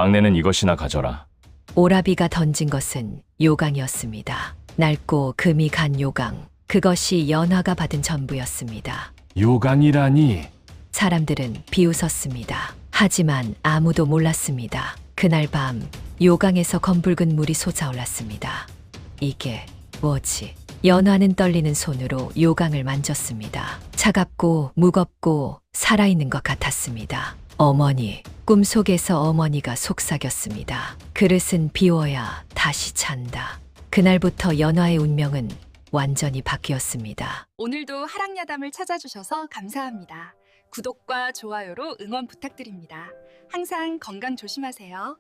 막내는 이것이나 가져라. 오라비가 던진 것은 요강이었습니다. 낡고 금이 간 요강. 그것이 연화가 받은 전부였습니다. 요강이라니. 사람들은 비웃었습니다. 하지만 아무도 몰랐습니다. 그날 밤 요강에서 검붉은 물이 솟아올랐습니다. 이게 뭐지? 연화는 떨리는 손으로 요강을 만졌습니다. 차갑고 무겁고 살아있는 것 같았습니다. 어머니, 꿈속에서 어머니가 속삭였습니다. 그릇은 비워야 다시 찬다. 그날부터 연화의 운명은 완전히 바뀌었습니다. 오늘도 하락야담을 찾아주셔서 감사합니다. 구독과 좋아요로 응원 부탁드립니다. 항상 건강 조심하세요.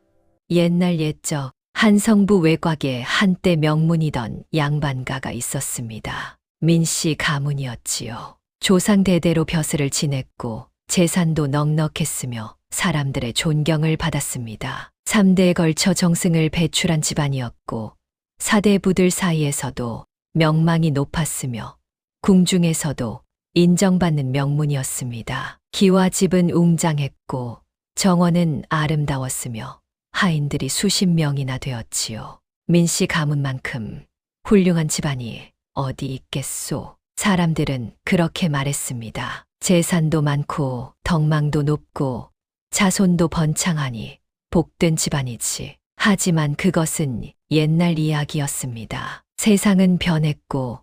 옛날 옛적 한성부 외곽에 한때 명문이던 양반가가 있었습니다. 민씨 가문이었지요. 조상 대대로 벼슬을 지냈고 재산도 넉넉했으며 사람들의 존경을 받았습니다. 3대에 걸쳐 정승을 배출한 집안이었고 4대 부들 사이에서도 명망이 높았으며 궁중에서도 인정받는 명문이었습니다. 기와 집은 웅장했고 정원은 아름다웠으며 하인들이 수십 명이나 되었지요. 민씨 가문만큼 훌륭한 집안이 어디 있겠소? 사람들은 그렇게 말했습니다. 재산도 많고 덕망도 높고 자손도 번창하니 복된 집안이지. 하지만 그것은 옛날 이야기였습니다. 세상은 변했고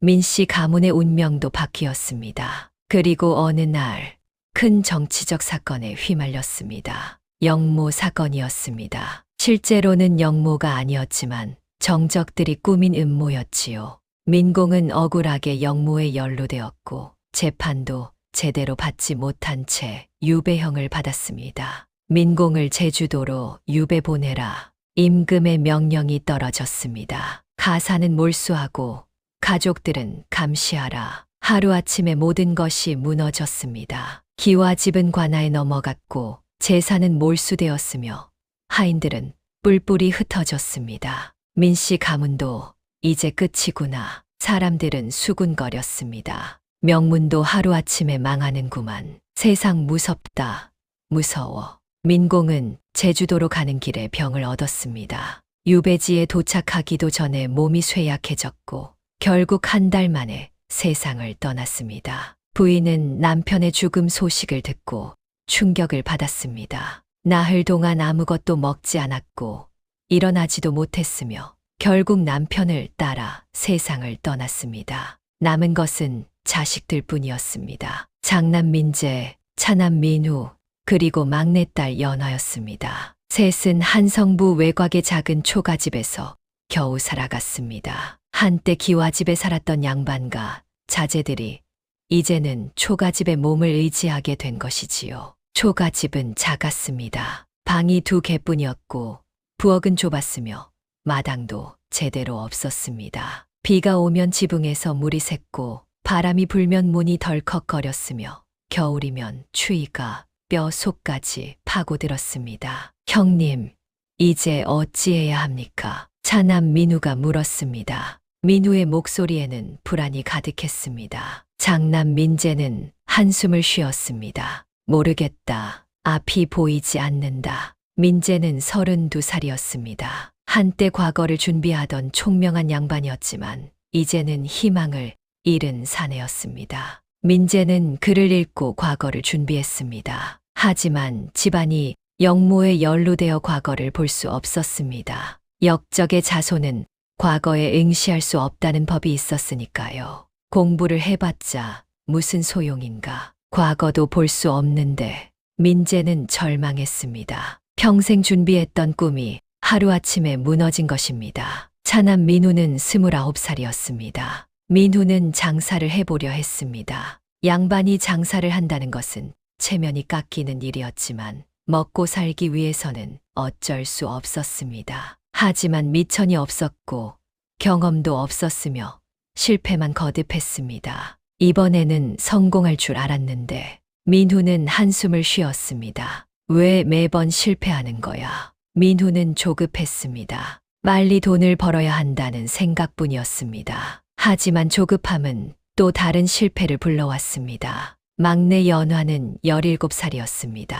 민씨 가문의 운명도 바뀌었습니다. 그리고 어느 날 큰 정치적 사건에 휘말렸습니다. 영모 사건이었습니다. 실제로는 영모가 아니었지만 정적들이 꾸민 음모였지요. 민공은 억울하게 영모에 연루되었고 재판도 제대로 받지 못한 채 유배형을 받았습니다. 민공을 제주도로 유배 보내라. 임금의 명령이 떨어졌습니다. 가사는 몰수하고 가족들은 감시하라. 하루아침에 모든 것이 무너졌습니다. 기와 집은 관아에 넘어갔고 재산은 몰수되었으며 하인들은 뿔뿔이 흩어졌습니다. 민씨 가문도 이제 끝이구나. 사람들은 수군거렸습니다. 명문도 하루아침에 망하는구만. 세상 무섭다. 무서워. 민공은 제주도로 가는 길에 병을 얻었습니다. 유배지에 도착하기도 전에 몸이 쇠약해졌고 결국 한 달 만에 세상을 떠났습니다. 부인은 남편의 죽음 소식을 듣고 충격을 받았습니다. 나흘 동안 아무것도 먹지 않았고 일어나지도 못했으며 결국 남편을 따라 세상을 떠났습니다. 남은 것은 자식들 뿐이었습니다. 장남 민재, 차남 민우, 그리고 막내딸 연화였습니다. 셋은 한성부 외곽의 작은 초가집에서 겨우 살아갔습니다. 한때 기와집에 살았던 양반과 자제들이 이제는 초가집의 몸을 의지하게 된 것이지요. 초가집은 작았습니다. 방이 2개뿐이었고 부엌은 좁았으며 마당도 제대로 없었습니다. 비가 오면 지붕에서 물이 샜고 바람이 불면 문이 덜컥거렸으며 겨울이면 추위가 뼈 속까지 파고들었습니다. 형님, 이제 어찌해야 합니까? 차남 민우가 물었습니다. 민우의 목소리에는 불안이 가득했습니다. 장남 민재는 한숨을 쉬었습니다. 모르겠다. 앞이 보이지 않는다. 민재는 32살이었습니다. 한때 과거를 준비하던 총명한 양반이었지만 이제는 희망을 잃은 사내였습니다. 민재는 글을 읽고 과거를 준비했습니다. 하지만 집안이 영모에 연루되어 과거를 볼 수 없었습니다. 역적의 자손은 과거에 응시할 수 없다는 법이 있었으니까요. 공부를 해봤자 무슨 소용인가. 과거도 볼 수 없는데 민재는 절망했습니다. 평생 준비했던 꿈이 하루아침에 무너진 것입니다. 차남 민우는 29살이었습니다. 민우는 장사를 해보려 했습니다. 양반이 장사를 한다는 것은 체면이 깎이는 일이었지만 먹고 살기 위해서는 어쩔 수 없었습니다. 하지만 미천이 없었고 경험도 없었으며 실패만 거듭했습니다. 이번에는 성공할 줄 알았는데 민우는 한숨을 쉬었습니다. 왜 매번 실패하는 거야? 민우는 조급했습니다. 빨리 돈을 벌어야 한다는 생각뿐이었습니다. 하지만 조급함은 또 다른 실패를 불러왔습니다. 막내 연화는 17살이었습니다.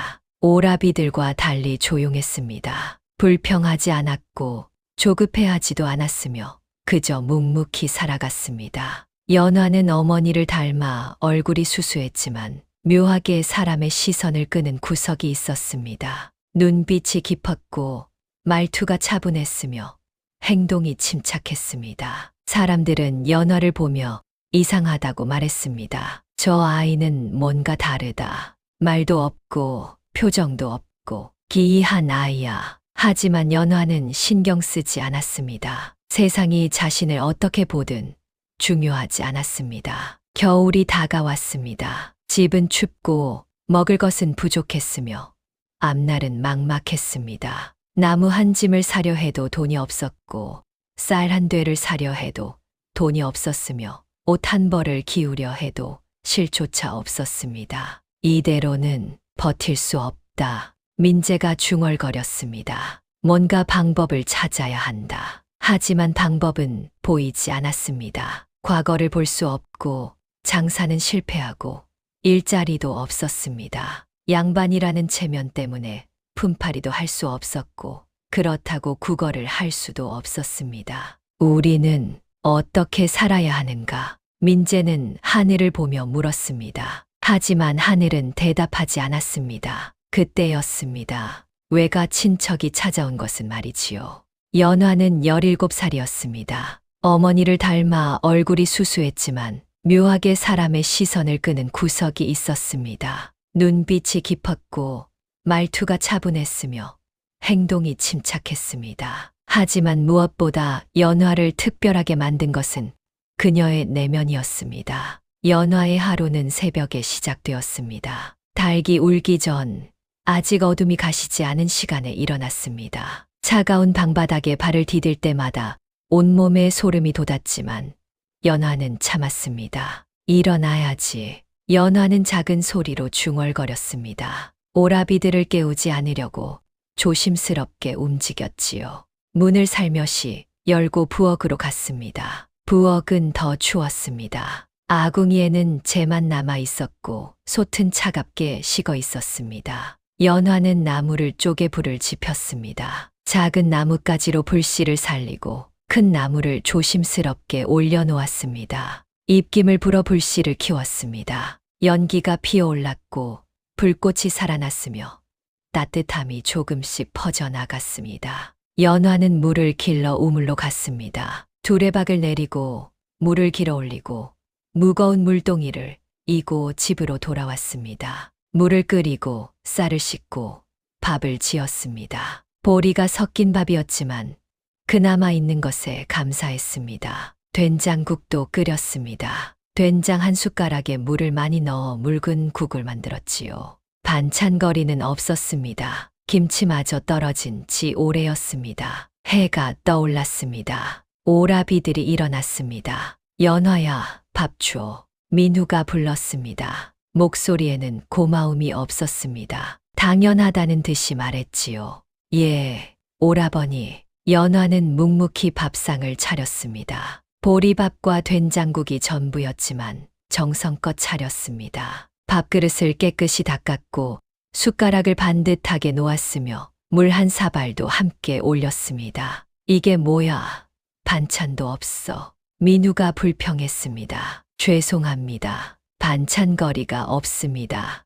오라비들과 달리 조용했습니다. 불평하지 않았고 조급해하지도 않았으며 그저 묵묵히 살아갔습니다. 연화는 어머니를 닮아 얼굴이 수수했지만 묘하게 사람의 시선을 끄는 구석이 있었습니다. 눈빛이 깊었고 말투가 차분했으며 행동이 침착했습니다. 사람들은 연화를 보며 이상하다고 말했습니다. 저 아이는 뭔가 다르다. 말도 없고 표정도 없고 기이한 아이야. 하지만 연화는 신경 쓰지 않았습니다. 세상이 자신을 어떻게 보든 중요하지 않았습니다. 겨울이 다가왔습니다. 집은 춥고 먹을 것은 부족했으며 앞날은 막막했습니다. 나무 한 짐을 사려 해도 돈이 없었고 쌀 한 되를 사려 해도 돈이 없었으며 옷 한 벌을 기우려 해도 실조차 없었습니다. 이대로는 버틸 수 없다. 민재가 중얼거렸습니다. 뭔가 방법을 찾아야 한다. 하지만 방법은 보이지 않았습니다. 과거를 볼 수 없고 장사는 실패하고 일자리도 없었습니다. 양반이라는 체면 때문에 품팔이도 할 수 없었고 그렇다고 국어를 할 수도 없었습니다. 우리는 어떻게 살아야 하는가? 민재는 하늘을 보며 물었습니다. 하지만 하늘은 대답하지 않았습니다. 그때였습니다. 외가 친척이 찾아온 것은 말이지요. 연화는 17살이었습니다. 어머니를 닮아 얼굴이 수수했지만 묘하게 사람의 시선을 끄는 구석이 있었습니다. 눈빛이 깊었고 말투가 차분했으며 행동이 침착했습니다. 하지만 무엇보다 연화를 특별하게 만든 것은 그녀의 내면이었습니다. 연화의 하루는 새벽에 시작되었습니다. 닭이 울기 전 아직 어둠이 가시지 않은 시간에 일어났습니다. 차가운 방바닥에 발을 디딜 때마다 온몸에 소름이 돋았지만 연화는 참았습니다. 일어나야지. 연화는 작은 소리로 중얼거렸습니다. 오라비들을 깨우지 않으려고 조심스럽게 움직였지요. 문을 살며시 열고 부엌으로 갔습니다. 부엌은 더 추웠습니다. 아궁이에는 재만 남아 있었고 솥은 차갑게 식어 있었습니다. 연화는 나무를 쪼개 불을 지폈습니다. 작은 나뭇가지로 불씨를 살리고 큰 나무를 조심스럽게 올려놓았습니다. 입김을 불어 불씨를 키웠습니다. 연기가 피어올랐고 불꽃이 살아났으며 따뜻함이 조금씩 퍼져나갔습니다. 연화는 물을 길러 우물로 갔습니다. 두레박을 내리고 물을 길어 올리고 무거운 물동이를 이고 집으로 돌아왔습니다. 물을 끓이고 쌀을 씻고 밥을 지었습니다. 보리가 섞인 밥이었지만 그나마 있는 것에 감사했습니다. 된장국도 끓였습니다. 된장 한 숟가락에 물을 많이 넣어 묽은 국을 만들었지요. 반찬거리는 없었습니다. 김치마저 떨어진 지 오래였습니다. 해가 떠올랐습니다. 오라비들이 일어났습니다. 연화야, 밥 줘. 민우가 불렀습니다. 목소리에는 고마움이 없었습니다. 당연하다는 듯이 말했지요. 예, 오라버니. 연화는 묵묵히 밥상을 차렸습니다. 보리밥과 된장국이 전부였지만 정성껏 차렸습니다. 밥그릇을 깨끗이 닦았고 숟가락을 반듯하게 놓았으며 물 한 사발도 함께 올렸습니다. 이게 뭐야? 반찬도 없어. 민우가 불평했습니다. 죄송합니다. 반찬거리가 없습니다.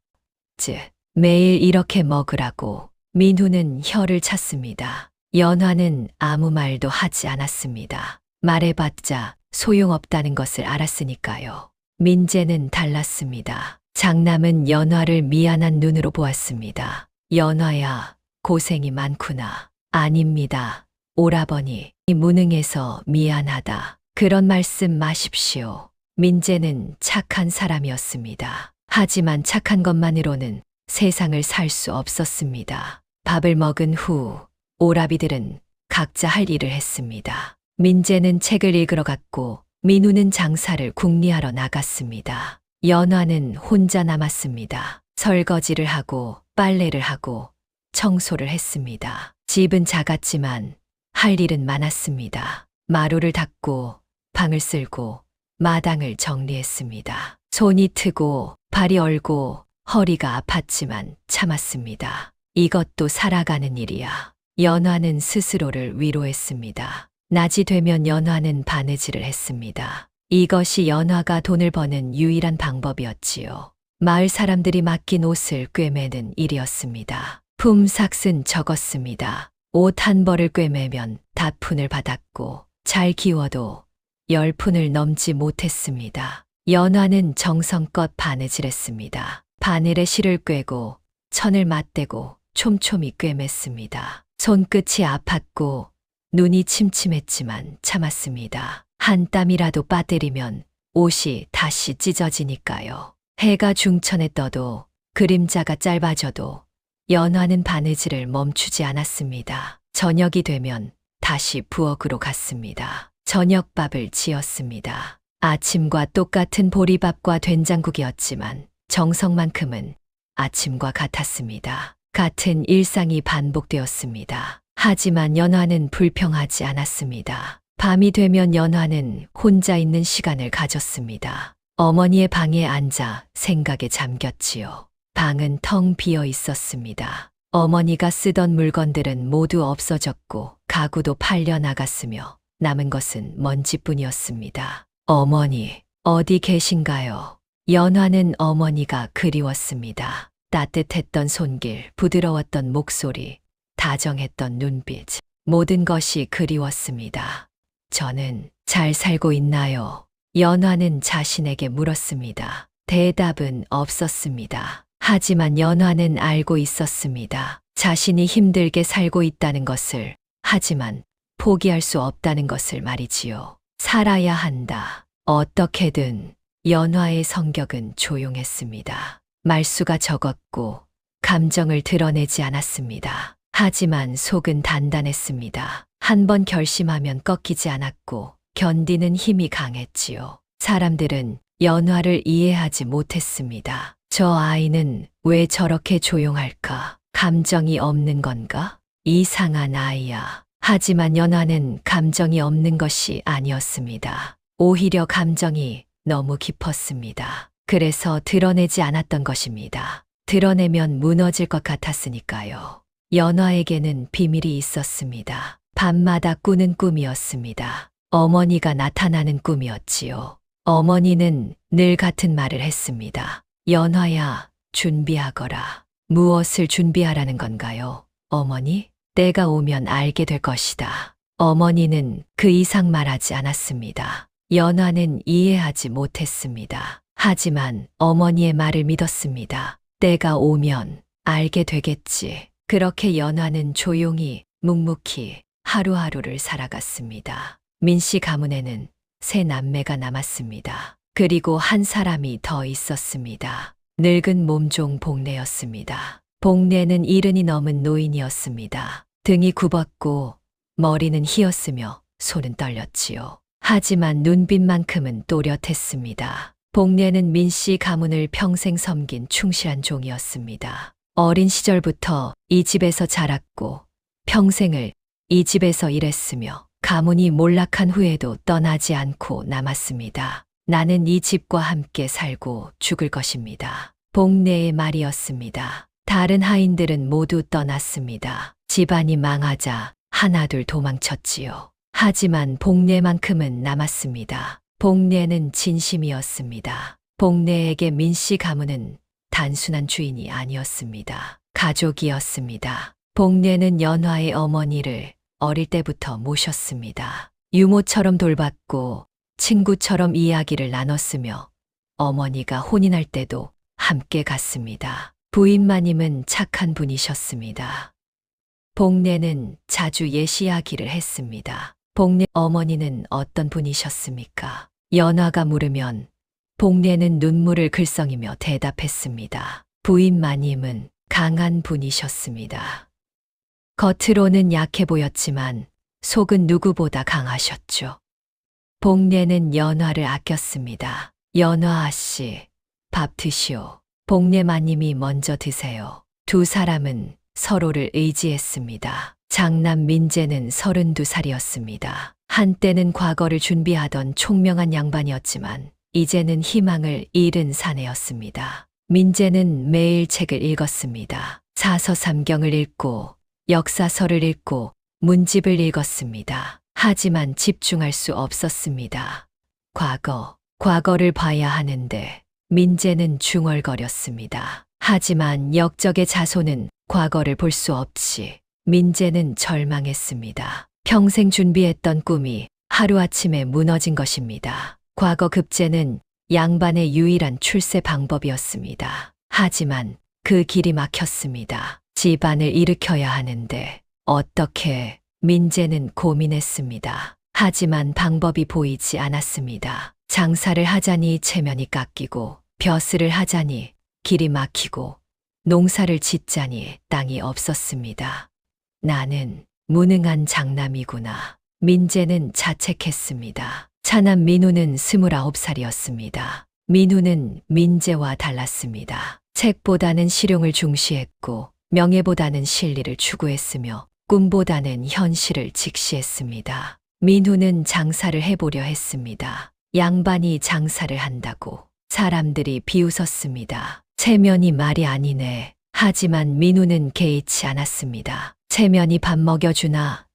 매일 이렇게 먹으라고. 민우는 혀를 찼습니다. 연화는 아무 말도 하지 않았습니다. 말해봤자 소용없다는 것을 알았으니까요. 민재는 달랐습니다. 장남은 연화를 미안한 눈으로 보았습니다. 연화야, 고생이 많구나. 아닙니다. 오라버니, 무능해서 미안하다. 그런 말씀 마십시오. 민재는 착한 사람이었습니다. 하지만 착한 것만으로는 세상을 살 수 없었습니다. 밥을 먹은 후 오라비들은 각자 할 일을 했습니다. 민재는 책을 읽으러 갔고 민우는 장사를 궁리하러 나갔습니다. 연화는 혼자 남았습니다. 설거지를 하고 빨래를 하고 청소를 했습니다. 집은 작았지만 할 일은 많았습니다. 마루를 닦고 방을 쓸고 마당을 정리했습니다. 손이 트고 발이 얼고 허리가 아팠지만 참았습니다. 이것도 살아가는 일이야. 연화는 스스로를 위로했습니다. 낮이 되면 연화는 바느질을 했습니다. 이것이 연화가 돈을 버는 유일한 방법이었지요. 마을 사람들이 맡긴 옷을 꿰매는 일이었습니다. 품삯은 적었습니다. 옷 한 벌을 꿰매면 5푼을 받았고 잘 기워도 10푼을 넘지 못했습니다. 연화는 정성껏 바느질했습니다. 바늘에 실을 꿰고 천을 맞대고 촘촘히 꿰맸습니다. 손끝이 아팠고 눈이 침침했지만 참았습니다. 한 땀이라도 빠뜨리면 옷이 다시 찢어지니까요. 해가 중천에 떠도 그림자가 짧아져도 연화는 바느질을 멈추지 않았습니다. 저녁이 되면 다시 부엌으로 갔습니다. 저녁밥을 지었습니다. 아침과 똑같은 보리밥과 된장국이었지만 정성만큼은 아침과 같았습니다. 같은 일상이 반복되었습니다. 하지만 연화는 불평하지 않았습니다. 밤이 되면 연화는 혼자 있는 시간을 가졌습니다. 어머니의 방에 앉아 생각에 잠겼지요. 방은 텅 비어 있었습니다. 어머니가 쓰던 물건들은 모두 없어졌고 가구도 팔려 나갔으며 남은 것은 먼지뿐이었습니다. 어머니, 어디 계신가요? 연화는 어머니가 그리웠습니다. 따뜻했던 손길, 부드러웠던 목소리, 다정했던 눈빛, 모든 것이 그리웠습니다. 저는 잘 살고 있나요? 연화는 자신에게 물었습니다. 대답은 없었습니다. 하지만 연화는 알고 있었습니다. 자신이 힘들게 살고 있다는 것을, 하지만 포기할 수 없다는 것을 말이지요. 살아야 한다. 어떻게든. 연화의 성격은 조용했습니다. 말수가 적었고 감정을 드러내지 않았습니다. 하지만 속은 단단했습니다. 한번 결심하면 꺾이지 않았고 견디는 힘이 강했지요. 사람들은 연화를 이해하지 못했습니다. 저 아이는 왜 저렇게 조용할까? 감정이 없는 건가? 이상한 아이야. 하지만 연화는 감정이 없는 것이 아니었습니다. 오히려 감정이 너무 깊었습니다. 그래서 드러내지 않았던 것입니다. 드러내면 무너질 것 같았으니까요. 연화에게는 비밀이 있었습니다. 밤마다 꾸는 꿈이었습니다. 어머니가 나타나는 꿈이었지요. 어머니는 늘 같은 말을 했습니다. 연화야, 준비하거라. 무엇을 준비하라는 건가요? 어머니? 때가 오면 알게 될 것이다. 어머니는 그 이상 말하지 않았습니다. 연화는 이해하지 못했습니다. 하지만 어머니의 말을 믿었습니다. 때가 오면 알게 되겠지. 그렇게 연화는 조용히 묵묵히 하루하루를 살아갔습니다. 민씨 가문에는 세 남매가 남았습니다. 그리고 한 사람이 더 있었습니다. 늙은 몸종 복례였습니다. 복례는 70이 넘은 노인이었습니다. 등이 굽었고 머리는 희었으며 손은 떨렸지요. 하지만 눈빛만큼은 또렷했습니다. 복례는 민씨 가문을 평생 섬긴 충실한 종이었습니다. 어린 시절부터 이 집에서 자랐고 평생을 이 집에서 일했으며 가문이 몰락한 후에도 떠나지 않고 남았습니다. 나는 이 집과 함께 살고 죽을 것입니다. 복례의 말이었습니다. 다른 하인들은 모두 떠났습니다. 집안이 망하자 하나둘 도망쳤지요. 하지만 복례만큼은 남았습니다. 복례는 진심이었습니다. 복례에게 민씨 가문은 단순한 주인이 아니었습니다. 가족이었습니다. 복례는 연화의 어머니를 어릴 때부터 모셨습니다. 유모처럼 돌봤고 친구처럼 이야기를 나눴으며 어머니가 혼인할 때도 함께 갔습니다. 부인 마님은 착한 분이셨습니다. 복례는 자주 예시하기를 했습니다. 복례 어머니는 어떤 분이셨습니까? 연화가 물으면 복례는 눈물을 글썽이며 대답했습니다. 부인 마님은 강한 분이셨습니다. 겉으로는 약해 보였지만 속은 누구보다 강하셨죠. 복례는 연화를 아꼈습니다. 연화 아씨, 밥 드시오. 복례 마님이 먼저 드세요. 두 사람은 서로를 의지했습니다. 장남 민재는 32살이었습니다. 한때는 과거를 준비하던 총명한 양반이었지만 이제는 희망을 잃은 사내였습니다. 민재는 매일 책을 읽었습니다. 사서삼경을 읽고 역사서를 읽고 문집을 읽었습니다. 하지만 집중할 수 없었습니다. 과거를 봐야 하는데 민재는 중얼거렸습니다. 하지만 역적의 자손은 과거를 볼 수 없이 민재는 절망했습니다. 평생 준비했던 꿈이 하루아침에 무너진 것입니다. 과거 급제는 양반의 유일한 출세 방법이었습니다. 하지만 그 길이 막혔습니다. 집안을 일으켜야 하는데 어떻게? 민재는 고민했습니다. 하지만 방법이 보이지 않았습니다. 장사를 하자니 체면이 깎이고 벼슬을 하자니 길이 막히고 농사를 짓자니 땅이 없었습니다. 나는 무능한 장남이구나. 민재는 자책했습니다. 차남 민우는 29살이었습니다. 민우는 민재와 달랐습니다. 책보다는 실용을 중시했고 명예보다는 실리를 추구했으며 꿈보다는 현실을 직시했습니다. 민우는 장사를 해보려 했습니다. 양반이 장사를 한다고 사람들이 비웃었습니다. 체면이 말이 아니네. 하지만 민우는 개의치 않았습니다. 체면이 밥 먹여주나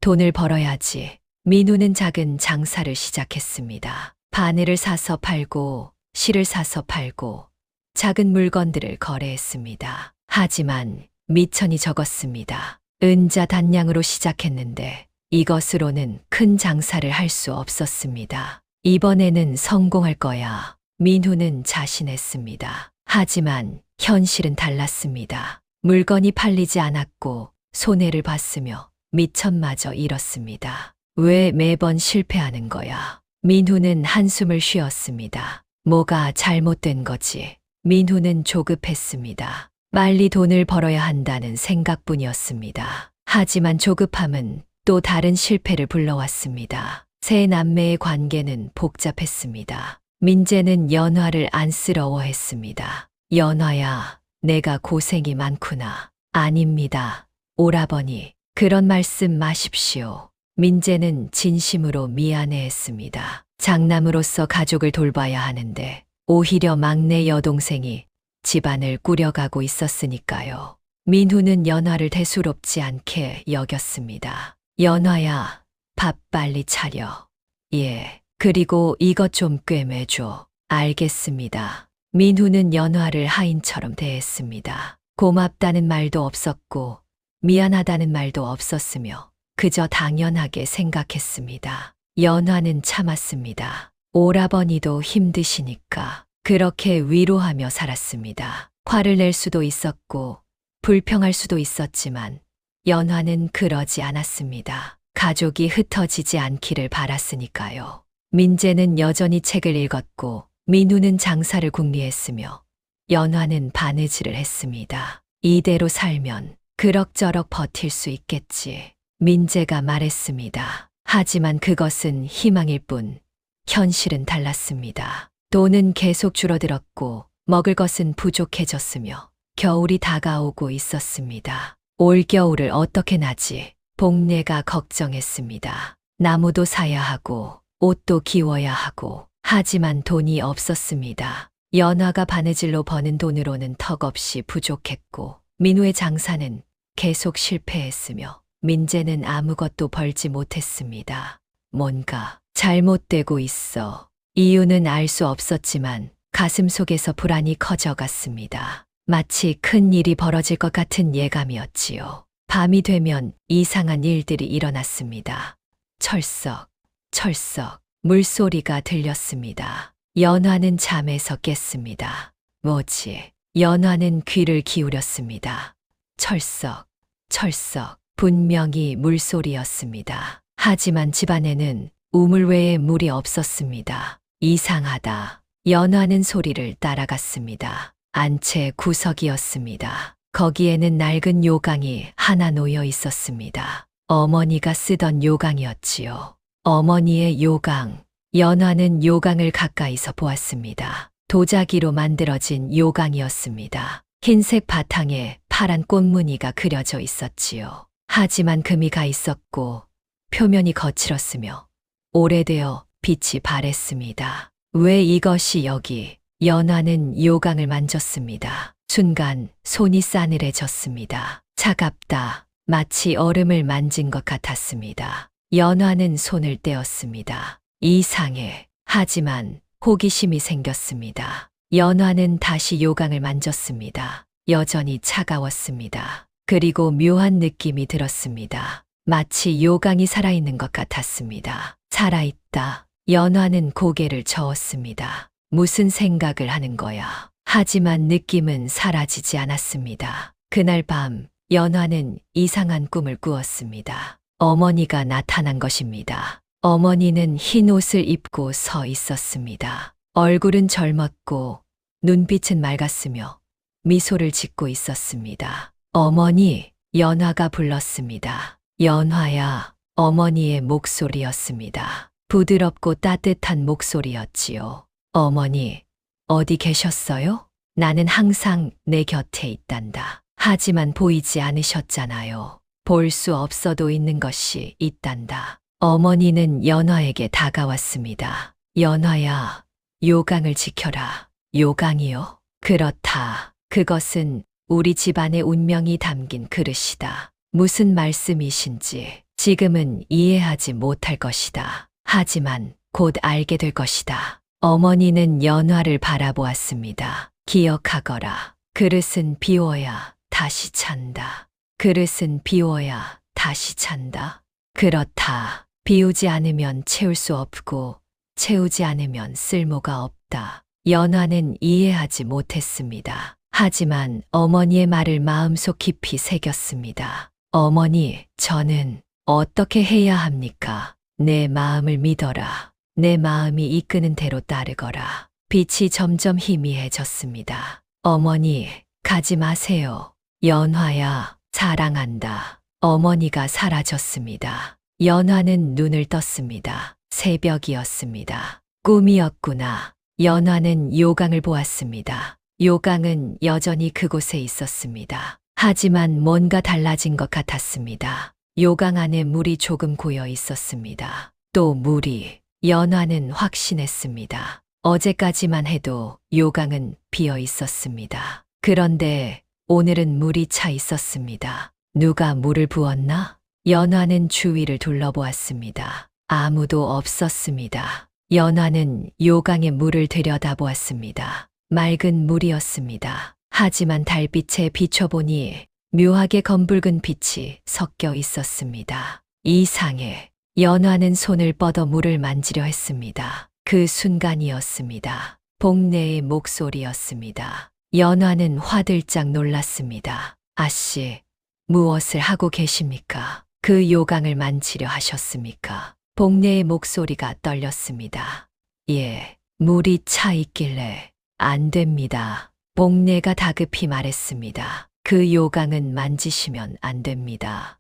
돈을 벌어야지. 민우는 작은 장사를 시작했습니다. 바늘을 사서 팔고 실을 사서 팔고 작은 물건들을 거래했습니다. 하지만 미천이 적었습니다. 은자 단량으로 시작했는데 이것으로는 큰 장사를 할 수 없었습니다. 이번에는 성공할 거야. 민우는 자신했습니다. 하지만 현실은 달랐습니다. 물건이 팔리지 않았고 손해를 봤으며 미천마저 잃었습니다. 왜 매번 실패하는 거야? 민우는 한숨을 쉬었습니다. 뭐가 잘못된 거지? 민우는 조급했습니다. 빨리 돈을 벌어야 한다는 생각뿐이었습니다. 하지만 조급함은 또 다른 실패를 불러왔습니다. 세 남매의 관계는 복잡했습니다. 민재는 연화를 안쓰러워했습니다. 연화야, 내가 고생이 많구나. 아닙니다. 오라버니, 그런 말씀 마십시오. 민재는 진심으로 미안해했습니다. 장남으로서 가족을 돌봐야 하는데 오히려 막내 여동생이 집안을 꾸려가고 있었으니까요. 민우는 연화를 대수롭지 않게 여겼습니다. 연화야, 밥 빨리 차려. 예, 그리고 이것 좀 꿰매줘. 알겠습니다. 민우는 연화를 하인처럼 대했습니다. 고맙다는 말도 없었고 미안하다는 말도 없었으며 그저 당연하게 생각했습니다. 연화는 참았습니다. 오라버니도 힘드시니까 그렇게 위로하며 살았습니다. 화를 낼 수도 있었고 불평할 수도 있었지만 연화는 그러지 않았습니다. 가족이 흩어지지 않기를 바랐으니까요. 민재는 여전히 책을 읽었고 민우는 장사를 궁리했으며 연화는 바느질을 했습니다. 이대로 살면 그럭저럭 버틸 수 있겠지. 민재가 말했습니다. 하지만 그것은 희망일 뿐 현실은 달랐습니다. 돈은 계속 줄어들었고 먹을 것은 부족해졌으며 겨울이 다가오고 있었습니다. 올겨울을 어떻게 나지? 복내가 걱정했습니다. 나무도 사야 하고 옷도 기워야 하고 하지만 돈이 없었습니다. 연화가 바느질로 버는 돈으로는 턱없이 부족했고 민우의 장사는 계속 실패했으며 민재는 아무것도 벌지 못했습니다. 뭔가 잘못되고 있어. 이유는 알 수 없었지만 가슴속에서 불안이 커져갔습니다. 마치 큰 일이 벌어질 것 같은 예감이었지요. 밤이 되면 이상한 일들이 일어났습니다. 철썩, 철썩, 물소리가 들렸습니다. 연화는 잠에서 깼습니다. 뭐지? 연화는 귀를 기울였습니다. 철썩, 철썩, 분명히 물소리였습니다. 하지만 집안에는 우물 외에 물이 없었습니다. 이상하다. 연화는 소리를 따라갔습니다. 안채 구석이었습니다. 거기에는 낡은 요강이 하나 놓여 있었습니다. 어머니가 쓰던 요강이었지요. 어머니의 요강. 연화는 요강을 가까이서 보았습니다. 도자기로 만들어진 요강이었습니다. 흰색 바탕에 파란 꽃무늬가 그려져 있었지요. 하지만 금이 가 있었고 표면이 거칠었으며 오래되어 빛이 바랬습니다. 왜 이것이 여기? 연화는 요강을 만졌습니다. 순간 손이 싸늘해졌습니다. 차갑다. 마치 얼음을 만진 것 같았습니다. 연화는 손을 떼었습니다. 이상해. 하지만 호기심이 생겼습니다. 연화는 다시 요강을 만졌습니다. 여전히 차가웠습니다. 그리고 묘한 느낌이 들었습니다. 마치 요강이 살아있는 것 같았습니다. 살아있다. 연화는 고개를 저었습니다. 무슨 생각을 하는 거야. 하지만 느낌은 사라지지 않았습니다. 그날 밤 연화는 이상한 꿈을 꾸었습니다. 어머니가 나타난 것입니다. 어머니는 흰 옷을 입고 서 있었습니다. 얼굴은 젊었고 눈빛은 맑았으며 미소를 짓고 있었습니다. 어머니, 연화가 불렀습니다. 연화야, 어머니의 목소리였습니다. 부드럽고 따뜻한 목소리였지요. 어머니, 어디 계셨어요? 나는 항상 내 곁에 있단다. 하지만 보이지 않으셨잖아요. 볼 수 없어도 있는 것이 있단다. 어머니는 연화에게 다가왔습니다. 연화야, 요강을 지켜라. 요강이요? 그렇다. 그것은 우리 집안의 운명이 담긴 그릇이다. 무슨 말씀이신지 지금은 이해하지 못할 것이다. 하지만 곧 알게 될 것이다. 어머니는 연화를 바라보았습니다. 기억하거라. 그릇은 비워야 다시 찬다. 그릇은 비워야 다시 찬다. 그렇다. 비우지 않으면 채울 수 없고 채우지 않으면 쓸모가 없다. 연화는 이해하지 못했습니다. 하지만 어머니의 말을 마음속 깊이 새겼습니다. 어머니, 저는 어떻게 해야 합니까? 내 마음을 믿어라. 내 마음이 이끄는 대로 따르거라. 빛이 점점 희미해졌습니다. 어머니, 가지 마세요. 연화야, 사랑한다. 어머니가 사라졌습니다. 연화는 눈을 떴습니다. 새벽이었습니다. 꿈이었구나. 연화는 요강을 보았습니다. 요강은 여전히 그곳에 있었습니다. 하지만 뭔가 달라진 것 같았습니다. 요강 안에 물이 조금 고여 있었습니다. 또 물이. 연화는 확신했습니다. 어제까지만 해도 요강은 비어 있었습니다. 그런데 오늘은 물이 차 있었습니다. 누가 물을 부었나? 연화는 주위를 둘러보았습니다. 아무도 없었습니다. 연화는 요강의 물을 들여다보았습니다. 맑은 물이었습니다. 하지만 달빛에 비춰보니 묘하게 검붉은 빛이 섞여 있었습니다. 이상해. 연화는 손을 뻗어 물을 만지려 했습니다. 그 순간이었습니다. 복내의 목소리였습니다. 연화는 화들짝 놀랐습니다. 아씨, 무엇을 하고 계십니까? 그 요강을 만지려 하셨습니까? 복내의 목소리가 떨렸습니다. 예, 물이 차 있길래 안 됩니다. 복내가 다급히 말했습니다. 그 요강은 만지시면 안 됩니다.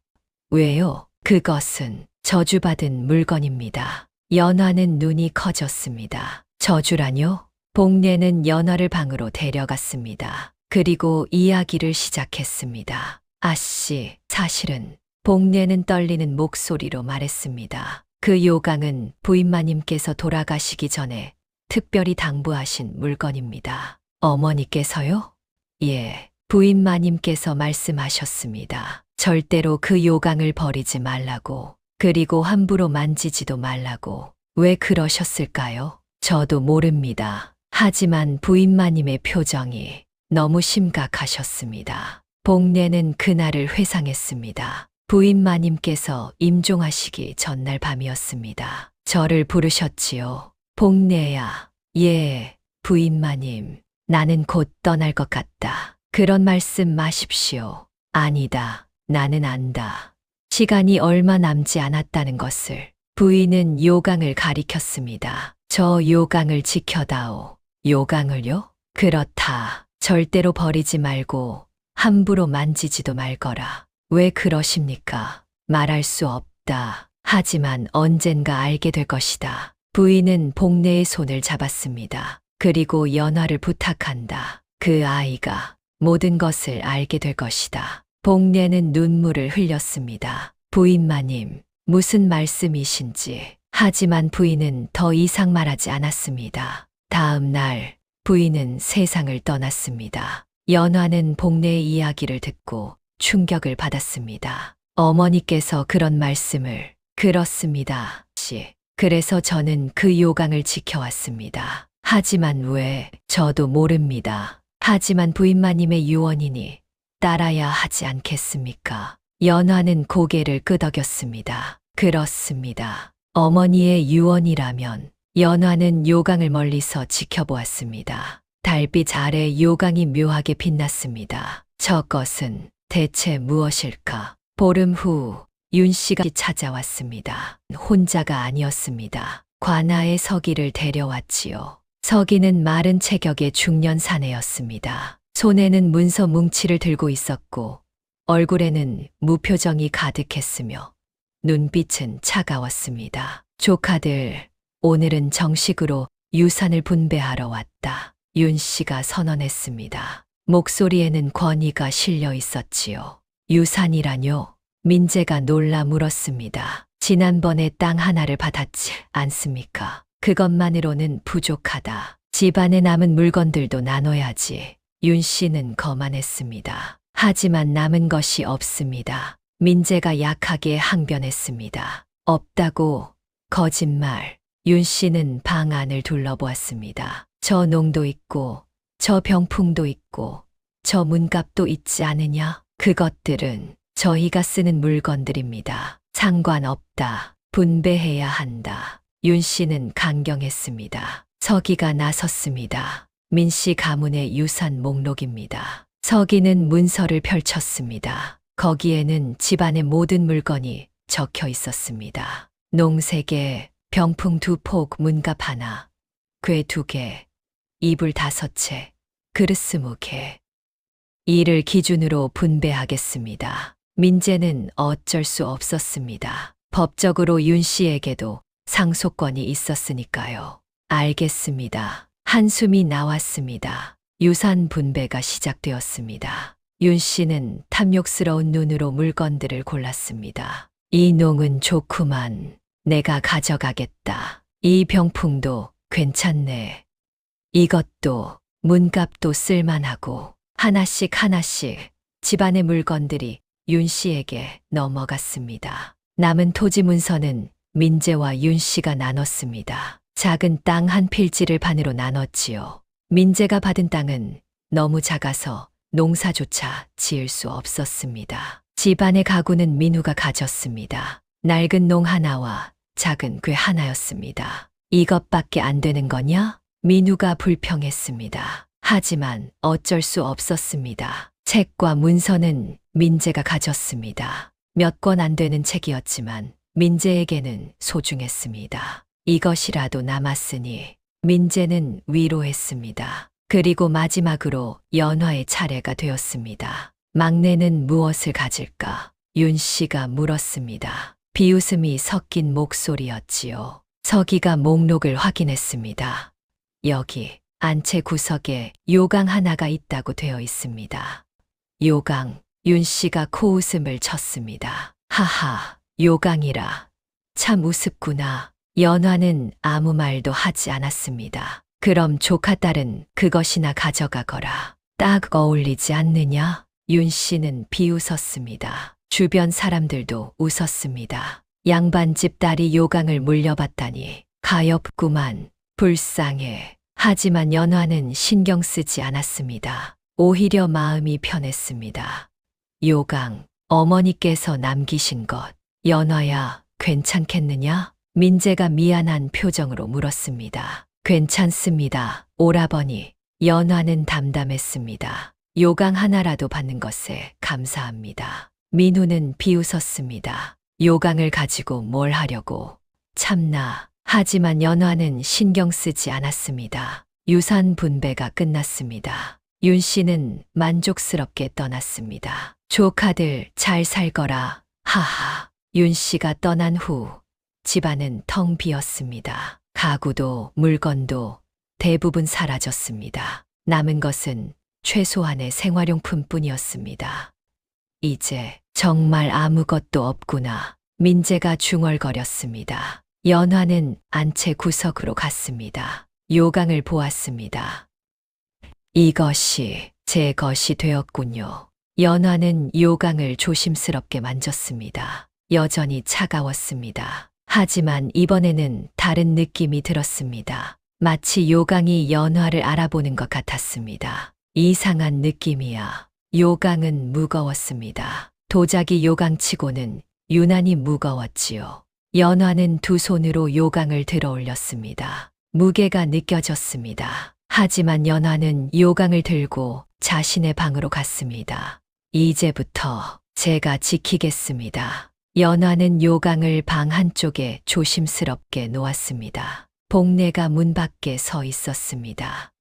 왜요? 그것은 저주받은 물건입니다. 연화는 눈이 커졌습니다. 저주라뇨? 복내는 연화를 방으로 데려갔습니다. 그리고 이야기를 시작했습니다. 아씨, 사실은 복내는 떨리는 목소리로 말했습니다. 그 요강은 부인마님께서 돌아가시기 전에 특별히 당부하신 물건입니다. 어머니께서요? 예, 부인마님께서 말씀하셨습니다. 절대로 그 요강을 버리지 말라고. 그리고 함부로 만지지도 말라고. 왜 그러셨을까요? 저도 모릅니다. 하지만 부인마님의 표정이 너무 심각하셨습니다. 복내는 그날을 회상했습니다. 부인마님께서 임종하시기 전날 밤이었습니다. 저를 부르셨지요. 복내야. 예, 부인마님. 나는 곧 떠날 것 같다. 그런 말씀 마십시오. 아니다. 나는 안다. 시간이 얼마 남지 않았다는 것을. 부인은 요강을 가리켰습니다. 저 요강을 지켜다오. 요강을요? 그렇다. 절대로 버리지 말고 함부로 만지지도 말거라. 왜 그러십니까? 말할 수 없다. 하지만 언젠가 알게 될 것이다. 부인은 복내의 손을 잡았습니다. 그리고 연화를 부탁한다. 그 아이가 모든 것을 알게 될 것이다. 복내는 눈물을 흘렸습니다. 부인마님, 무슨 말씀이신지. 하지만 부인은 더 이상 말하지 않았습니다. 다음 날 부인은 세상을 떠났습니다. 연화는 복례의 이야기를 듣고 충격을 받았습니다. 어머니께서 그런 말씀을. 그렇습니다. 그래서 저는 그 요강을 지켜왔습니다. 하지만 왜? 저도 모릅니다. 하지만 부인마님의 유언이니 따라야 하지 않겠습니까? 연화는 고개를 끄덕였습니다. 그렇습니다. 어머니의 유언이라면. 연화는 요강을 멀리서 지켜보았습니다. 달빛 아래 요강이 묘하게 빛났습니다. 저것은 대체 무엇일까? 보름 후 윤 씨가 찾아왔습니다. 혼자가 아니었습니다. 관아의 서기를 데려왔지요. 서기는 마른 체격의 중년 사내였습니다. 손에는 문서 뭉치를 들고 있었고 얼굴에는 무표정이 가득했으며 눈빛은 차가웠습니다. 조카들, 오늘은 정식으로 유산을 분배하러 왔다. 윤 씨가 선언했습니다. 목소리에는 권위가 실려 있었지요. 유산이라뇨? 민재가 놀라 물었습니다. 지난번에 땅 하나를 받았지 않습니까? 그것만으로는 부족하다. 집안에 남은 물건들도 나눠야지. 윤 씨는 거만했습니다. 하지만 남은 것이 없습니다. 민재가 약하게 항변했습니다. 없다고? 거짓말. 윤 씨는 방 안을 둘러보았습니다. 저 농도 있고, 저 병풍도 있고, 저 문갑도 있지 않으냐? 그것들은 저희가 쓰는 물건들입니다. 상관없다. 분배해야 한다. 윤 씨는 강경했습니다. 서기가 나섰습니다. 민 씨 가문의 유산 목록입니다. 서기는 문서를 펼쳤습니다. 거기에는 집안의 모든 물건이 적혀 있었습니다. 농 3개, 병풍 2폭, 문갑 하나, 궤 2개, 이불 5채, 그릇 20개. 이를 기준으로 분배하겠습니다. 민재는 어쩔 수 없었습니다. 법적으로 윤 씨에게도 상속권이 있었으니까요. 알겠습니다. 한숨이 나왔습니다. 유산 분배가 시작되었습니다. 윤 씨는 탐욕스러운 눈으로 물건들을 골랐습니다. 이 농은 좋구만. 내가 가져가겠다. 이 병풍도 괜찮네. 이것도, 문갑도 쓸만하고. 하나씩 집안의 물건들이 윤 씨에게 넘어갔습니다. 남은 토지 문서는 민재와 윤 씨가 나눴습니다. 작은 땅 한 필지를 반으로 나눴지요. 민재가 받은 땅은 너무 작아서 농사조차 지을 수 없었습니다. 집안의 가구는 민우가 가졌습니다. 낡은 농 하나와 작은 궤 하나였습니다. 이것밖에 안 되는 거냐? 민우가 불평했습니다. 하지만 어쩔 수 없었습니다. 책과 문서는 민재가 가졌습니다. 몇 권 안 되는 책이었지만 민재에게는 소중했습니다. 이것이라도 남았으니 민재는 위로했습니다. 그리고 마지막으로 연화의 차례가 되었습니다. 막내는 무엇을 가질까? 윤 씨가 물었습니다. 비웃음이 섞인 목소리였지요. 서기가 목록을 확인했습니다. 여기 안채 구석에 요강 하나가 있다고 되어 있습니다. 요강. 윤 씨가 코웃음을 쳤습니다. 하하, 요강이라. 참 우습구나. 연화는 아무 말도 하지 않았습니다. 그럼 조카딸은 그것이나 가져가거라. 딱 어울리지 않느냐? 윤 씨는 비웃었습니다. 주변 사람들도 웃었습니다. 양반집 딸이 요강을 물려받다니 가엾구만. 불쌍해. 하지만 연화는 신경 쓰지 않았습니다. 오히려 마음이 편했습니다. 요강, 어머니께서 남기신 것. 연화야, 괜찮겠느냐? 민재가 미안한 표정으로 물었습니다. 괜찮습니다, 오라버니. 연화는 담담했습니다. 요강 하나라도 받는 것에 감사합니다. 민우는 비웃었습니다. 요강을 가지고 뭘 하려고. 참나. 하지만 연화는 신경 쓰지 않았습니다. 유산 분배가 끝났습니다. 윤 씨는 만족스럽게 떠났습니다. 조카들 잘 살거라. 하하. 윤 씨가 떠난 후 집안은 텅 비었습니다. 가구도 물건도 대부분 사라졌습니다. 남은 것은 최소한의 생활용품뿐이었습니다. 이제 정말 아무것도 없구나. 민재가 중얼거렸습니다. 연화는 안채 구석으로 갔습니다. 요강을 보았습니다. 이것이 제 것이 되었군요. 연화는 요강을 조심스럽게 만졌습니다. 여전히 차가웠습니다. 하지만 이번에는 다른 느낌이 들었습니다. 마치 요강이 연화를 알아보는 것 같았습니다. 이상한 느낌이야. 요강은 무거웠습니다. 도자기 요강치고는 유난히 무거웠지요. 연화는 두 손으로 요강을 들어 올렸습니다. 무게가 느껴졌습니다. 하지만 연화는 요강을 들고 자신의 방으로 갔습니다. 이제부터 제가 지키겠습니다. 연화는 요강을 방 한쪽에 조심스럽게 놓았습니다. 복례가 문 밖에 서 있었습니다.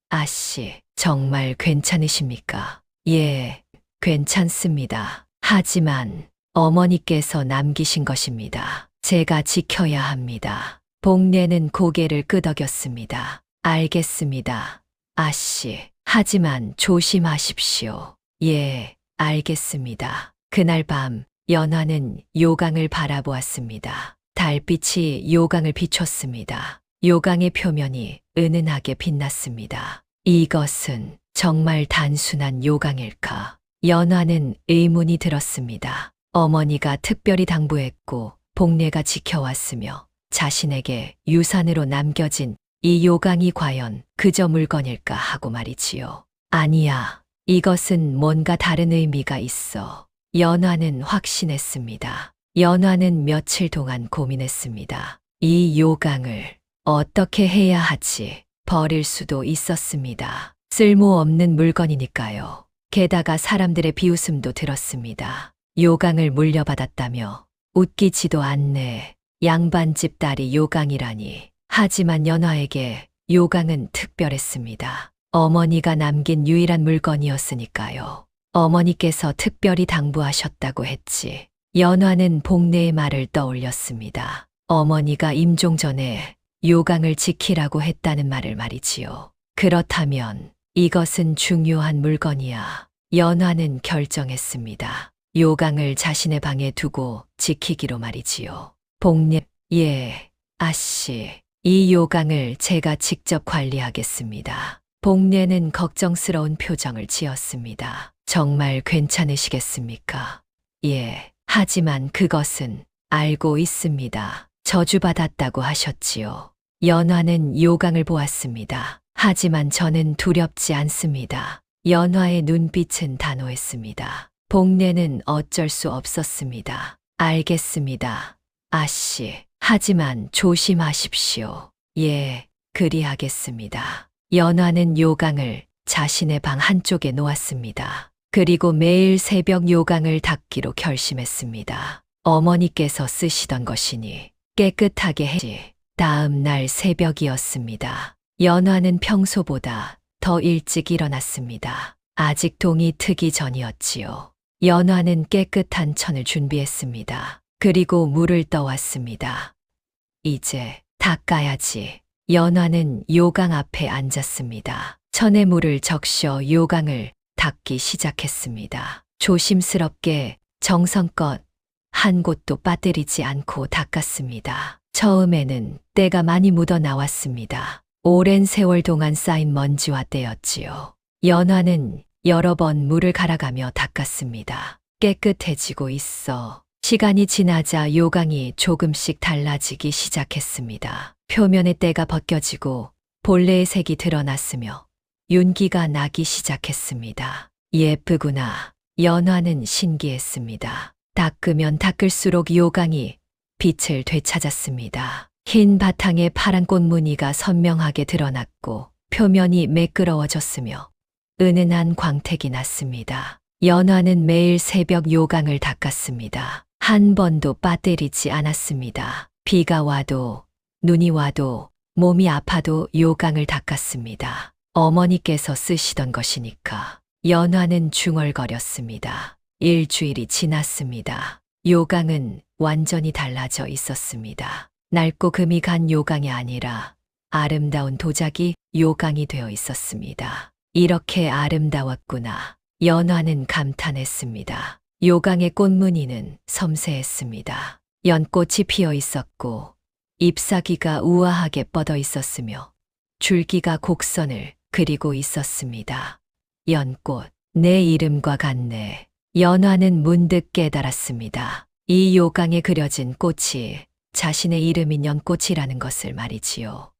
아씨, 정말 괜찮으십니까? 예, 괜찮습니다. 하지만 어머니께서 남기신 것입니다. 제가 지켜야 합니다. 복례는 고개를 끄덕였습니다. 알겠습니다. 아씨, 하지만 조심하십시오. 예, 알겠습니다. 그날 밤 연화는 요강을 바라보았습니다. 달빛이 요강을 비췄습니다. 요강의 표면이 은은하게 빛났습니다. 이것은 정말 단순한 요강일까? 연화는 의문이 들었습니다. 어머니가 특별히 당부했고 복례가 지켜왔으며 자신에게 유산으로 남겨진 이 요강이 과연 그저 물건일까 하고 말이지요. 아니야, 이것은 뭔가 다른 의미가 있어. 연화는 확신했습니다. 연화는 며칠 동안 고민했습니다. 이 요강을 어떻게 해야 하지? 버릴 수도 있었습니다. 쓸모없는 물건이니까요. 게다가 사람들의 비웃음도 들었습니다. 요강을 물려받았다며 웃기지도 않네. 양반집 딸이 요강이라니. 하지만 연화에게 요강은 특별했습니다. 어머니가 남긴 유일한 물건이었으니까요. 어머니께서 특별히 당부하셨다고 했지. 연화는 복례의 말을 떠올렸습니다. 어머니가 임종 전에 요강을 지키라고 했다는 말을 말이지요. 그렇다면 이것은 중요한 물건이야. 연화는 결정했습니다. 요강을 자신의 방에 두고 지키기로 말이지요. 복례, 예, 아씨, 이 요강을 제가 직접 관리하겠습니다. 복례는 걱정스러운 표정을 지었습니다. 정말 괜찮으시겠습니까? 예, 하지만 그것은 알고 있습니다. 저주받았다고 하셨지요. 연화는 요강을 보았습니다. 하지만 저는 두렵지 않습니다. 연화의 눈빛은 단호했습니다. 복례는 어쩔 수 없었습니다. 알겠습니다. 아씨, 하지만 조심하십시오. 예, 그리하겠습니다. 연화는 요강을 자신의 방 한쪽에 놓았습니다. 그리고 매일 새벽 요강을 닦기로 결심했습니다. 어머니께서 쓰시던 것이니 깨끗하게 해지. 다음 날 새벽이었습니다. 연화는 평소보다 더 일찍 일어났습니다. 아직 동이 트기 전이었지요. 연화는 깨끗한 천을 준비했습니다. 그리고 물을 떠왔습니다. 이제 닦아야지. 연화는 요강 앞에 앉았습니다. 천에 물을 적셔 요강을 닦기 시작했습니다. 조심스럽게 정성껏 한 곳도 빠뜨리지 않고 닦았습니다. 처음에는 때가 많이 묻어 나왔습니다. 오랜 세월 동안 쌓인 먼지와 때였지요. 연화는 여러 번 물을 갈아가며 닦았습니다. 깨끗해지고 있어. 시간이 지나자 요강이 조금씩 달라지기 시작했습니다. 표면의 때가 벗겨지고 본래의 색이 드러났으며 윤기가 나기 시작했습니다. 예쁘구나. 연화는 신기했습니다. 닦으면 닦을수록 요강이 빛을 되찾았습니다. 흰 바탕에 파란 꽃무늬가 선명하게 드러났고 표면이 매끄러워졌으며 은은한 광택이 났습니다. 연화는 매일 새벽 요강을 닦았습니다. 한 번도 빠뜨리지 않았습니다. 비가 와도 눈이 와도 몸이 아파도 요강을 닦았습니다. 어머니께서 쓰시던 것이니까. 연화는 중얼거렸습니다. 일주일이 지났습니다. 요강은 완전히 달라져 있었습니다. 낡고 금이 간 요강이 아니라 아름다운 도자기 요강이 되어 있었습니다. 이렇게 아름다웠구나. 연화는 감탄했습니다. 요강의 꽃무늬는 섬세했습니다. 연꽃이 피어 있었고 잎사귀가 우아하게 뻗어 있었으며 줄기가 곡선을 그리고 있었습니다. 연꽃, 내 이름과 같네. 연화는 문득 깨달았습니다. 이 요강에 그려진 꽃이 자신의 이름인 연꽃이라는 것을 말이지요.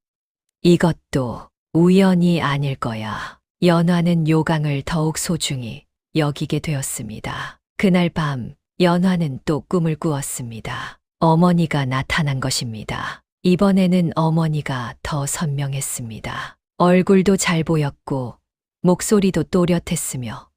이것도 우연이 아닐 거야. 연화는 요강을 더욱 소중히 여기게 되었습니다. 그날 밤 연화는 또 꿈을 꾸었습니다. 어머니가 나타난 것입니다. 이번에는 어머니가 더 선명했습니다. 얼굴도 잘 보였고 목소리도 또렷했으며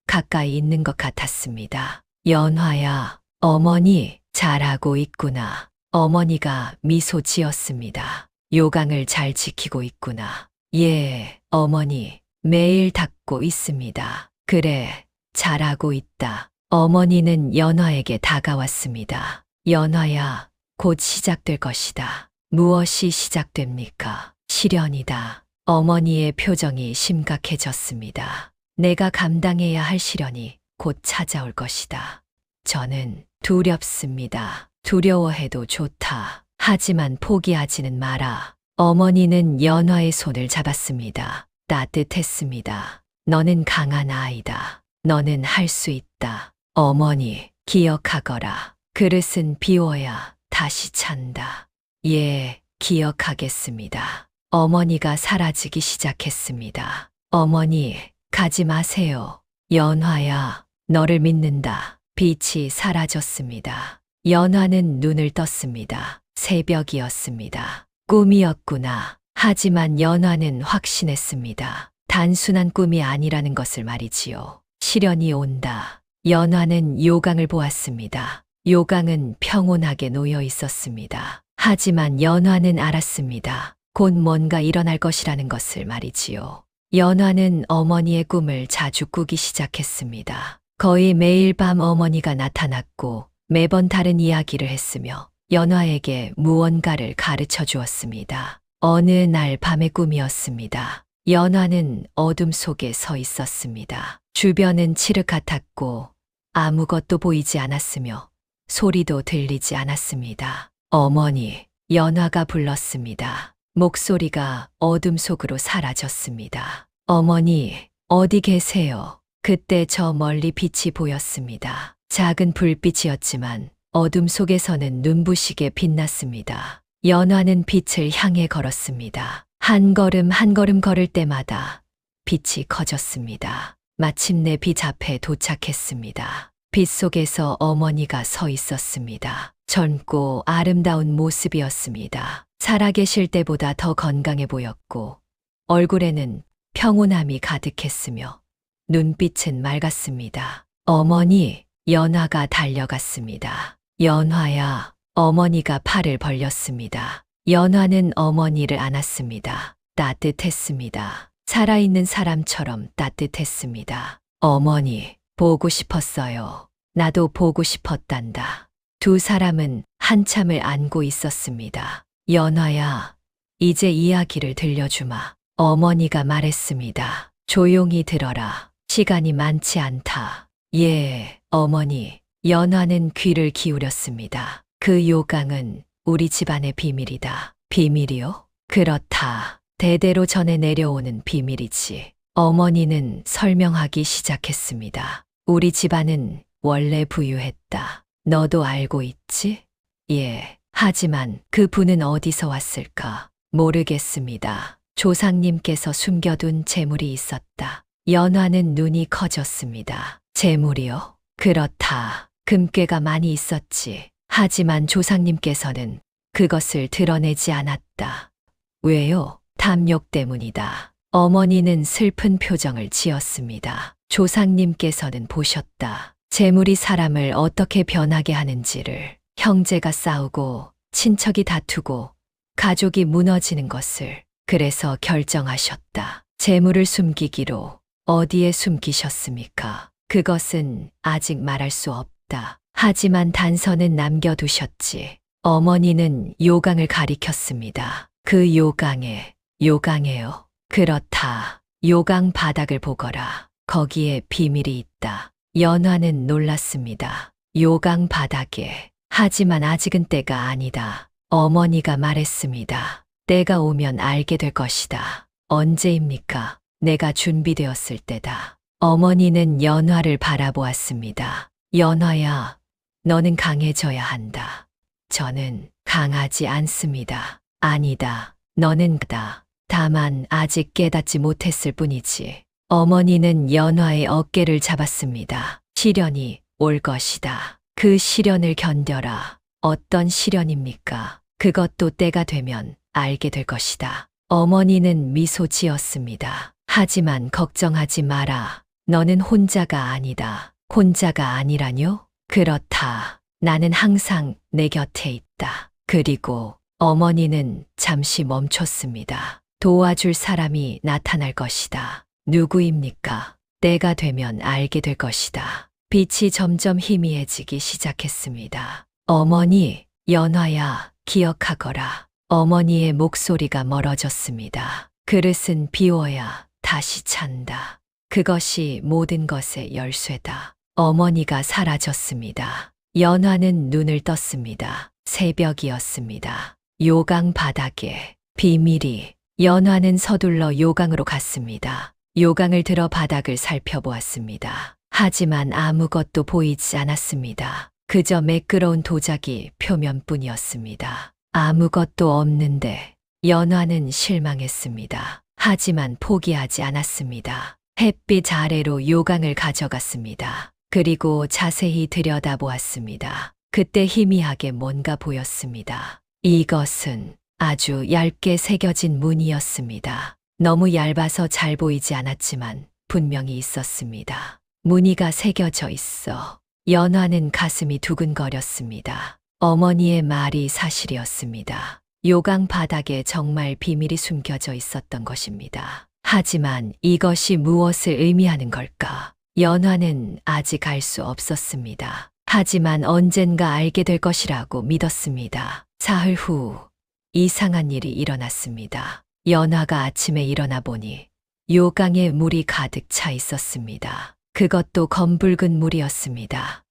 가까이 있는 것 같았습니다. 연화야, 어머니 잘하고 있구나. 어머니가 미소 지었습니다. 요강을 잘 지키고 있구나. 예, 어머니, 매일 닦고 있습니다. 그래, 잘하고 있다. 어머니는 연화에게 다가왔습니다. 연화야, 곧 시작될 것이다. 무엇이 시작됩니까? 시련이다. 어머니의 표정이 심각해졌습니다. 내가 감당해야 할 시련이 곧 찾아올 것이다. 저는 두렵습니다. 두려워해도 좋다. 하지만 포기하지는 마라. 어머니는 연화의 손을 잡았습니다. 따뜻했습니다. 너는 강한 아이다. 너는 할 수 있다. 어머니, 기억하거라. 그릇은 비워야 다시 찬다. 예, 기억하겠습니다. 어머니가 사라지기 시작했습니다. 어머니, 가지 마세요. 연화야, 너를 믿는다. 빛이 사라졌습니다. 연화는 눈을 떴습니다. 새벽이었습니다. 꿈이었구나. 하지만 연화는 확신했습니다. 단순한 꿈이 아니라는 것을 말이지요. 시련이 온다. 연화는 요강을 보았습니다. 요강은 평온하게 놓여 있었습니다. 하지만 연화는 알았습니다. 곧 뭔가 일어날 것이라는 것을 말이지요. 연화는 어머니의 꿈을 자주 꾸기 시작했습니다. 거의 매일 밤 어머니가 나타났고 매번 다른 이야기를 했으며 연화에게 무언가를 가르쳐 주었습니다. 어느 날 밤의 꿈이었습니다. 연화는 어둠 속에 서 있었습니다. 주변은 칠흑 같았고 아무것도 보이지 않았으며 소리도 들리지 않았습니다. 어머니, 연화가 불렀습니다. 목소리가 어둠 속으로 사라졌습니다. 어머니, 어디 계세요? 그때 저 멀리 빛이 보였습니다. 작은 불빛이었지만 어둠 속에서는 눈부시게 빛났습니다. 연화는 빛을 향해 걸었습니다. 한 걸음 한 걸음 걸을 때마다 빛이 커졌습니다. 마침내 빛 앞에 도착했습니다. 빛 속에서 어머니가 서 있었습니다. 젊고 아름다운 모습이었습니다. 살아계실 때보다 더 건강해 보였고 얼굴에는 평온함이 가득했으며 눈빛은 맑았습니다. 어머니, 연화가 달려갔습니다. 연화야, 어머니가 팔을 벌렸습니다. 연화는 어머니를 안았습니다. 따뜻했습니다. 살아있는 사람처럼 따뜻했습니다. 어머니, 보고 싶었어요. 나도 보고 싶었단다. 두 사람은 한참을 안고 있었습니다. 연화야, 이제 이야기를 들려주마. 어머니가 말했습니다. 조용히 들어라. 시간이 많지 않다. 예, 어머니. 연화는 귀를 기울였습니다. 그 요강은 우리 집안의 비밀이다. 비밀이요? 그렇다. 대대로 전해 내려오는 비밀이지. 어머니는 설명하기 시작했습니다. 우리 집안은 원래 부유했다. 너도 알고 있지? 예. 하지만 그 부는 어디서 왔을까? 모르겠습니다. 조상님께서 숨겨둔 재물이 있었다. 연화는 눈이 커졌습니다. 재물이요? 그렇다. 금괴가 많이 있었지. 하지만 조상님께서는 그것을 드러내지 않았다. 왜요? 탐욕 때문이다. 어머니는 슬픈 표정을 지었습니다. 조상님께서는 보셨다. 재물이 사람을 어떻게 변하게 하는지를. 형제가 싸우고 친척이 다투고 가족이 무너지는 것을. 그래서 결정하셨다. 재물을 숨기기로. 어디에 숨기셨습니까? 그것은 아직 말할 수 없다. 하지만 단서는 남겨두셨지. 어머니는 요강을 가리켰습니다. 그 요강에요. 그렇다. 요강 바닥을 보거라. 거기에 비밀이 있다. 연화는 놀랐습니다. 요강 바닥에. 하지만 아직은 때가 아니다. 어머니가 말했습니다. 때가 오면 알게 될 것이다. 언제입니까? 내가 준비되었을 때다. 어머니는 연화를 바라보았습니다. 연화야, 너는 강해져야 한다. 저는 강하지 않습니다. 아니다. 너는 그다. 다만 아직 깨닫지 못했을 뿐이지. 어머니는 연화의 어깨를 잡았습니다. 시련이 올 것이다. 그 시련을 견뎌라. 어떤 시련입니까? 그것도 때가 되면 알게 될 것이다. 어머니는 미소 지었습니다. 하지만 걱정하지 마라. 너는 혼자가 아니다. 혼자가 아니라뇨? 그렇다. 나는 항상 내 곁에 있다. 그리고 어머니는 잠시 멈췄습니다. 도와줄 사람이 나타날 것이다. 누구입니까? 때가 되면 알게 될 것이다. 빛이 점점 희미해지기 시작했습니다. 어머니, 연화야, 기억하거라. 어머니의 목소리가 멀어졌습니다. 그릇은 비워야 다시 찬다. 그것이 모든 것의 열쇠다. 어머니가 사라졌습니다. 연화는 눈을 떴습니다. 새벽이었습니다. 요강 바닥에 비밀이. 연화는 서둘러 요강으로 갔습니다. 요강을 들어 바닥을 살펴보았습니다. 하지만 아무것도 보이지 않았습니다. 그저 매끄러운 도자기 표면뿐이었습니다. 아무것도 없는데 연화는 실망했습니다. 하지만 포기하지 않았습니다. 햇빛 아래로 요강을 가져갔습니다. 그리고 자세히 들여다보았습니다. 그때 희미하게 뭔가 보였습니다. 이것은 아주 얇게 새겨진 무늬였습니다. 너무 얇아서 잘 보이지 않았지만 분명히 있었습니다. 무늬가 새겨져 있어. 연화는 가슴이 두근거렸습니다. 어머니의 말이 사실이었습니다. 요강 바닥에 정말 비밀이 숨겨져 있었던 것입니다. 하지만 이것이 무엇을 의미하는 걸까? 연화는 아직 알 수 없었습니다. 하지만 언젠가 알게 될 것이라고 믿었습니다. 사흘 후 이상한 일이 일어났습니다. 연화가 아침에 일어나 보니 요강에 물이 가득 차 있었습니다. 그것도 검붉은 물이었습니다.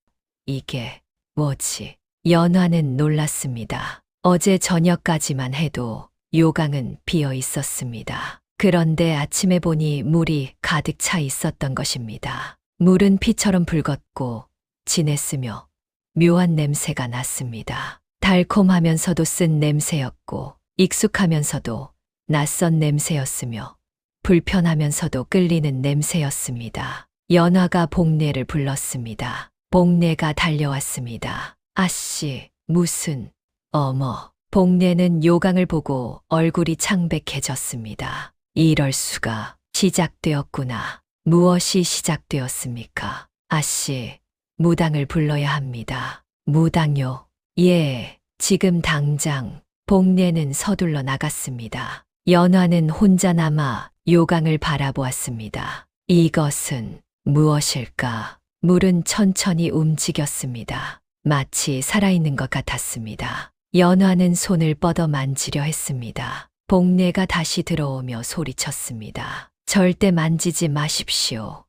이게 뭐지? 연화는 놀랐습니다. 어제 저녁까지만 해도 요강은 비어 있었습니다. 그런데 아침에 보니 물이 가득 차 있었던 것입니다. 물은 피처럼 붉었고 진했으며 묘한 냄새가 났습니다. 달콤하면서도 쓴 냄새였고 익숙하면서도 낯선 냄새였으며 불편하면서도 끌리는 냄새였습니다. 연화가 복례를 불렀습니다. 복례가 달려왔습니다. 아씨, 무슨, 어머. 복례는 요강을 보고 얼굴이 창백해졌습니다. 이럴 수가. 시작되었구나. 무엇이 시작되었습니까? 아씨, 무당을 불러야 합니다. 무당요? 예, 지금 당장. 복례는 서둘러 나갔습니다. 연화는 혼자 남아 요강을 바라보았습니다. 이것은 무엇일까? 물은 천천히 움직였습니다. 마치 살아있는 것 같았습니다. 연화는 손을 뻗어 만지려 했습니다. 복례가 다시 들어오며 소리쳤습니다. 절대 만지지 마십시오.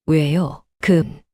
왜요?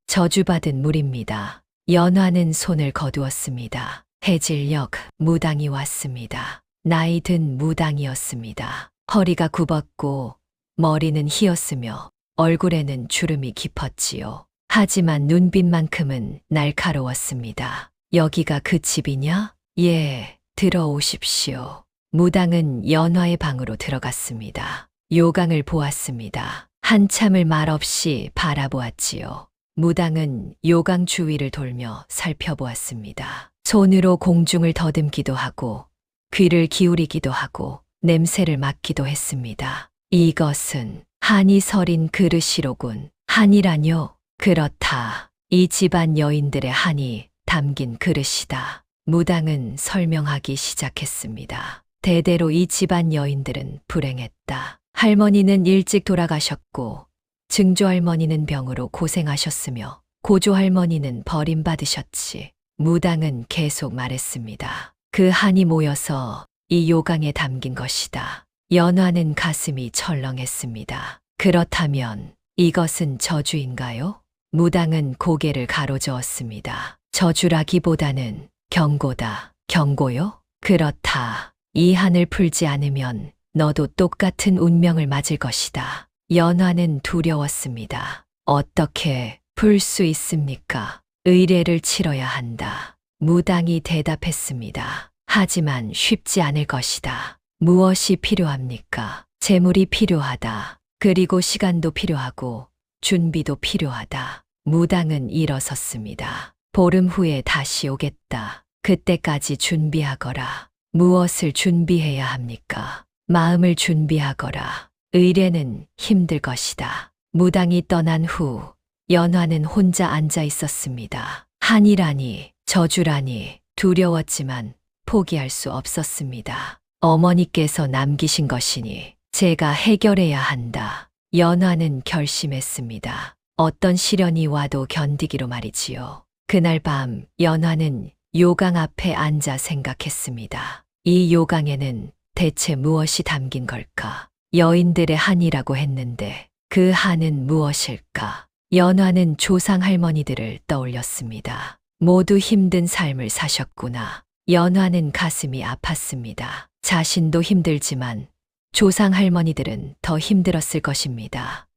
저주받은 물입니다. 연화는 손을 거두었습니다. 해질녘 무당이 왔습니다. 나이 든 무당이었습니다. 허리가 굽었고 머리는 희었으며 얼굴에는 주름이 깊었지요. 하지만 눈빛만큼은 날카로웠습니다. 여기가 그 집이냐? 예, 들어오십시오. 무당은 연화의 방으로 들어갔습니다. 요강을 보았습니다. 한참을 말없이 바라보았지요. 무당은 요강 주위를 돌며 살펴보았습니다. 손으로 공중을 더듬기도 하고 귀를 기울이기도 하고 냄새를 맡기도 했습니다. 이것은 한이 서린 그릇이로군. 한이라뇨? 그렇다. 이 집안 여인들의 한이 담긴 그릇이다. 무당은 설명하기 시작했습니다. 대대로 이 집안 여인들은 불행했다. 할머니는 일찍 돌아가셨고 증조할머니는 병으로 고생하셨으며 고조할머니는 버림받으셨지. 무당은 계속 말했습니다. 그 한이 모여서 이 요강에 담긴 것이다. 연화는 가슴이 철렁했습니다. 그렇다면 이것은 저주인가요? 무당은 고개를 가로저었습니다. 저주라기보다는 경고다. 경고요? 그렇다. 이 한을 풀지 않으면 너도 똑같은 운명을 맞을 것이다. 연화는 두려웠습니다. 어떻게 풀 수 있습니까? 의례를 치러야 한다. 무당이 대답했습니다. 하지만 쉽지 않을 것이다. 무엇이 필요합니까? 재물이 필요하다. 그리고 시간도 필요하고 준비도 필요하다. 무당은 일어섰습니다. 보름 후에 다시 오겠다. 그때까지 준비하거라. 무엇을 준비해야 합니까? 마음을 준비하거라. 의례는 힘들 것이다. 무당이 떠난 후 연화는 혼자 앉아 있었습니다. 한이라니, 저주라니 두려웠지만 포기할 수 없었습니다. 어머니께서 남기신 것이니 제가 해결해야 한다. 연화는 결심했습니다. 어떤 시련이 와도 견디기로 말이지요. 그날 밤 연화는 요강 앞에 앉아 생각했습니다. 이 요강에는 대체 무엇이 담긴 걸까? 여인들의 한이라고 했는데 그 한은 무엇일까? 연화는 조상 할머니들을 떠올렸습니다. 모두 힘든 삶을 사셨구나. 연화는 가슴이 아팠습니다. 자신도 힘들지만 조상 할머니들은 더 힘들었을 것입니다.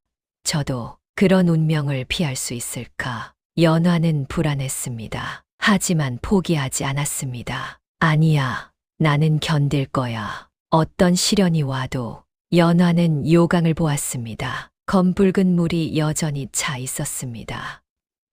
저도 그런 운명을 피할 수 있을까? 연화는 불안했습니다. 하지만 포기하지 않았습니다. 아니야, 나는 견딜 거야. 어떤 시련이 와도 연화는 요강을 보았습니다. 검붉은 물이 여전히 차 있었습니다.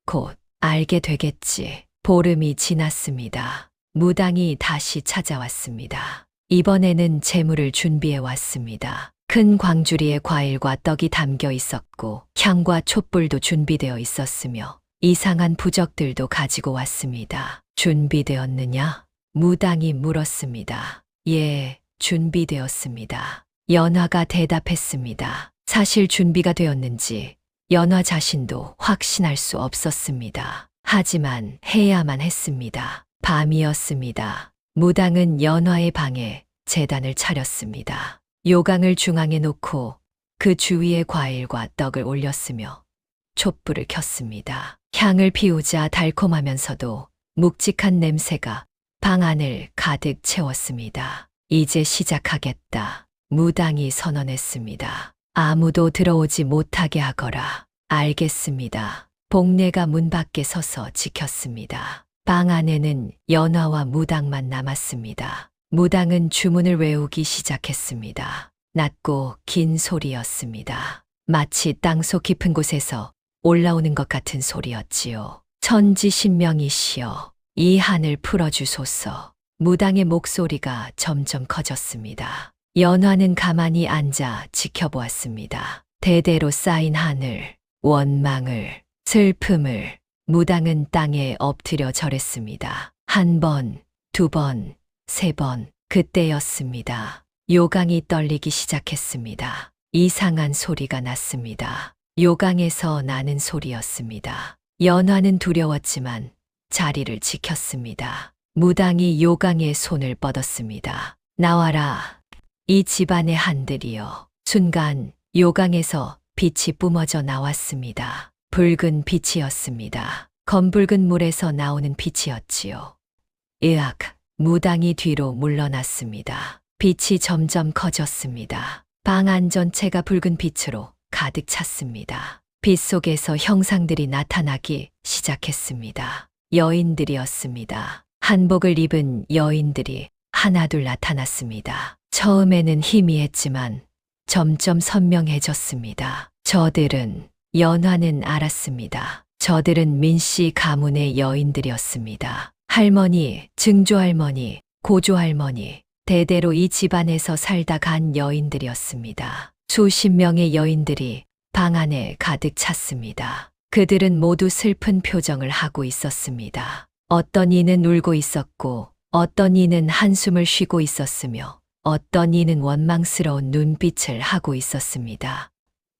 곧 알게 되겠지. 보름이 지났습니다. 무당이 다시 찾아왔습니다. 이번에는 재물을 준비해 왔습니다. 큰 광주리에 과일과 떡이 담겨 있었고 향과 촛불도 준비되어 있었으며 이상한 부적들도 가지고 왔습니다. 준비되었느냐? 무당이 물었습니다. 예, 준비되었습니다. 연화가 대답했습니다. 사실 준비가 되었는지 연화 자신도 확신할 수 없었습니다. 하지만 해야만 했습니다. 밤이었습니다. 무당은 연화의 방에 제단을 차렸습니다. 요강을 중앙에 놓고 그 주위에 과일과 떡을 올렸으며 촛불을 켰습니다. 향을 피우자 달콤하면서도 묵직한 냄새가 방 안을 가득 채웠습니다. 이제 시작하겠다. 무당이 선언했습니다. 아무도 들어오지 못하게 하거라. 알겠습니다. 복례가 문 밖에 서서 지켰습니다. 방 안에는 연화와 무당만 남았습니다. 무당은 주문을 외우기 시작했습니다. 낮고 긴 소리였습니다. 마치 땅속 깊은 곳에서 올라오는 것 같은 소리였지요. 천지신명이시여, 이 한을 풀어주소서. 무당의 목소리가 점점 커졌습니다. 연화는 가만히 앉아 지켜보았습니다. 대대로 쌓인 하늘, 원망을, 슬픔을 무당은 땅에 엎드려 절했습니다. 한 번, 두 번, 세 번, 그때였습니다. 요강이 떨리기 시작했습니다. 이상한 소리가 났습니다. 요강에서 나는 소리였습니다. 연화는 두려웠지만 자리를 지켰습니다. 무당이 요강의 손을 뻗었습니다. 나와라. 이 집안의 한들이여. 순간 요강에서 빛이 뿜어져 나왔습니다. 붉은 빛이었습니다. 검붉은 물에서 나오는 빛이었지요. 으악, 무당이 뒤로 물러났습니다. 빛이 점점 커졌습니다. 방 안 전체가 붉은 빛으로 가득 찼습니다. 빛 속에서 형상들이 나타나기 시작했습니다. 여인들이었습니다. 한복을 입은 여인들이 하나둘 나타났습니다. 처음에는 희미했지만 점점 선명해졌습니다. 저들은, 연화는 알았습니다. 저들은 민씨 가문의 여인들이었습니다. 할머니, 증조할머니, 고조할머니, 대대로 이 집안에서 살다 간 여인들이었습니다. 수십 명의 여인들이 방 안에 가득 찼습니다. 그들은 모두 슬픈 표정을 하고 있었습니다. 어떤 이는 울고 있었고, 어떤 이는 한숨을 쉬고 있었으며, 어떤 이는 원망스러운 눈빛을 하고 있었습니다.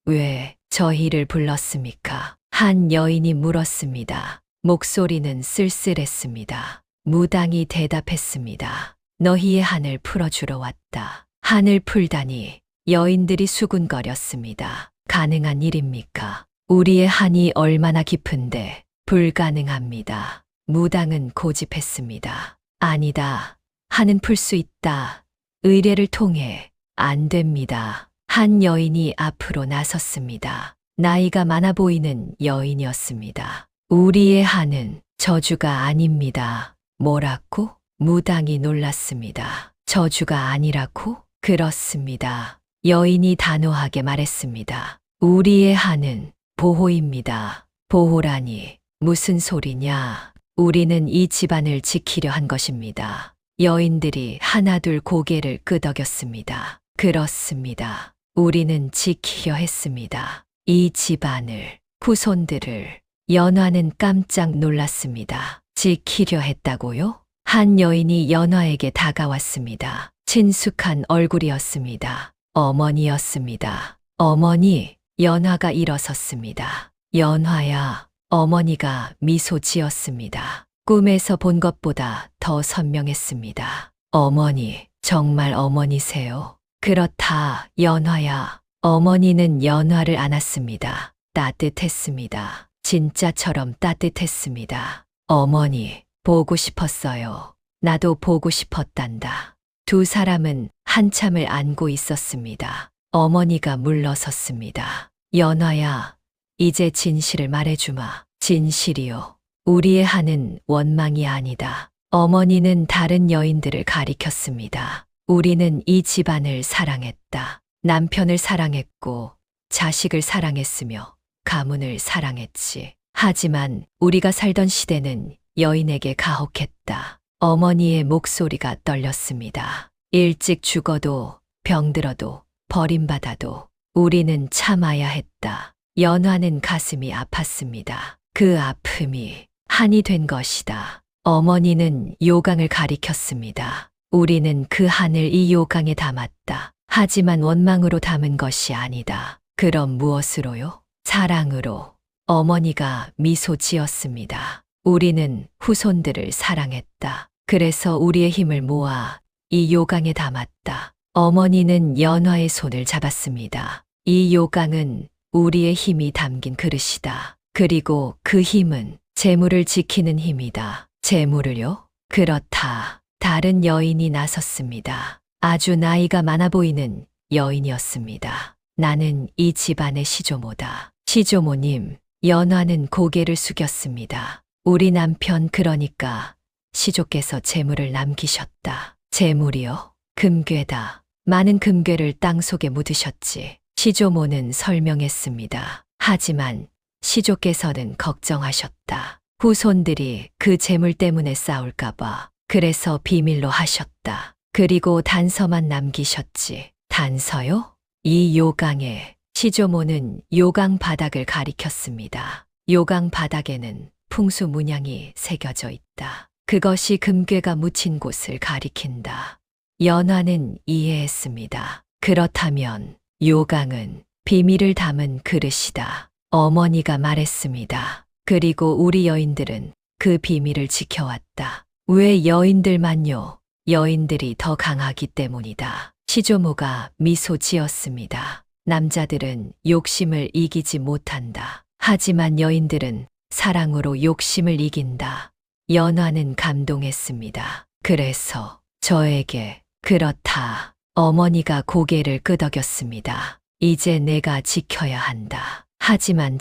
왜 저희를 불렀습니까? 한 여인이 물었습니다. 목소리는 쓸쓸했습니다. 무당이 대답했습니다. 너희의 한을 풀어주러 왔다. 한을 풀다니. 여인들이 수군거렸습니다. 가능한 일입니까? 우리의 한이 얼마나 깊은데 불가능합니다. 무당은 고집했습니다. 아니다. 한은 풀 수 있다. 의례를 통해 안 됩니다. 한 여인이 앞으로 나섰습니다. 나이가 많아 보이는 여인이었습니다. 우리의 한은 저주가 아닙니다. 뭐라고? 무당이 놀랐습니다. 저주가 아니라고? 그렇습니다. 여인이 단호하게 말했습니다. 우리의 한은 보호입니다. 보호라니 무슨 소리냐? 우리는 이 집안을 지키려 한 것입니다. 여인들이 하나둘 고개를 끄덕였습니다. 그렇습니다. 우리는 지키려 했습니다. 이 집안을, 후손들을. 연화는 깜짝 놀랐습니다. 지키려 했다고요? 한 여인이 연화에게 다가왔습니다. 친숙한 얼굴이었습니다. 어머니였습니다. 어머니, 연화가 일어섰습니다. 연화야, 어머니가 미소 지었습니다. 꿈에서 본 것보다 더 선명했습니다. 어머니, 정말 어머니세요? 그렇다, 연화야. 어머니는 연화를 안았습니다. 따뜻했습니다. 진짜처럼 따뜻했습니다. 어머니, 보고 싶었어요. 나도 보고 싶었단다. 두 사람은 한참을 안고 있었습니다. 어머니가 물러섰습니다. 연화야, 이제 진실을 말해주마. 진실이요. 우리의 한은 원망이 아니다. 어머니는 다른 여인들을 가리켰습니다. 우리는 이 집안을 사랑했다. 남편을 사랑했고, 자식을 사랑했으며, 가문을 사랑했지. 하지만 우리가 살던 시대는 여인에게 가혹했다. 어머니의 목소리가 떨렸습니다. 일찍 죽어도, 병들어도, 버림받아도 우리는 참아야 했다. 연화는 가슴이 아팠습니다. 그 아픔이 한이 된 것이다. 어머니는 요강을 가리켰습니다. 우리는 그 한을 이 요강에 담았다. 하지만 원망으로 담은 것이 아니다. 그럼 무엇으로요? 사랑으로. 어머니가 미소 지었습니다. 우리는 후손들을 사랑했다. 그래서 우리의 힘을 모아 이 요강에 담았다. 어머니는 연화의 손을 잡았습니다. 이 요강은 우리의 힘이 담긴 그릇이다. 그리고 그 힘은 재물을 지키는 힘이다. 재물을요? 그렇다. 다른 여인이 나섰습니다. 아주 나이가 많아 보이는 여인이었습니다. 나는 이 집안의 시조모다. 시조모님, 연화는 고개를 숙였습니다. 우리 남편 그러니까 시조께서 재물을 남기셨다. 재물이요? 금괴다. 많은 금괴를 땅속에 묻으셨지. 시조모는 설명했습니다. 하지만 시조께서는 걱정하셨다. 후손들이 그 재물 때문에 싸울까봐. 그래서 비밀로 하셨다. 그리고 단서만 남기셨지. 단서요? 이 요강에 시조모는 요강 바닥을 가리켰습니다. 요강 바닥에는 풍수 문양이 새겨져 있다. 그것이 금괴가 묻힌 곳을 가리킨다. 연화는 이해했습니다. 그렇다면 요강은 비밀을 담은 그릇이다. 어머니가 말했습니다. 그리고 우리 여인들은 그 비밀을 지켜왔다. 왜 여인들만요? 여인들이 더 강하기 때문이다. 시조모가 미소 지었습니다. 남자들은 욕심을 이기지 못한다. 하지만 여인들은 사랑으로 욕심을 이긴다. 연화는 감동했습니다. 그래서 저에게 그렇다. 어머니가 고개를 끄덕였습니다. 이제 내가 지켜야 한다. 하지만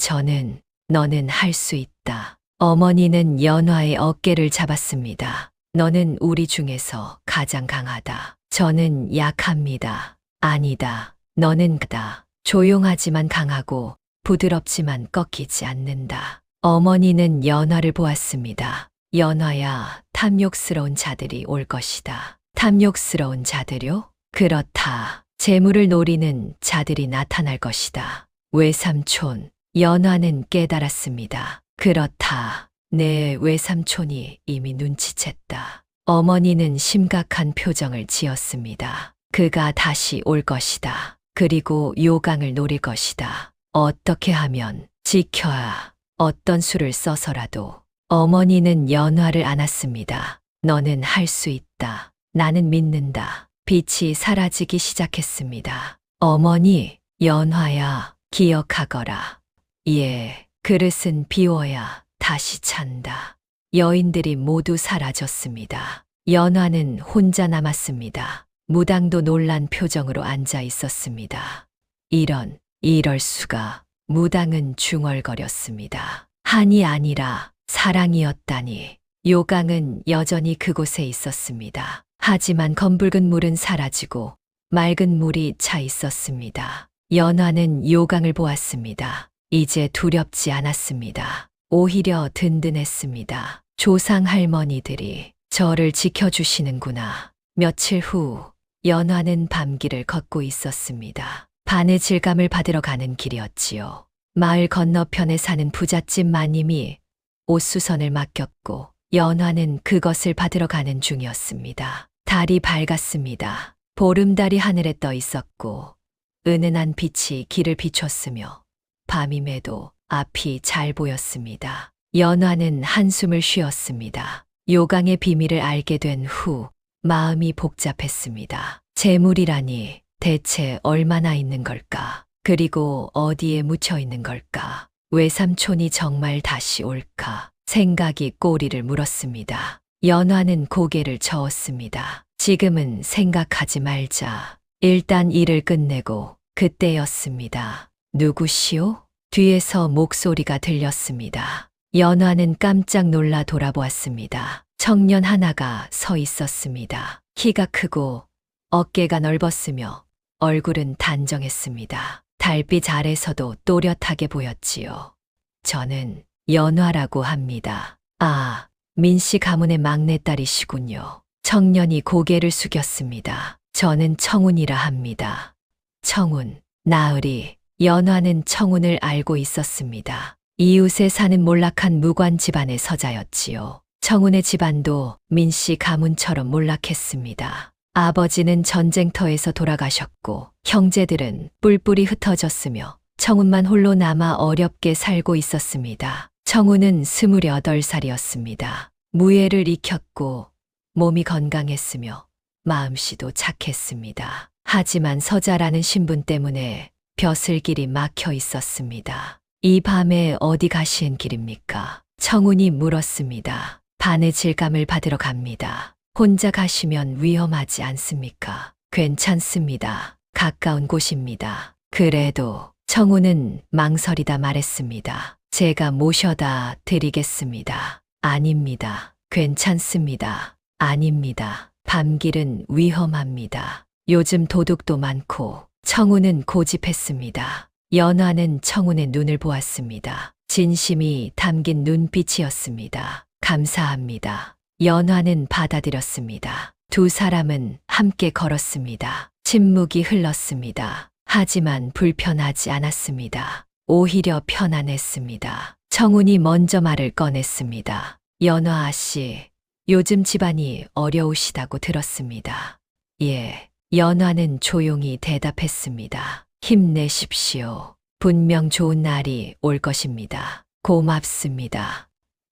너는 할 수 있다. 어머니는 연화의 어깨를 잡았습니다. 너는 우리 중에서 가장 강하다. 저는 약합니다. 아니다. 너는 그다. 조용하지만 강하고 부드럽지만 꺾이지 않는다. 어머니는 연화를 보았습니다. 연화야, 탐욕스러운 자들이 올 것이다. 탐욕스러운 자들요? 그렇다. 재물을 노리는 자들이 나타날 것이다. 외삼촌, 연화는 깨달았습니다. 그렇다. 내 외삼촌이 이미 눈치챘다. 어머니는 심각한 표정을 지었습니다. 그가 다시 올 것이다. 그리고 요강을 노릴 것이다. 어떻게 하면 지켜야 어떤 수를 써서라도. 어머니는 연화를 안았습니다. 너는 할 수 있다. 나는 믿는다. 빛이 사라지기 시작했습니다. 어머니, 연화야, 기억하거라. 예, 그릇은 비워야 다시 찬다. 여인들이 모두 사라졌습니다. 연화는 혼자 남았습니다. 무당도 놀란 표정으로 앉아 있었습니다. 이럴 수가. 무당은 중얼거렸습니다. 한이 아니라 사랑이었다니. 요강은 여전히 그곳에 있었습니다. 하지만 검붉은 물은 사라지고 맑은 물이 차 있었습니다. 연화는 요강을 보았습니다. 이제 두렵지 않았습니다. 오히려 든든했습니다. 조상 할머니들이 저를 지켜주시는구나. 며칠 후 연화는 밤길을 걷고 있었습니다. 반의 질감을 받으러 가는 길이었지요. 마을 건너편에 사는 부잣집 마님이 옷수선을 맡겼고 연화는 그것을 받으러 가는 중이었습니다. 달이 밝았습니다. 보름달이 하늘에 떠 있었고 은은한 빛이 길을 비췄으며 밤임에도 앞이 잘 보였습니다. 연화는 한숨을 쉬었습니다. 요강의 비밀을 알게 된 후 마음이 복잡했습니다. 재물이라니 대체 얼마나 있는 걸까? 그리고 어디에 묻혀 있는 걸까? 외삼촌이 정말 다시 올까? 생각이 꼬리를 물었습니다. 연화는 고개를 저었습니다. 지금은 생각하지 말자. 일단 일을 끝내고. 그때였습니다. 누구시오? 뒤에서 목소리가 들렸습니다. 연화는 깜짝 놀라 돌아보았습니다. 청년 하나가 서 있었습니다. 키가 크고 어깨가 넓었으며 얼굴은 단정했습니다. 달빛 아래서도 또렷하게 보였지요. 저는 연화라고 합니다. 아, 민씨 가문의 막내딸이시군요. 청년이 고개를 숙였습니다. 저는 청운이라 합니다. 청운, 나으리. 연화는 청운을 알고 있었습니다. 이웃에 사는 몰락한 무관 집안의 서자였지요. 청운의 집안도 민씨 가문처럼 몰락했습니다. 아버지는 전쟁터에서 돌아가셨고 형제들은 뿔뿔이 흩어졌으며 청운만 홀로 남아 어렵게 살고 있었습니다. 청운은 28살이었습니다. 무예를 익혔고 몸이 건강했으며 마음씨도 착했습니다. 하지만 서자라는 신분 때문에 벼슬길이 막혀 있었습니다. 이 밤에 어디 가시는 길입니까? 청운이 물었습니다. 반의 질감을 받으러 갑니다. 혼자 가시면 위험하지 않습니까? 괜찮습니다. 가까운 곳입니다. 그래도 청운은 망설이다 말했습니다. 제가 모셔다 드리겠습니다. 아닙니다. 괜찮습니다. 아닙니다. 밤길은 위험합니다. 요즘 도둑도 많고. 청운은 고집했습니다. 연화는 청운의 눈을 보았습니다. 진심이 담긴 눈빛이었습니다. 감사합니다. 연화는 받아들였습니다. 두 사람은 함께 걸었습니다. 침묵이 흘렀습니다. 하지만 불편하지 않았습니다. 오히려 편안했습니다. 청운이 먼저 말을 꺼냈습니다. 연화 아씨, 요즘 집안이 어려우시다고 들었습니다. 예, 연화는 조용히 대답했습니다. 힘내십시오. 분명 좋은 날이 올 것입니다. 고맙습니다.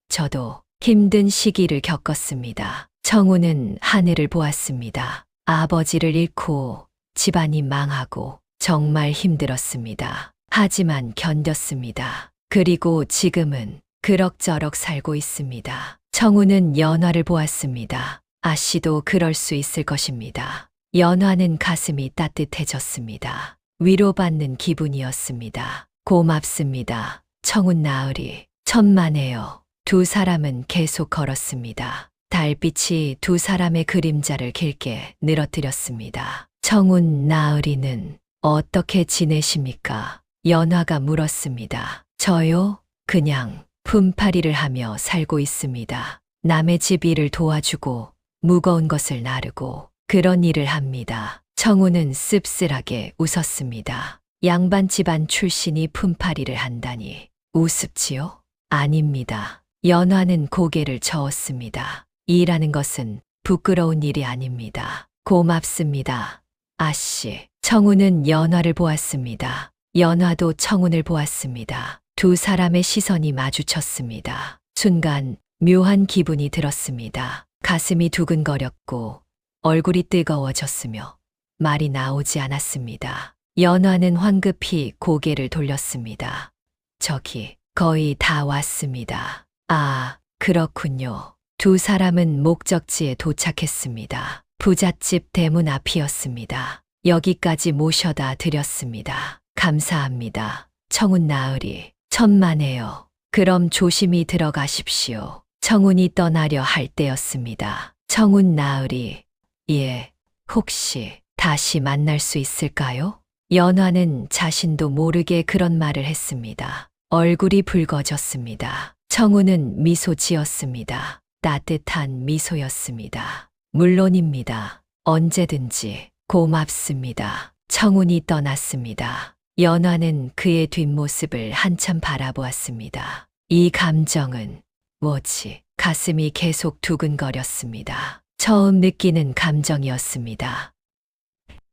저도 힘든 시기를 겪었습니다. 청운은 하늘을 보았습니다. 아버지를 잃고 집안이 망하고 정말 힘들었습니다. 하지만 견뎠습니다. 그리고 지금은 그럭저럭 살고 있습니다. 청운은 연화를 보았습니다. 아씨도 그럴 수 있을 것입니다. 연화는 가슴이 따뜻해졌습니다. 위로받는 기분이었습니다. 고맙습니다. 청운 나으리. 천만에요. 두 사람은 계속 걸었습니다. 달빛이 두 사람의 그림자를 길게 늘어뜨렸습니다. 청운 나으리는 어떻게 지내십니까? 연화가 물었습니다. 저요? 그냥 품팔이를 하며 살고 있습니다. 남의 집 일을 도와주고 무거운 것을 나르고 그런 일을 합니다. 청운은 씁쓸하게 웃었습니다. 양반 집안 출신이 품팔이를 한다니 우습지요? 아닙니다. 연화는 고개를 저었습니다. 일하는 것은 부끄러운 일이 아닙니다. 고맙습니다. 아씨. 청운은 연화를 보았습니다. 연화도 청운을 보았습니다. 두 사람의 시선이 마주쳤습니다. 순간 묘한 기분이 들었습니다. 가슴이 두근거렸고 얼굴이 뜨거워졌으며 말이 나오지 않았습니다. 연화는 황급히 고개를 돌렸습니다. 저기 거의 다 왔습니다. 아, 그렇군요. 두 사람은 목적지에 도착했습니다. 부잣집 대문 앞이었습니다. 여기까지 모셔다 드렸습니다. 감사합니다. 청운 나으리, 천만에요. 그럼 조심히 들어가십시오. 청운이 떠나려 할 때였습니다. 청운 나으리, 예, 혹시 다시 만날 수 있을까요? 연화는 자신도 모르게 그런 말을 했습니다. 얼굴이 붉어졌습니다. 청운은 미소 지었습니다. 따뜻한 미소였습니다. 물론입니다. 언제든지 고맙습니다. 청운이 떠났습니다. 연화는 그의 뒷모습을 한참 바라보았습니다. 이 감정은 뭐지? 가슴이 계속 두근거렸습니다. 처음 느끼는 감정이었습니다.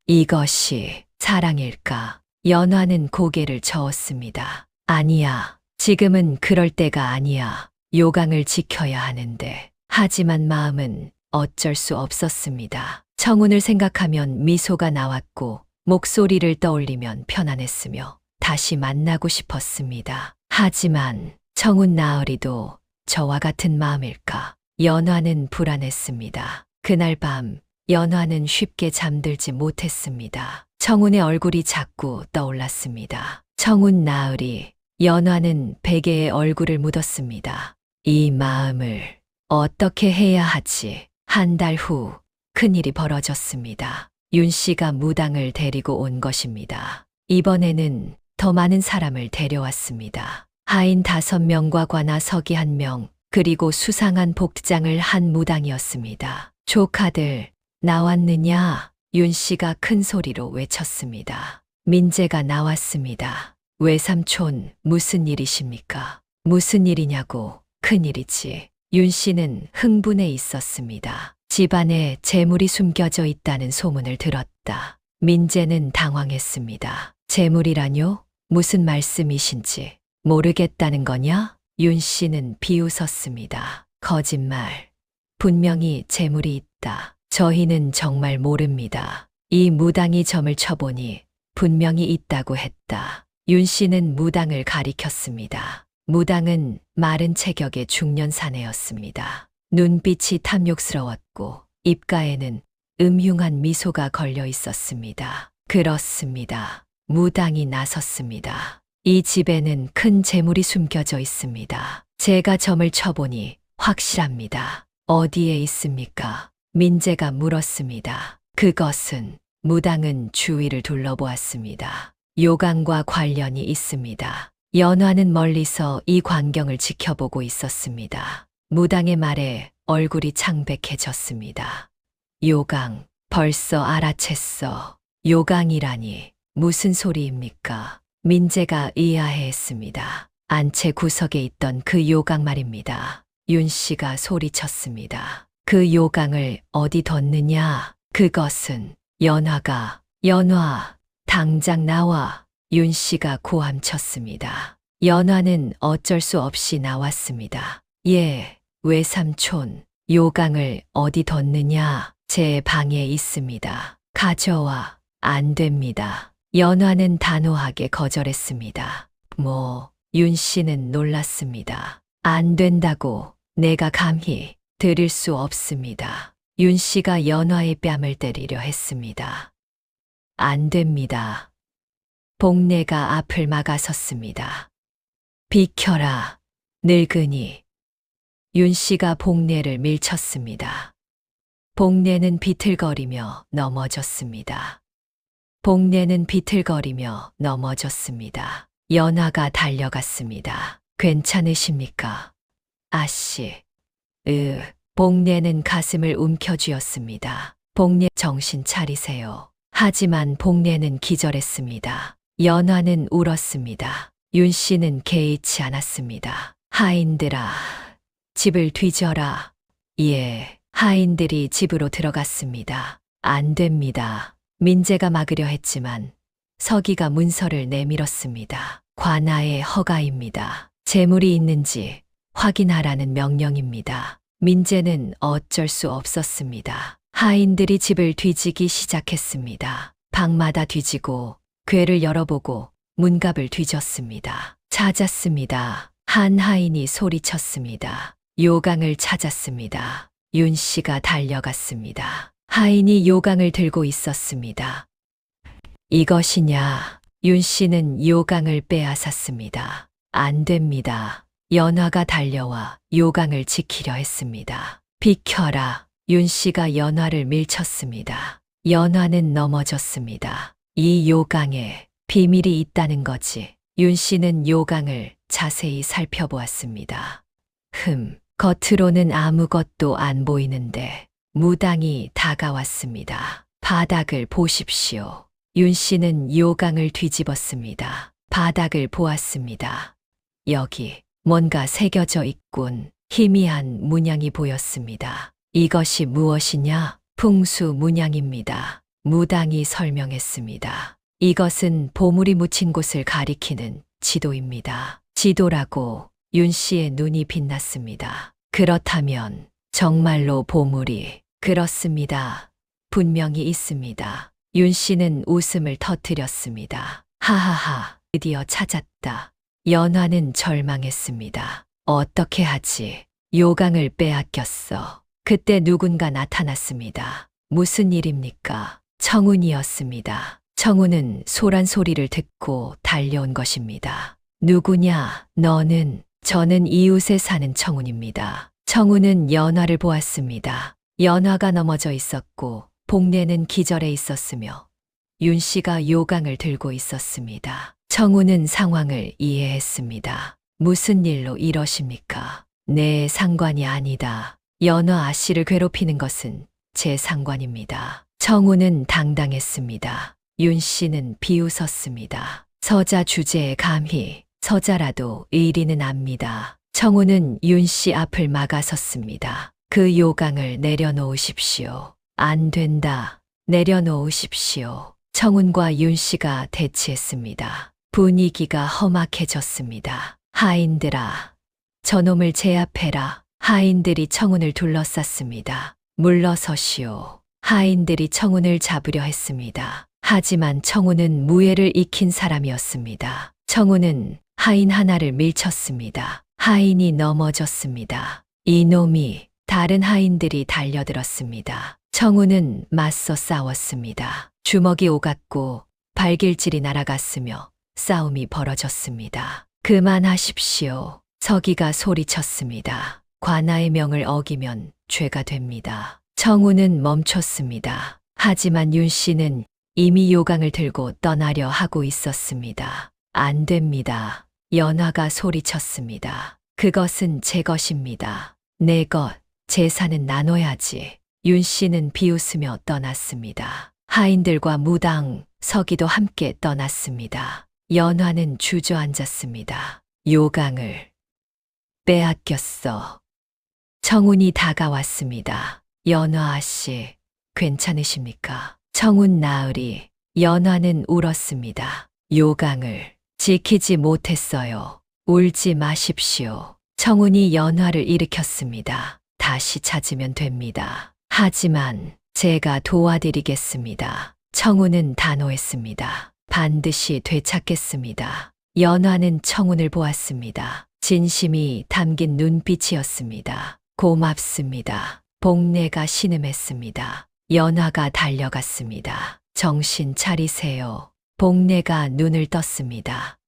이것이 사랑일까? 연화는 고개를 저었습니다. 아니야. 지금은 그럴 때가 아니야. 요강을 지켜야 하는데. 하지만 마음은 어쩔 수 없었습니다. 청운을 생각하면 미소가 나왔고 목소리를 떠올리면 편안했으며 다시 만나고 싶었습니다. 하지만 청운 나으리도 저와 같은 마음일까? 연화는 불안했습니다. 그날 밤 연화는 쉽게 잠들지 못했습니다. 청운의 얼굴이 자꾸 떠올랐습니다. 청운 나으리, 연화는 베개에 얼굴을 묻었습니다. 이 마음을 어떻게 해야 하지? 한 달 후 큰일이 벌어졌습니다. 윤 씨가 무당을 데리고 온 것입니다. 이번에는 더 많은 사람을 데려왔습니다. 하인 5명과 관아 서기 1명, 그리고 수상한 복장을 한 무당이었습니다. 조카들, 나왔느냐? 윤 씨가 큰 소리로 외쳤습니다. 민재가 나왔습니다. 외삼촌, 무슨 일이십니까? 무슨 일이냐고? 큰일이지. 윤 씨는 흥분해 있었습니다. 집안에 재물이 숨겨져 있다는 소문을 들었다. 민재는 당황했습니다. 재물이라뇨? 무슨 말씀이신지 모르겠다는 거냐? 윤 씨는 비웃었습니다. 거짓말. 분명히 재물이 있다. 저희는 정말 모릅니다. 이 무당이 점을 쳐보니 분명히 있다고 했다. 윤 씨는 무당을 가리켰습니다. 무당은 마른 체격의 중년 사내였습니다. 눈빛이 탐욕스러웠고 입가에는 음흉한 미소가 걸려 있었습니다. 그렇습니다. 무당이 나섰습니다. 이 집에는 큰 재물이 숨겨져 있습니다. 제가 점을 쳐보니 확실합니다. 어디에 있습니까? 민재가 물었습니다. 그것은 무당은 주위를 둘러보았습니다. 요강과 관련이 있습니다. 연화는 멀리서 이 광경을 지켜보고 있었습니다. 무당의 말에 얼굴이 창백해졌습니다. 요강, 벌써 알아챘어. 요강이라니 무슨 소리입니까? 민재가 의아해했습니다. 안채 구석에 있던 그 요강 말입니다. 윤 씨가 소리쳤습니다. 그 요강을 어디 뒀느냐? 그것은 연화, 당장 나와. 윤 씨가 고함쳤습니다. 연화는 어쩔 수 없이 나왔습니다. 예, 외삼촌, 요강을 어디 뒀느냐? 제 방에 있습니다. 가져와. 안 됩니다. 연화는 단호하게 거절했습니다. 윤 씨는 놀랐습니다. 안 된다고. 내가 감히 드릴 수 없습니다. 윤 씨가 연화의 뺨을 때리려 했습니다. 안 됩니다. 복례가 앞을 막아섰습니다. 비켜라, 늙은이. 윤 씨가 복례를 밀쳤습니다. 복례는 비틀거리며 넘어졌습니다. 복례는 비틀거리며 넘어졌습니다. 연화가 달려갔습니다. 괜찮으십니까? 아씨. 복례는 가슴을 움켜쥐었습니다. 복례, 정신 차리세요. 하지만 복례는 기절했습니다. 연화는 울었습니다. 윤 씨는 개의치 않았습니다. 하인들아, 집을 뒤져라. 예, 하인들이 집으로 들어갔습니다. 안 됩니다. 민재가 막으려 했지만 서기가 문서를 내밀었습니다. 관아의 허가입니다. 재물이 있는지 확인하라는 명령입니다. 민재는 어쩔 수 없었습니다. 하인들이 집을 뒤지기 시작했습니다. 방마다 뒤지고 궤를 열어보고 문갑을 뒤졌습니다. 찾았습니다. 한 하인이 소리쳤습니다. 요강을 찾았습니다. 윤 씨가 달려갔습니다. 하인이 요강을 들고 있었습니다. 이것이냐? 윤 씨는 요강을 빼앗았습니다. 안 됩니다. 연화가 달려와 요강을 지키려 했습니다. 비켜라. 윤 씨가 연화를 밀쳤습니다. 연화는 넘어졌습니다. 이 요강에 비밀이 있다는 거지. 윤 씨는 요강을 자세히 살펴보았습니다. 겉으로는 아무것도 안 보이는데 무당이 다가왔습니다. 바닥을 보십시오. 윤 씨는 요강을 뒤집었습니다. 바닥을 보았습니다. 여기 뭔가 새겨져 있군. 희미한 문양이 보였습니다. 이것이 무엇이냐? 풍수 문양입니다. 무당이 설명했습니다. 이것은 보물이 묻힌 곳을 가리키는 지도입니다. 지도라고 윤 씨의 눈이 빛났습니다. 그렇다면 정말로 보물이 그렇습니다. 분명히 있습니다. 윤 씨는 웃음을 터뜨렸습니다. 하하하, 드디어 찾았다. 연화는 절망했습니다. 어떻게 하지? 요강을 빼앗겼어. 그때 누군가 나타났습니다. 무슨 일입니까? 청운이었습니다. 청운은 소란 소리를 듣고 달려온 것입니다. 누구냐? 너는? 저는 이웃에 사는 청운입니다. 청운은 연화를 보았습니다. 연화가 넘어져 있었고 복례는 기절해 있었으며 윤 씨가 요강을 들고 있었습니다. 청운은 상황을 이해했습니다. 무슨 일로 이러십니까? 내 상관이 아니다. 연화 아씨를 괴롭히는 것은 제 상관입니다. 청운은 당당했습니다. 윤 씨는 비웃었습니다. 서자 주제에 감히 서자라도 의리는 압니다. 청운은 윤 씨 앞을 막아섰습니다. 그 요강을 내려놓으십시오. 안 된다. 내려놓으십시오. 청운과 윤 씨가 대치했습니다. 분위기가 험악해졌습니다. 하인들아, 저놈을 제압해라. 하인들이 청운을 둘러쌌습니다. 물러서시오. 하인들이 청운을 잡으려 했습니다. 하지만 청운은 무예를 익힌 사람이었습니다. 청운은 하인 하나를 밀쳤습니다. 하인이 넘어졌습니다. 이놈이 다른 하인들이 달려들었습니다. 청운은 맞서 싸웠습니다. 주먹이 오갔고 발길질이 날아갔으며 싸움이 벌어졌습니다. 그만하십시오. 서기가 소리쳤습니다. 관아의 명을 어기면 죄가 됩니다. 청운은 멈췄습니다. 하지만 윤 씨는 이미 요강을 들고 떠나려 하고 있었습니다. 안 됩니다. 연화가 소리쳤습니다. 그것은 제 것입니다. 내 것, 재산은 나눠야지. 윤 씨는 비웃으며 떠났습니다. 하인들과 무당, 서기도 함께 떠났습니다. 연화는 주저앉았습니다. 요강을 빼앗겼어. 청운이 다가왔습니다. 연화 아씨, 괜찮으십니까? 청운 나으리, 연화는 울었습니다. 요강을 지키지 못했어요. 울지 마십시오. 청운이 연화를 일으켰습니다. 다시 찾으면 됩니다. 하지만 제가 도와드리겠습니다. 청운은 단호했습니다. 반드시 되찾겠습니다. 연화는 청운을 보았습니다. 진심이 담긴 눈빛이었습니다. 고맙습니다. 복례가 신음했습니다. 연화가 달려갔습니다. 정신 차리세요. 복례가 눈을 떴습니다.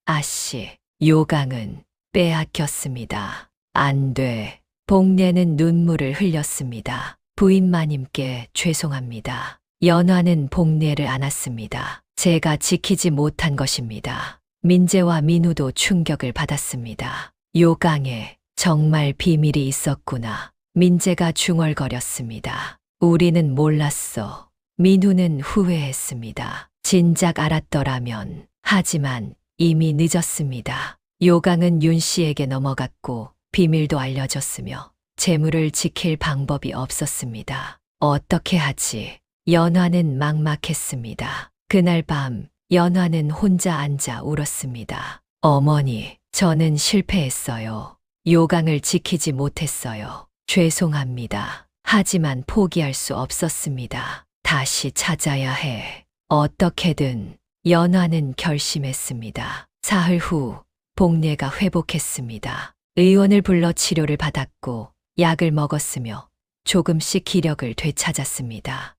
아씨, 요강은 빼앗겼습니다. 안 돼. 복례는 눈물을 흘렸습니다. 부인 마님께 죄송합니다. 연화는 복례를 안았습니다. 제가 지키지 못한 것입니다. 민재와 민우도 충격을 받았습니다. 요강에 정말 비밀이 있었구나. 민재가 중얼거렸습니다. 우리는 몰랐어. 민우는 후회했습니다. 진작 알았더라면. 하지만 이미 늦었습니다. 요강은 윤 씨에게 넘어갔고 비밀도 알려졌으며 재물을 지킬 방법이 없었습니다. 어떻게 하지? 연화는 막막했습니다. 그날 밤 연화는 혼자 앉아 울었습니다. 어머니, 저는 실패했어요. 요강을 지키지 못했어요. 죄송합니다. 하지만 포기할 수 없었습니다. 다시 찾아야 해. 어떻게든. 연화는 결심했습니다. 사흘 후 복례가 회복했습니다. 의원을 불러 치료를 받았고 약을 먹었으며 조금씩 기력을 되찾았습니다.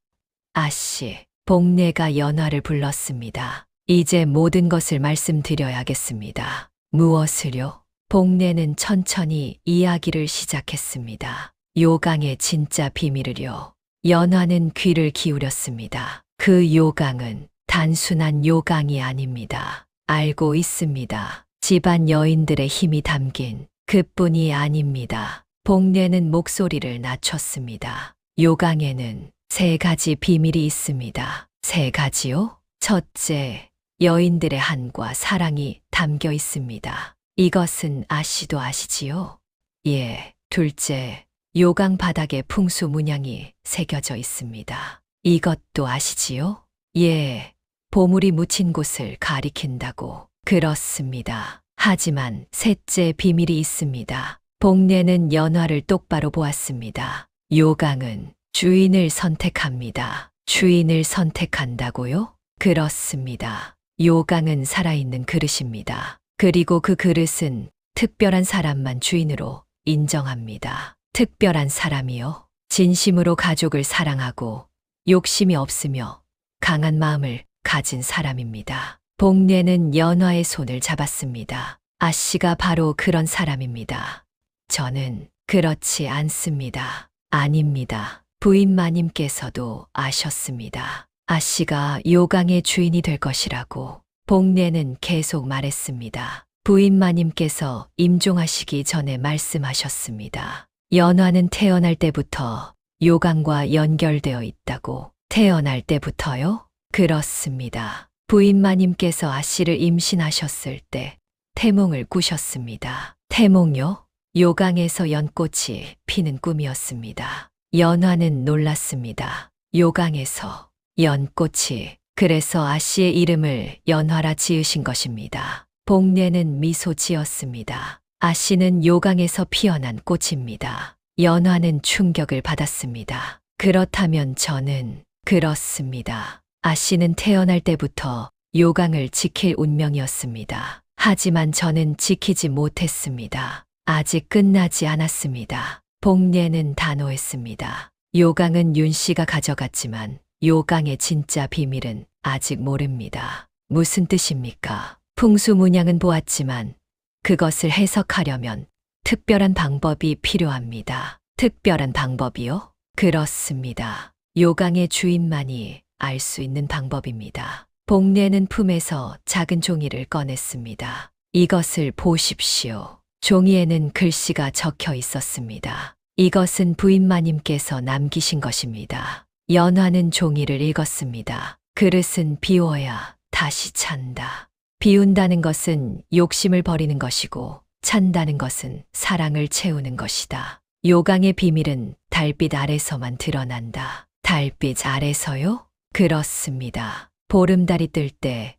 아씨, 복례가 연화를 불렀습니다. 이제 모든 것을 말씀드려야겠습니다. 무엇을요? 복례는 천천히 이야기를 시작했습니다. 요강의 진짜 비밀을요. 연화는 귀를 기울였습니다. 그 요강은 단순한 요강이 아닙니다. 알고 있습니다. 집안 여인들의 힘이 담긴 그뿐이 아닙니다. 복례는 목소리를 낮췄습니다. 요강에는 3가지 비밀이 있습니다. 3가지요? 첫째, 여인들의 한과 사랑이 담겨 있습니다. 이것은 아시도 아시지요? 예. 둘째, 요강 바닥에 풍수 문양이 새겨져 있습니다. 이것도 아시지요? 예. 보물이 묻힌 곳을 가리킨다고. 그렇습니다. 하지만 셋째 비밀이 있습니다. 복례는 연화를 똑바로 보았습니다. 요강은 주인을 선택합니다. 주인을 선택한다고요? 그렇습니다. 요강은 살아있는 그릇입니다. 그리고 그 그릇은 특별한 사람만 주인으로 인정합니다. 특별한 사람이요. 진심으로 가족을 사랑하고 욕심이 없으며 강한 마음을 가진 사람입니다. 복례는 연화의 손을 잡았습니다. 아씨가 바로 그런 사람입니다. 저는 그렇지 않습니다. 아닙니다. 부인 마님께서도 아셨습니다. 아씨가 요강의 주인이 될 것이라고. 복례는 계속 말했습니다. 부인 마님께서 임종하시기 전에 말씀하셨습니다. 연화는 태어날 때부터 요강과 연결되어 있다고. 태어날 때부터요? 그렇습니다. 부인 마님께서 아씨를 임신하셨을 때 태몽을 꾸셨습니다. 태몽요? 요강에서 연꽃이 피는 꿈이었습니다. 연화는 놀랐습니다. 요강에서 연꽃이. 그래서 아씨의 이름을 연화라 지으신 것입니다. 복례는 미소 지었습니다. 아씨는 요강에서 피어난 꽃입니다. 연화는 충격을 받았습니다. 그렇다면 저는 그렇습니다. 아씨는 태어날 때부터 요강을 지킬 운명이었습니다. 하지만 저는 지키지 못했습니다. 아직 끝나지 않았습니다. 복례는 단호했습니다. 요강은 윤 씨가 가져갔지만 요강의 진짜 비밀은 아직 모릅니다. 무슨 뜻입니까? 풍수 문양은 보았지만 그것을 해석하려면 특별한 방법이 필요합니다. 특별한 방법이요? 그렇습니다. 요강의 주인만이 알 수 있는 방법입니다. 복례는 품에서 작은 종이를 꺼냈습니다. 이것을 보십시오. 종이에는 글씨가 적혀 있었습니다. 이것은 부인마님께서 남기신 것입니다. 연화는 종이를 읽었습니다. 그릇은 비워야 다시 찬다. 비운다는 것은 욕심을 버리는 것이고 찬다는 것은 사랑을 채우는 것이다. 요강의 비밀은 달빛 아래서만 드러난다. 달빛 아래서요? 그렇습니다. 보름달이 뜰 때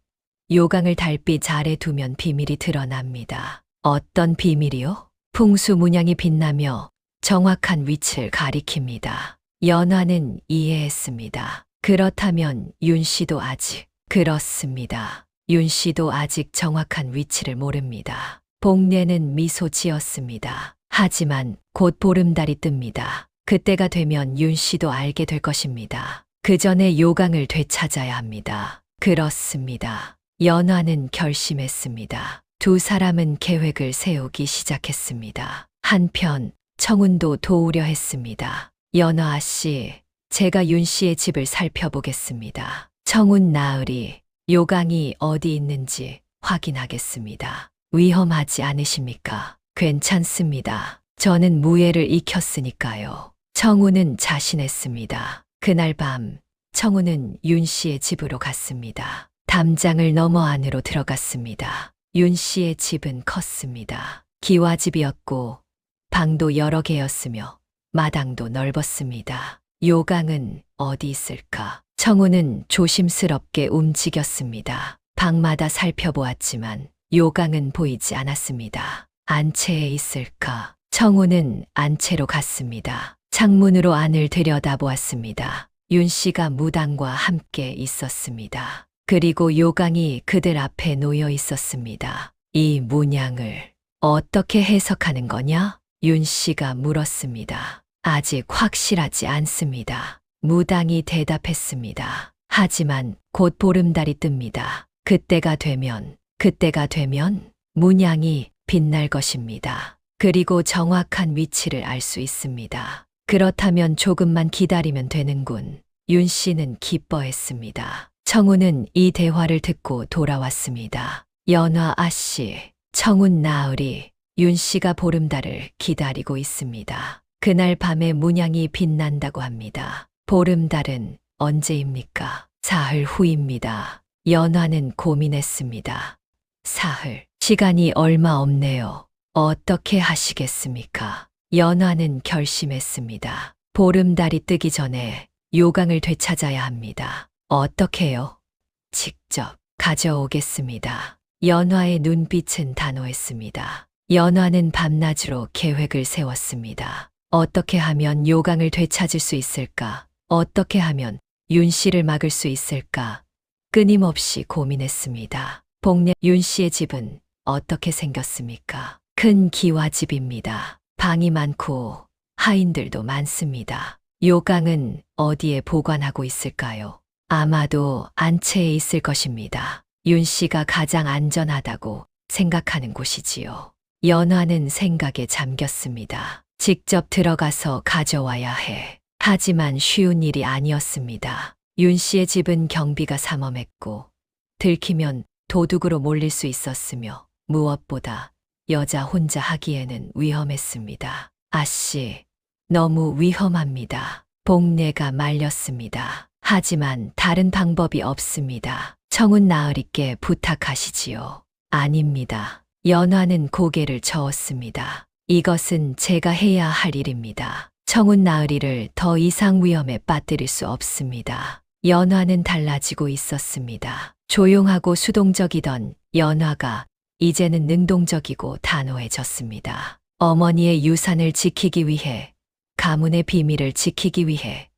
요강을 달빛 아래 두면 비밀이 드러납니다. 어떤 비밀이요? 풍수 문양이 빛나며 정확한 위치를 가리킵니다. 연화는 이해했습니다. 그렇다면 윤 씨도 아직. 그렇습니다. 윤 씨도 아직 정확한 위치를 모릅니다. 복례는 미소 지었습니다. 하지만 곧 보름달이 뜹니다. 그때가 되면 윤 씨도 알게 될 것입니다. 그 전에 요강을 되찾아야 합니다. 그렇습니다. 연화는 결심했습니다. 두 사람은 계획을 세우기 시작했습니다. 한편 청운도 도우려 했습니다. 연화 씨, 제가 윤 씨의 집을 살펴보겠습니다. 청운 나으리, 요강이 어디 있는지 확인하겠습니다. 위험하지 않으십니까? 괜찮습니다. 저는 무예를 익혔으니까요. 청운은 자신했습니다. 그날 밤 청운은 윤 씨의 집으로 갔습니다. 담장을 넘어 안으로 들어갔습니다. 윤 씨의 집은 컸습니다. 기와집이었고 방도 여러 개였으며 마당도 넓었습니다. 요강은 어디 있을까? 청운은 조심스럽게 움직였습니다. 방마다 살펴보았지만 요강은 보이지 않았습니다. 안채에 있을까? 청운은 안채로 갔습니다. 창문으로 안을 들여다보았습니다. 윤 씨가 무당과 함께 있었습니다. 그리고 요강이 그들 앞에 놓여 있었습니다. 이 문양을 어떻게 해석하는 거냐? 윤 씨가 물었습니다. 아직 확실하지 않습니다. 무당이 대답했습니다. 하지만 곧 보름달이 뜹니다. 그때가 되면 문양이 빛날 것입니다. 그리고 정확한 위치를 알 수 있습니다. 그렇다면 조금만 기다리면 되는군. 윤 씨는 기뻐했습니다. 청운은 이 대화를 듣고 돌아왔습니다. 연화 아씨, 청운 나으리, 윤 씨가 보름달을 기다리고 있습니다. 그날 밤에 문양이 빛난다고 합니다. 보름달은 언제입니까? 사흘 후입니다. 연화는 고민했습니다. 사흘, 시간이 얼마 없네요. 어떻게 하시겠습니까? 연화는 결심했습니다. 보름달이 뜨기 전에 요강을 되찾아야 합니다. 어떻게요? 직접 가져오겠습니다. 연화의 눈빛은 단호했습니다. 연화는 밤낮으로 계획을 세웠습니다. 어떻게 하면 요강을 되찾을 수 있을까? 어떻게 하면 윤 씨를 막을 수 있을까? 끊임없이 고민했습니다. 복례 윤 씨의 집은 어떻게 생겼습니까? 큰 기와집입니다. 방이 많고 하인들도 많습니다. 요강은 어디에 보관하고 있을까요? 아마도 안채에 있을 것입니다. 윤 씨가 가장 안전하다고 생각하는 곳이지요. 연화는 생각에 잠겼습니다. 직접 들어가서 가져와야 해. 하지만 쉬운 일이 아니었습니다. 윤 씨의 집은 경비가 삼엄했고 들키면 도둑으로 몰릴 수 있었으며 무엇보다 여자 혼자 하기에는 위험했습니다. 아씨, 너무 위험합니다. 복례가 말렸습니다. 하지만 다른 방법이 없습니다. 청운 나으리께 부탁하시지요. 아닙니다. 연화는 고개를 저었습니다. 이것은 제가 해야 할 일입니다. 청운 나으리를 더 이상 위험에 빠뜨릴 수 없습니다. 연화는 달라지고 있었습니다. 조용하고 수동적이던 연화가 이제는 능동적이고 단호해졌습니다. 어머니의 유산을 지키기 위해, 가문의 비밀을 지키기 위해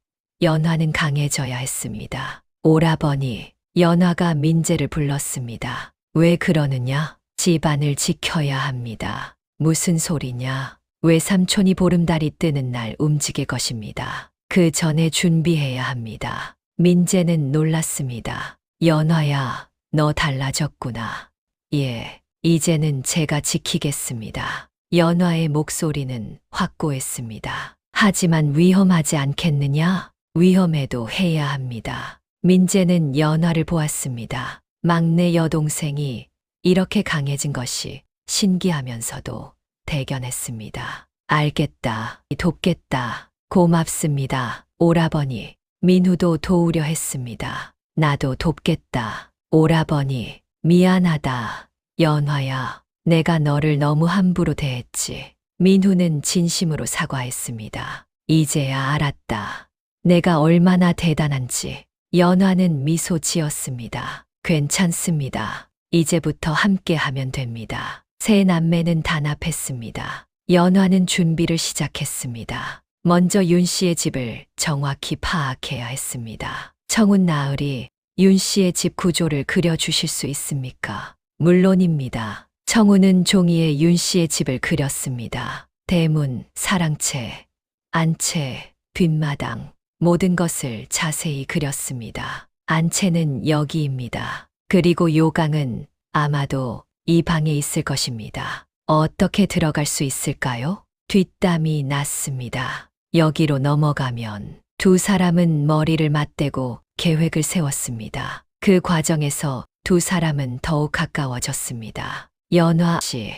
연화는 강해져야 했습니다. 오라버니, 연화가 민재를 불렀습니다. 왜 그러느냐? 집안을 지켜야 합니다. 무슨 소리냐? 외삼촌이 보름달이 뜨는 날 움직일 것입니다. 그 전에 준비해야 합니다. 민재는 놀랐습니다. 연화야, 너 달라졌구나. 예, 이제는 제가 지키겠습니다. 연화의 목소리는 확고했습니다. 하지만 위험하지 않겠느냐? 위험해도 해야 합니다. 민재는 연화를 보았습니다. 막내 여동생이 이렇게 강해진 것이 신기하면서도 대견했습니다. 알겠다. 돕겠다. 고맙습니다. 오라버니. 민후도 도우려 했습니다. 나도 돕겠다. 오라버니. 미안하다. 연화야. 내가 너를 너무 함부로 대했지. 민후는 진심으로 사과했습니다. 이제야 알았다. 내가 얼마나 대단한지. 연화는 미소 지었습니다. 괜찮습니다. 이제부터 함께 하면 됩니다. 세 남매는 단합했습니다. 연화는 준비를 시작했습니다. 먼저 윤 씨의 집을 정확히 파악해야 했습니다. 청운 나으리, 윤 씨의 집 구조를 그려주실 수 있습니까? 물론입니다. 청운은 종이에 윤 씨의 집을 그렸습니다. 대문, 사랑채, 안채, 뒷마당, 모든 것을 자세히 그렸습니다. 안채는 여기입니다. 그리고 요강은 아마도 이 방에 있을 것입니다. 어떻게 들어갈 수 있을까요? 뒷담이 났습니다. 여기로 넘어가면 두 사람은 머리를 맞대고 계획을 세웠습니다. 그 과정에서 두 사람은 더욱 가까워졌습니다. 연화 씨,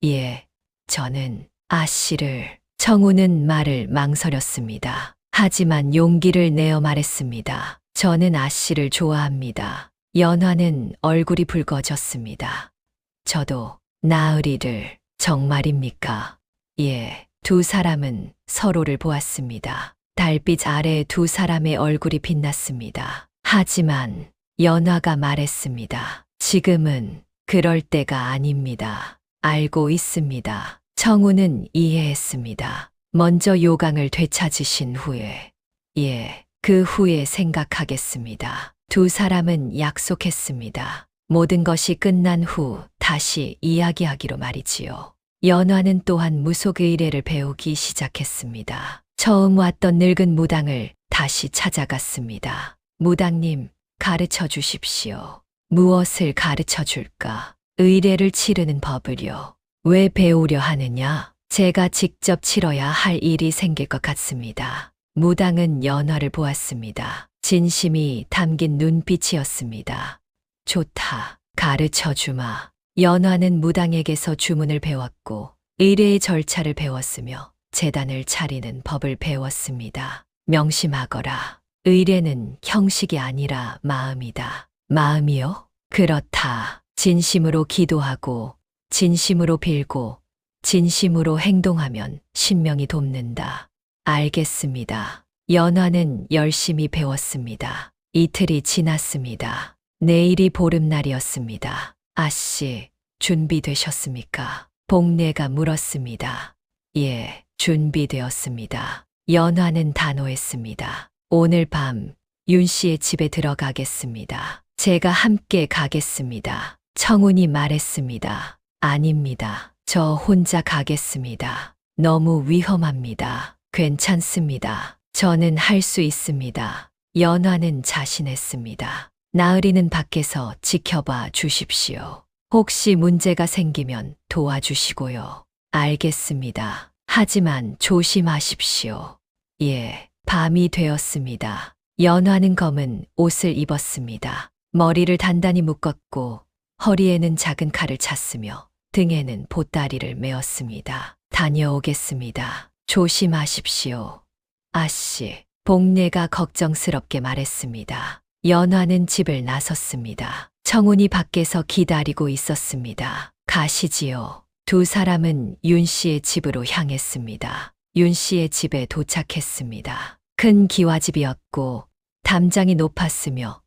예, 저는 아씨를. 청우는 말을 망설였습니다. 하지만 용기를 내어 말했습니다. 저는 아씨를 좋아합니다. 연화는 얼굴이 붉어졌습니다. 저도 나으리를. 정말입니까? 예. 두 사람은 서로를 보았습니다. 달빛 아래 두 사람의 얼굴이 빛났습니다. 하지만 연화가 말했습니다. 지금은 그럴 때가 아닙니다. 알고 있습니다. 청우는 이해했습니다. 먼저 요강을 되찾으신 후에, 예, 그 후에 생각하겠습니다. 두 사람은 약속했습니다. 모든 것이 끝난 후 다시 이야기하기로 말이지요. 연화는 또한 무속 의례를 배우기 시작했습니다. 처음 왔던 늙은 무당을 다시 찾아갔습니다. 무당님, 가르쳐 주십시오. 무엇을 가르쳐 줄까? 의례를 치르는 법을요. 왜 배우려 하느냐? 제가 직접 치러야 할 일이 생길 것 같습니다. 무당은 연화를 보았습니다. 진심이 담긴 눈빛이었습니다. 좋다. 가르쳐 주마. 연화는 무당에게서 주문을 배웠고 의례의 절차를 배웠으며 제단을 차리는 법을 배웠습니다. 명심하거라. 의례는 형식이 아니라 마음이다. 마음이요? 그렇다. 진심으로 기도하고 진심으로 빌고 진심으로 행동하면 신명이 돕는다. 알겠습니다. 연화는 열심히 배웠습니다. 이틀이 지났습니다. 내일이 보름날이었습니다. 아씨, 준비되셨습니까? 복례가 물었습니다. 예, 준비되었습니다. 연화는 단호했습니다. 오늘 밤 윤 씨의 집에 들어가겠습니다. 제가 함께 가겠습니다. 청운이 말했습니다. 아닙니다. 저 혼자 가겠습니다. 너무 위험합니다. 괜찮습니다. 저는 할 수 있습니다. 연화는 자신했습니다. 나으리는 밖에서 지켜봐 주십시오. 혹시 문제가 생기면 도와주시고요. 알겠습니다. 하지만 조심하십시오. 예, 밤이 되었습니다. 연화는 검은 옷을 입었습니다. 머리를 단단히 묶었고 허리에는 작은 칼을 찼으며 등에는 보따리를 메었습니다. 다녀오겠습니다. 조심하십시오. 아씨, 복례가 걱정스럽게 말했습니다. 연화는 집을 나섰습니다. 청운이 밖에서 기다리고 있었습니다. 가시지요. 두 사람은 윤 씨의 집으로 향했습니다. 윤 씨의 집에 도착했습니다. 큰 기와집이었고 담장이 높았으며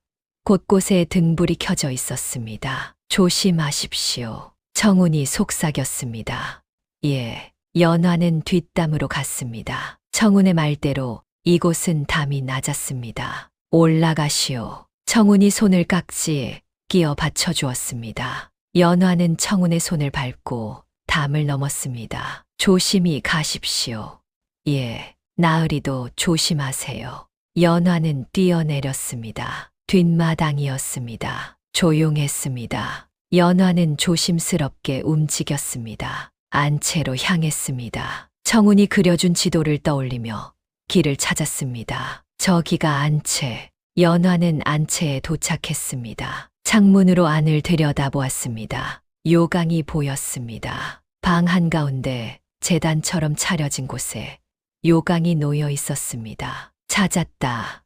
곳곳에 등불이 켜져 있었습니다. 조심하십시오. 청운이 속삭였습니다. 예, 연화는 뒷담으로 갔습니다. 청운의 말대로 이곳은 담이 낮았습니다. 올라가시오. 청운이 손을 깍지에 끼어 받쳐주었습니다. 연화는 청운의 손을 밟고 담을 넘었습니다. 조심히 가십시오. 예, 나으리도 조심하세요. 연화는 뛰어내렸습니다. 뒷마당이었습니다. 조용했습니다. 연화는 조심스럽게 움직였습니다. 안채로 향했습니다. 청운이 그려준 지도를 떠올리며 길을 찾았습니다. 저기가 안채. 연화는 안채에 도착했습니다. 창문으로 안을 들여다보았습니다. 요강이 보였습니다. 방 한가운데 제단처럼 차려진 곳에 요강이 놓여 있었습니다. 찾았다.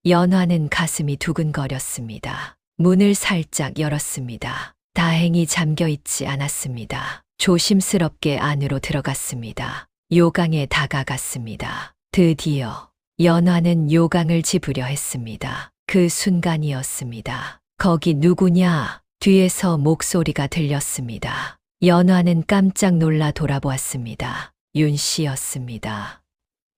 연화는 가슴이 두근거렸습니다. 문을 살짝 열었습니다. 다행히 잠겨 있지 않았습니다. 조심스럽게 안으로 들어갔습니다. 요강에 다가갔습니다. 드디어 연화는 요강을 집으려 했습니다. 그 순간이었습니다. 거기 누구냐? 뒤에서 목소리가 들렸습니다. 연화는 깜짝 놀라 돌아보았습니다. 윤 씨였습니다.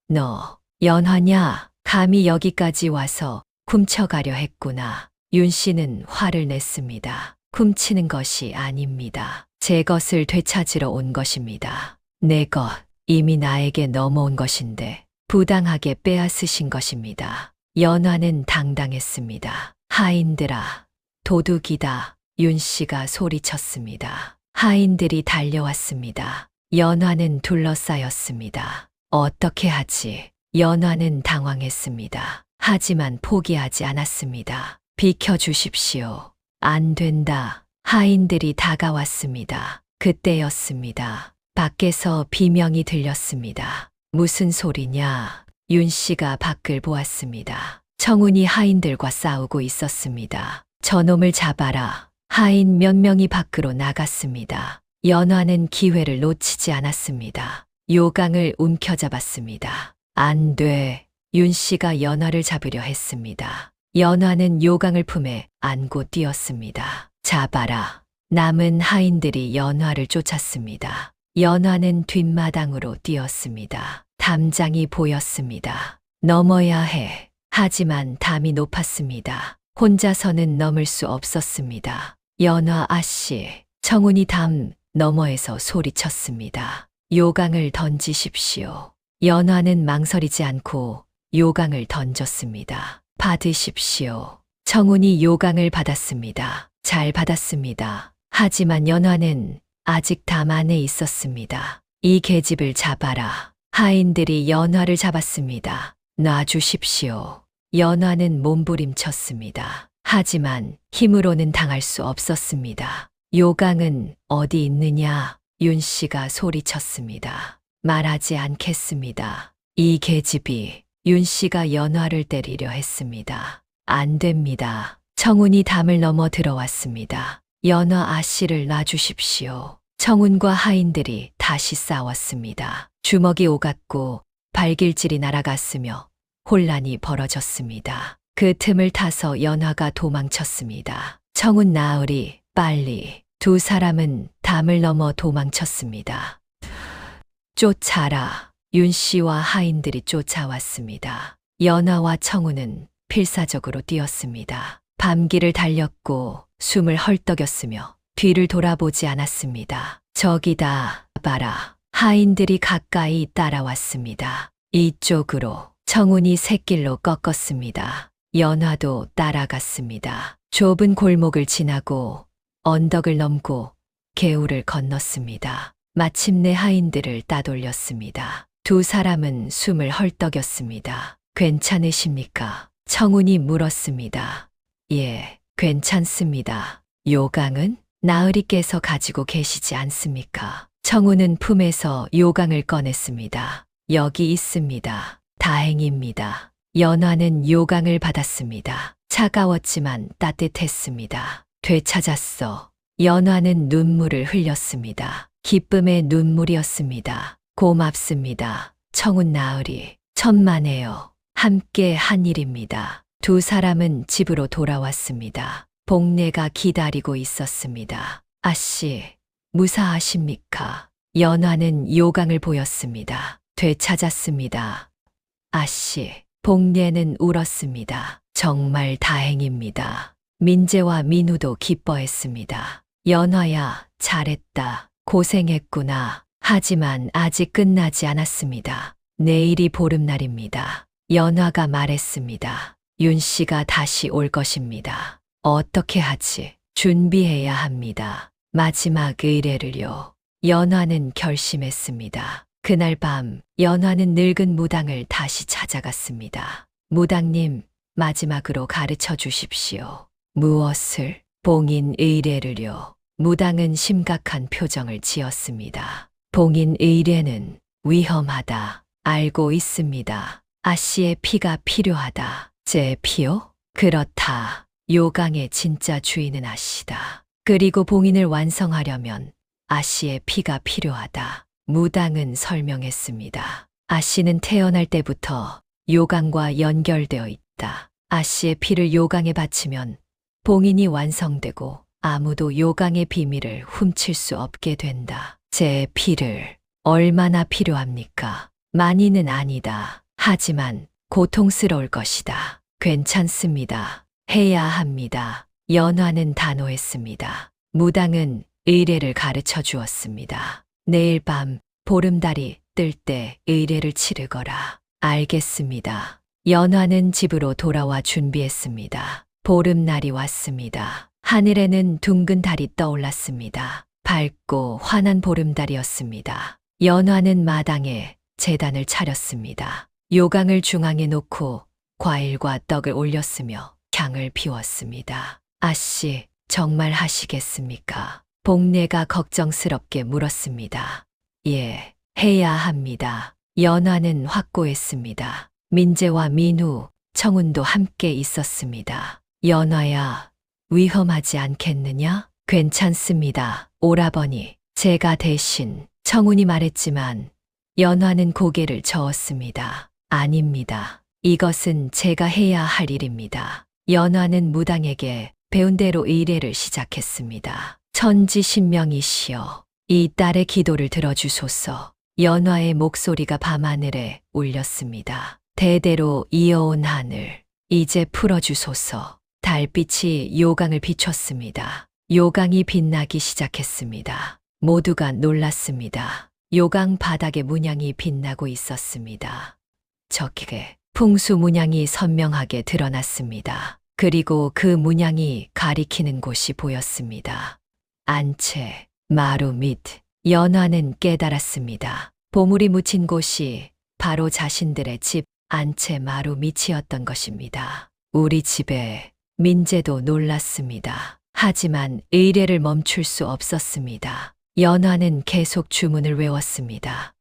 너, 연화냐? 감히 여기까지 와서 훔쳐가려 했구나. 윤 씨는 화를 냈습니다. 훔치는 것이 아닙니다. 제 것을 되찾으러 온 것입니다. 내 것, 이미 나에게 넘어온 것인데 부당하게 빼앗으신 것입니다. 연화는 당당했습니다. 하인들아, 도둑이다. 윤 씨가 소리쳤습니다. 하인들이 달려왔습니다. 연화는 둘러싸였습니다. 어떻게 하지? 연화는 당황했습니다. 하지만 포기하지 않았습니다. 비켜주십시오. 안 된다. 하인들이 다가왔습니다. 그때였습니다. 밖에서 비명이 들렸습니다. 무슨 소리냐? 윤 씨가 밖을 보았습니다. 청운이 하인들과 싸우고 있었습니다. 저놈을 잡아라. 하인 몇 명이 밖으로 나갔습니다. 연화는 기회를 놓치지 않았습니다. 요강을 움켜잡았습니다. 안 돼. 윤 씨가 연화를 잡으려 했습니다. 연화는 요강을 품에 안고 뛰었습니다. 잡아라. 남은 하인들이 연화를 쫓았습니다. 연화는 뒷마당으로 뛰었습니다. 담장이 보였습니다. 넘어야 해. 하지만 담이 높았습니다. 혼자서는 넘을 수 없었습니다. 연화 아씨, 청운이 담 너머에서 소리쳤습니다. 요강을 던지십시오. 연화는 망설이지 않고 요강을 던졌습니다. 받으십시오. 청운이 요강을 받았습니다. 잘 받았습니다. 하지만 연화는 아직 담 안에 있었습니다. 이 계집을 잡아라. 하인들이 연화를 잡았습니다. 놔주십시오. 연화는 몸부림쳤습니다. 하지만 힘으로는 당할 수 없었습니다. 요강은 어디 있느냐? 윤 씨가 소리쳤습니다. 말하지 않겠습니다. 이 계집이 윤 씨가 연화를 때리려 했습니다. 안 됩니다. 청운이 담을 넘어 들어왔습니다. 연화 아씨를 놔주십시오. 청운과 하인들이 다시 싸웠습니다. 주먹이 오갔고 발길질이 날아갔으며 혼란이 벌어졌습니다. 그 틈을 타서 연화가 도망쳤습니다. 청운 나으리 빨리. 두 사람은 담을 넘어 도망쳤습니다. 쫓아라. 윤 씨와 하인들이 쫓아왔습니다. 연화와 청운은 필사적으로 뛰었습니다. 밤길을 달렸고 숨을 헐떡였으며 뒤를 돌아보지 않았습니다. 저기다 봐라. 하인들이 가까이 따라왔습니다. 이쪽으로. 청운이 샛길로 꺾었습니다. 연화도 따라갔습니다. 좁은 골목을 지나고 언덕을 넘고 개울을 건넜습니다. 마침내 하인들을 따돌렸습니다. 두 사람은 숨을 헐떡였습니다. 괜찮으십니까? 청운이 물었습니다. 예, 괜찮습니다. 요강은? 나으리께서 가지고 계시지 않습니까? 청운은 품에서 요강을 꺼냈습니다. 여기 있습니다. 다행입니다. 연화는 요강을 받았습니다. 차가웠지만 따뜻했습니다. 되찾았어. 연화는 눈물을 흘렸습니다. 기쁨의 눈물이었습니다. 고맙습니다. 청운 나으리. 천만에요. 함께 한 일입니다. 두 사람은 집으로 돌아왔습니다. 복례가 기다리고 있었습니다. 아씨, 무사하십니까? 연화는 요강을 보였습니다. 되찾았습니다. 아씨, 복례는 울었습니다. 정말 다행입니다. 민재와 민우도 기뻐했습니다. 연화야, 잘했다. 고생했구나. 하지만 아직 끝나지 않았습니다. 내일이 보름날입니다. 연화가 말했습니다. 윤 씨가 다시 올 것입니다. 어떻게 하지? 준비해야 합니다. 마지막 의례를요. 연화는 결심했습니다. 그날 밤 연화는 늙은 무당을 다시 찾아갔습니다. 무당님, 마지막으로 가르쳐 주십시오. 무엇을? 봉인 의례를요. 무당은 심각한 표정을 지었습니다. 봉인 의례는 위험하다. 알고 있습니다. 아씨의 피가 필요하다. 제 피요? 그렇다. 요강의 진짜 주인은 아씨다. 그리고 봉인을 완성하려면 아씨의 피가 필요하다. 무당은 설명했습니다. 아씨는 태어날 때부터 요강과 연결되어 있다. 아씨의 피를 요강에 바치면 봉인이 완성되고 아무도 요강의 비밀을 훔칠 수 없게 된다. 제 피를 얼마나 필요합니까? 많이는 아니다. 하지만 고통스러울 것이다. 괜찮습니다. 해야 합니다. 연화는 단호했습니다. 무당은 의례를 가르쳐 주었습니다. 내일 밤 보름달이 뜰 때 의례를 치르거라. 알겠습니다. 연화는 집으로 돌아와 준비했습니다. 보름날이 왔습니다. 하늘에는 둥근 달이 떠올랐습니다. 밝고 환한 보름달이었습니다. 연화는 마당에 제단을 차렸습니다. 요강을 중앙에 놓고 과일과 떡을 올렸으며 향을 피웠습니다. 아씨, 정말 하시겠습니까? 복례가 걱정스럽게 물었습니다. 예, 해야 합니다. 연화는 확고했습니다. 민재와 민우, 청운도 함께 있었습니다. 연화야, 위험하지 않겠느냐? 괜찮습니다. 오라버니, 제가 대신. 청운이 말했지만 연화는 고개를 저었습니다. 아닙니다. 이것은 제가 해야 할 일입니다. 연화는 무당에게 배운 대로 의례를 시작했습니다. 천지신명이시여, 이 딸의 기도를 들어주소서. 연화의 목소리가 밤하늘에 울렸습니다. 대대로 이어온 하늘, 이제 풀어주소서. 달빛이 요강을 비췄습니다. 요강이 빛나기 시작했습니다. 모두가 놀랐습니다. 요강 바닥에 문양이 빛나고 있었습니다. 저기에 풍수 문양이 선명하게 드러났습니다. 그리고 그 문양이 가리키는 곳이 보였습니다. 안채, 마루 밑. 연화는 깨달았습니다. 보물이 묻힌 곳이 바로 자신들의 집 안채 마루 밑이었던 것입니다. 우리 집에 민재도 놀랐습니다. 하지만 의뢰를 멈출 수 없었습니다. 연화는 계속 주문을 외웠습니다.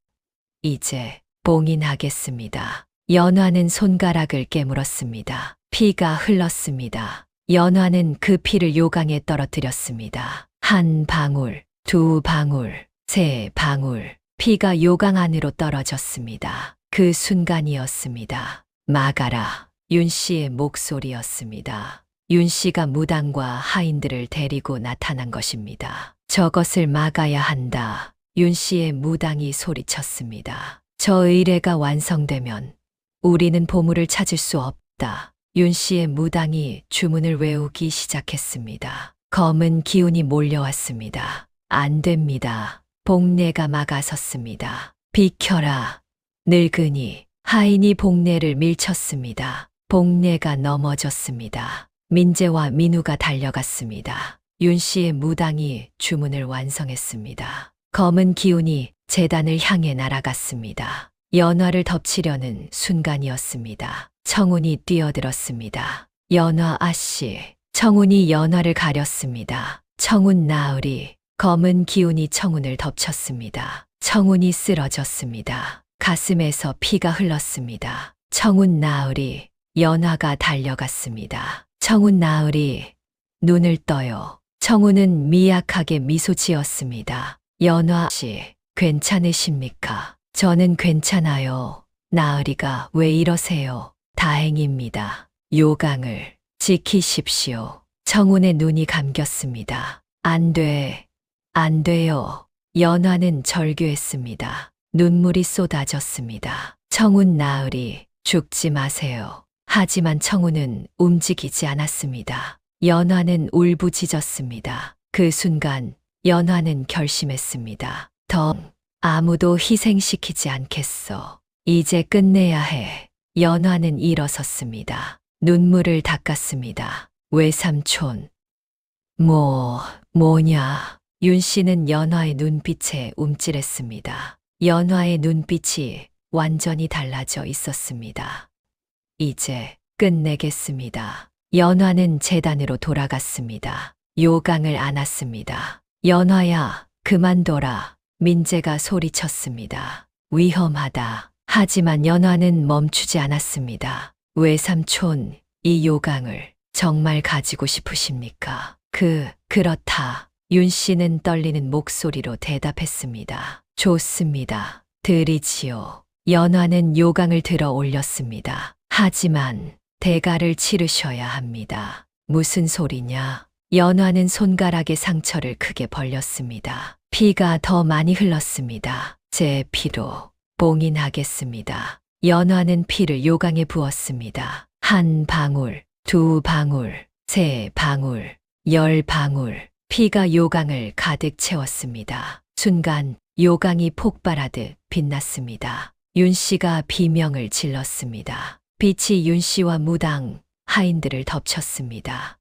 이제 봉인하겠습니다. 연화는 손가락을 깨물었습니다. 피가 흘렀습니다. 연화는 그 피를 요강에 떨어뜨렸습니다. 한 방울, 두 방울, 세 방울. 피가 요강 안으로 떨어졌습니다. 그 순간이었습니다. 막아라. 윤 씨의 목소리였습니다. 윤 씨가 무당과 하인들을 데리고 나타난 것입니다. 저것을 막아야 한다. 윤 씨의 무당이 소리쳤습니다. 저 의뢰가 완성되면 우리는 보물을 찾을 수 없다. 윤 씨의 무당이 주문을 외우기 시작했습니다. 검은 기운이 몰려왔습니다. 안 됩니다. 복례가 막아섰습니다. 비켜라. 늙은이. 하인이 복례를 밀쳤습니다. 복례가 넘어졌습니다. 민재와 민우가 달려갔습니다. 윤 씨의 무당이 주문을 완성했습니다. 검은 기운이 제단을 향해 날아갔습니다. 연화를 덮치려는 순간이었습니다. 청운이 뛰어들었습니다. 연화 아씨. 청운이 연화를 가렸습니다. 청운 나으리. 검은 기운이 청운을 덮쳤습니다. 청운이 쓰러졌습니다. 가슴에서 피가 흘렀습니다. 청운 나으리. 연화가 달려갔습니다. 청운 나으리. 눈을 떠요. 청운은 미약하게 미소 지었습니다. 연화 씨, 괜찮으십니까? 저는 괜찮아요. 나으리가 왜 이러세요? 다행입니다. 요강을 지키십시오. 청운의 눈이 감겼습니다. 안 돼. 안 돼요. 연화는 절규했습니다. 눈물이 쏟아졌습니다. 청운 나으리, 죽지 마세요. 하지만 청운은 움직이지 않았습니다. 연화는 울부짖었습니다. 그 순간 연화는 결심했습니다. 더 아무도 희생시키지 않겠어. 이제 끝내야 해. 연화는 일어섰습니다. 눈물을 닦았습니다. 외삼촌. 뭐냐. 윤 씨는 연화의 눈빛에 움찔했습니다. 연화의 눈빛이 완전히 달라져 있었습니다. 이제 끝내겠습니다. 연화는 제단으로 돌아갔습니다. 요강을 안았습니다. 연화야, 그만둬라. 민재가 소리쳤습니다. 위험하다. 하지만 연화는 멈추지 않았습니다. 외삼촌, 이 요강을 정말 가지고 싶으십니까? 그렇다. 윤 씨는 떨리는 목소리로 대답했습니다. 좋습니다. 드리지요. 연화는 요강을 들어 올렸습니다. 하지만 대가를 치르셔야 합니다. 무슨 소리냐? 연화는 손가락에 상처를 크게 벌렸습니다. 피가 더 많이 흘렀습니다. 제 피로 봉인하겠습니다. 연화는 피를 요강에 부었습니다. 한 방울, 두 방울, 세 방울, 10방울. 피가 요강을 가득 채웠습니다. 순간 요강이 폭발하듯 빛났습니다. 윤 씨가 비명을 질렀습니다. 빛이 윤 씨와 무당, 하인들을 덮쳤습니다.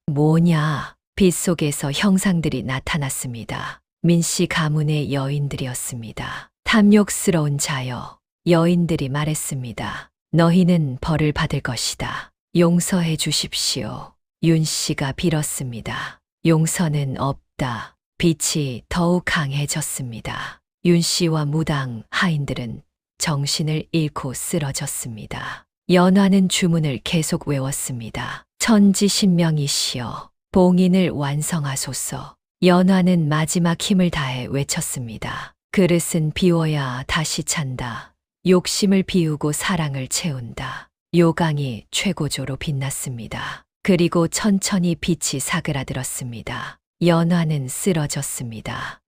뭐냐? 빛 속에서 형상들이 나타났습니다. 민 씨 가문의 여인들이었습니다. 탐욕스러운 자여. 여인들이 말했습니다. 너희는 벌을 받을 것이다. 용서해 주십시오. 윤 씨가 빌었습니다. 용서는 없다. 빛이 더욱 강해졌습니다. 윤 씨와 무당, 하인들은 정신을 잃고 쓰러졌습니다. 연화는 주문을 계속 외웠습니다. 천지신명이시여, 봉인을 완성하소서. 연화는 마지막 힘을 다해 외쳤습니다. 그릇은 비워야 다시 찬다. 욕심을 비우고 사랑을 채운다. 요강이 최고조로 빛났습니다. 그리고 천천히 빛이 사그라들었습니다. 연화는 쓰러졌습니다.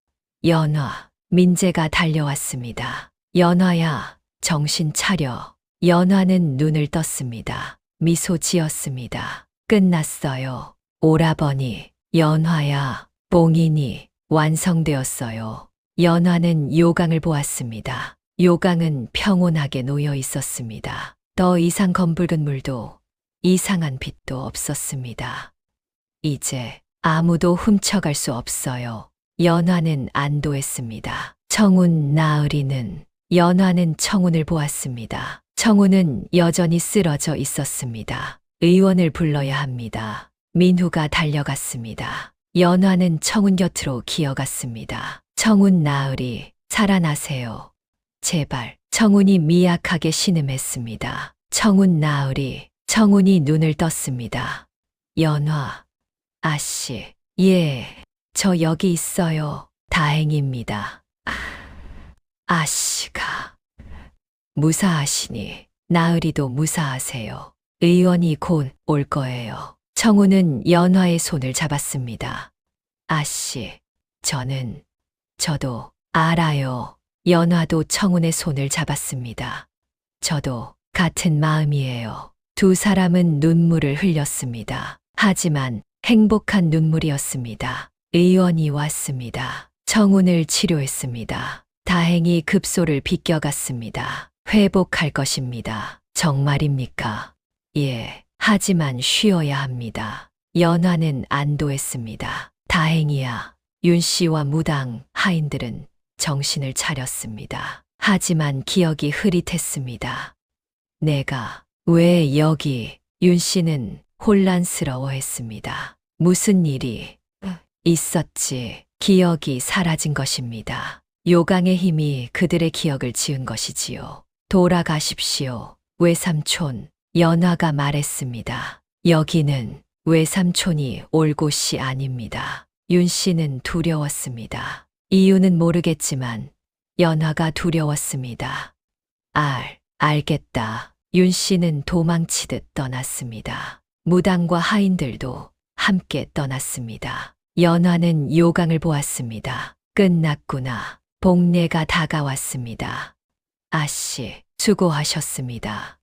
연화, 민재가 달려왔습니다. 연화야, 정신 차려. 연화는 눈을 떴습니다. 미소 지었습니다. 끝났어요. 오라버니, 연화야, 봉인이 완성되었어요. 연화는 요강을 보았습니다. 요강은 평온하게 놓여 있었습니다. 더 이상 검붉은 물도 이상한 빛도 없었습니다. 이제 아무도 훔쳐갈 수 없어요. 연화는 안도했습니다. 청운 나으리는 연화는 청운을 보았습니다. 청운은 여전히 쓰러져 있었습니다. 의원을 불러야 합니다. 민후가 달려갔습니다. 연화는 청운 곁으로 기어갔습니다. 청운 나으리, 살아나세요. 제발. 청운이 미약하게 신음했습니다. 청운 나으리, 청운이 눈을 떴습니다. 연화, 아씨, 예, 저 여기 있어요. 다행입니다. 아씨가 무사하시니 나으리도 무사하세요. 의원이 곧 올 거예요. 청운은 연화의 손을 잡았습니다. 아씨, 저도 알아요. 연화도 청운의 손을 잡았습니다. 저도 같은 마음이에요. 두 사람은 눈물을 흘렸습니다. 하지만 행복한 눈물이었습니다. 의원이 왔습니다. 청운을 치료했습니다. 다행히 급소를 비껴갔습니다. 회복할 것입니다. 정말입니까? 예, 하지만 쉬어야 합니다. 연화는 안도했습니다. 다행이야. 윤 씨와 무당, 하인들은 정신을 차렸습니다. 하지만 기억이 흐릿했습니다. 내가 왜 여기? 윤 씨는 혼란스러워했습니다. 무슨 일이 있었지? 기억이 사라진 것입니다. 요강의 힘이 그들의 기억을 지은 것이지요. 돌아가십시오. 외삼촌, 연화가 말했습니다. 여기는 외삼촌이 올 곳이 아닙니다. 윤 씨는 두려웠습니다. 이유는 모르겠지만 연화가 두려웠습니다. 알겠다. 윤 씨는 도망치듯 떠났습니다. 무당과 하인들도 함께 떠났습니다. 연화는 요강을 보았습니다. 끝났구나. 복례가 다가왔습니다. 아씨, 수고하셨습니다.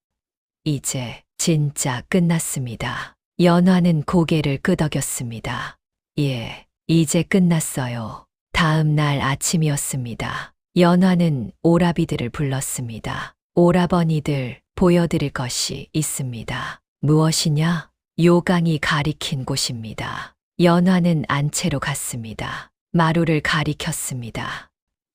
이제 진짜 끝났습니다. 연화는 고개를 끄덕였습니다. 예, 이제 끝났어요. 다음 날 아침이었습니다. 연화는 오라비들을 불렀습니다. 오라버니들, 보여드릴 것이 있습니다. 무엇이냐? 요강이 가리킨 곳입니다. 연화는 안채로 갔습니다. 마루를 가리켰습니다.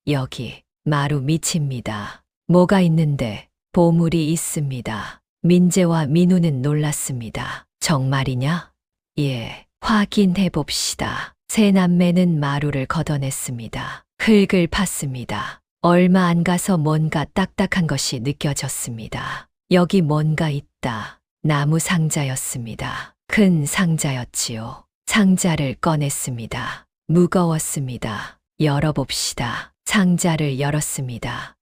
여기 마루 밑입니다. 뭐가 있는데? 보물이 있습니다. 민재와 민우는 놀랐습니다. 정말이냐? 예, 확인해 봅시다. 세 남매는 마루를 걷어냈습니다. 흙을 팠습니다. 얼마 안 가서 뭔가 딱딱한 것이 느껴졌습니다. 여기 뭔가 있다. 나무 상자였습니다. 큰 상자였지요. 상자를 꺼냈습니다. 무거웠습니다. 열어봅시다. 상자를 열었습니다.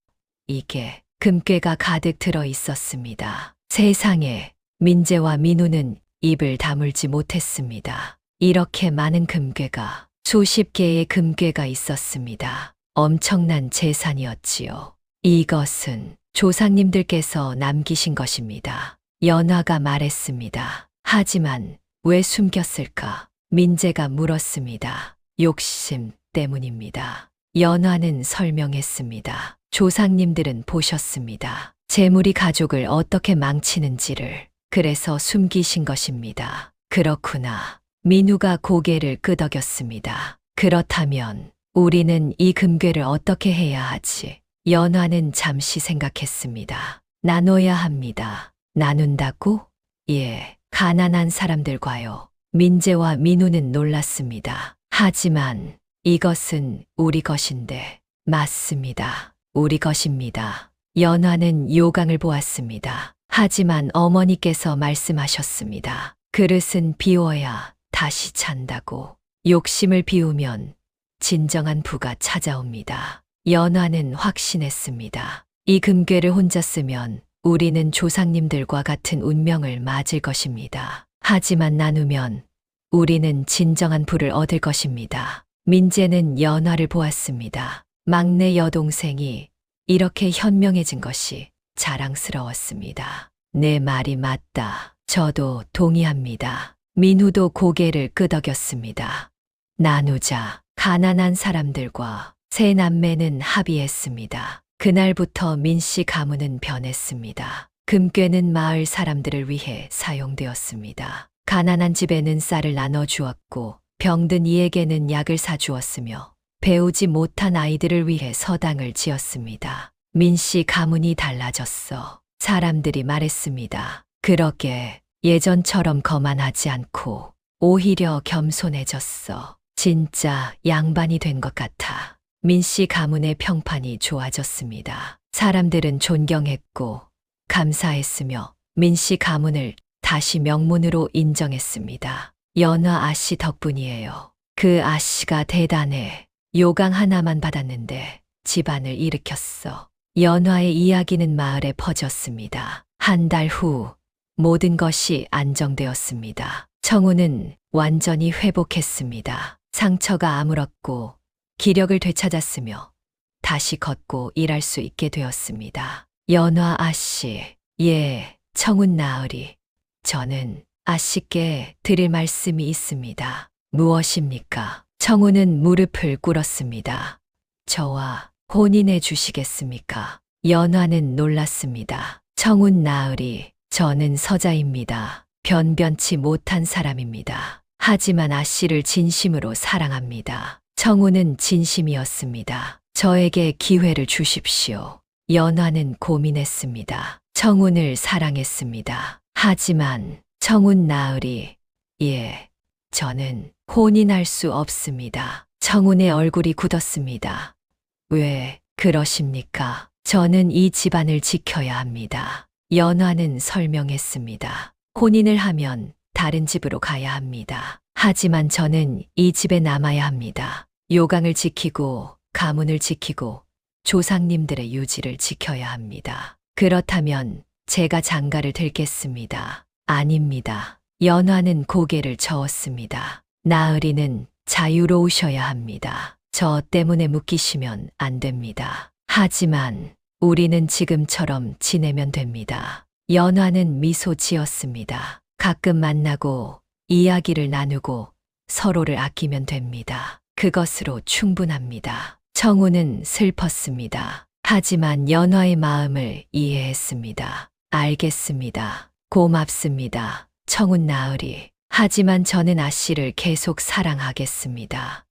이게 금괴가 가득 들어 있었습니다. 세상에, 민재와 민우는 입을 다물지 못했습니다. 이렇게 많은 금괴가, 수십 개의 금괴가 있었습니다. 엄청난 재산이었지요. 이것은 조상님들께서 남기신 것입니다. 연화가 말했습니다. 하지만 왜 숨겼을까? 민재가 물었습니다. 욕심 때문입니다. 연화는 설명했습니다. 조상님들은 보셨습니다. 재물이 가족을 어떻게 망치는지를. 그래서 숨기신 것입니다. 그렇구나. 민우가 고개를 끄덕였습니다. 그렇다면 우리는 이 금괴를 어떻게 해야 하지? 연화는 잠시 생각했습니다. 나눠야 합니다. 나눈다고? 예, 가난한 사람들과요. 민재와 민우는 놀랐습니다. 하지만 이것은 우리 것인데. 맞습니다. 우리 것입니다. 연화는 요강을 보았습니다. 하지만 어머니께서 말씀하셨습니다. 그릇은 비워야 다시 찬다고. 욕심을 비우면 진정한 부가 찾아옵니다. 연화는 확신했습니다. 이 금괴를 혼자 쓰면 우리는 조상님들과 같은 운명을 맞을 것입니다. 하지만 나누면 우리는 진정한 부를 얻을 것입니다. 민재는 연화를 보았습니다. 막내 여동생이 이렇게 현명해진 것이 자랑스러웠습니다. 내 말이 맞다. 저도 동의합니다. 민우도 고개를 끄덕였습니다. 나누자. 가난한 사람들과 세 남매는 합의했습니다. 그날부터 민씨 가문은 변했습니다. 금괴는 마을 사람들을 위해 사용되었습니다. 가난한 집에는 쌀을 나눠 주었고 병든 이에게는 약을 사 주었으며 배우지 못한 아이들을 위해 서당을 지었습니다. 민씨 가문이 달라졌어. 사람들이 말했습니다. 그러게 예전처럼 거만하지 않고 오히려 겸손해졌어. 진짜 양반이 된 것 같아. 민씨 가문의 평판이 좋아졌습니다. 사람들은 존경했고 감사했으며 민씨 가문을 다시 명문으로 인정했습니다. 연화 아씨 덕분이에요. 그 아씨가 대단해. 요강 하나만 받았는데 집안을 일으켰어. 연화의 이야기는 마을에 퍼졌습니다. 한 달 후 모든 것이 안정되었습니다. 청우는 완전히 회복했습니다. 상처가 아물었고 기력을 되찾았으며 다시 걷고 일할 수 있게 되었습니다. 연화 아씨, 예, 청운 나으리. 저는 아씨께 드릴 말씀이 있습니다. 무엇입니까? 청우는 무릎을 꿇었습니다. 저와 혼인해 주시겠습니까? 연화는 놀랐습니다. 청운 나으리, 저는 서자입니다. 변변치 못한 사람입니다. 하지만 아씨를 진심으로 사랑합니다. 청우는 진심이었습니다. 저에게 기회를 주십시오. 연화는 고민했습니다. 청운을 사랑했습니다. 하지만 청운 나으리, 예, 저는 혼인할 수 없습니다. 청운의 얼굴이 굳었습니다. 왜 그러십니까? 저는 이 집안을 지켜야 합니다. 연화는 설명했습니다. 혼인을 하면 다른 집으로 가야 합니다. 하지만 저는 이 집에 남아야 합니다. 요강을 지키고 가문을 지키고 조상님들의 유지를 지켜야 합니다. 그렇다면 제가 장가를 들겠습니다. 아닙니다. 연화는 고개를 저었습니다. 나으리는 자유로우셔야 합니다. 저 때문에 묶이시면 안 됩니다. 하지만 우리는 지금처럼 지내면 됩니다. 연화는 미소 지었습니다. 가끔 만나고 이야기를 나누고 서로를 아끼면 됩니다. 그것으로 충분합니다. 청우는 슬펐습니다. 하지만 연화의 마음을 이해했습니다. 알겠습니다. 고맙습니다. 청운 나으리. 하지만 저는 아씨를 계속 사랑하겠습니다.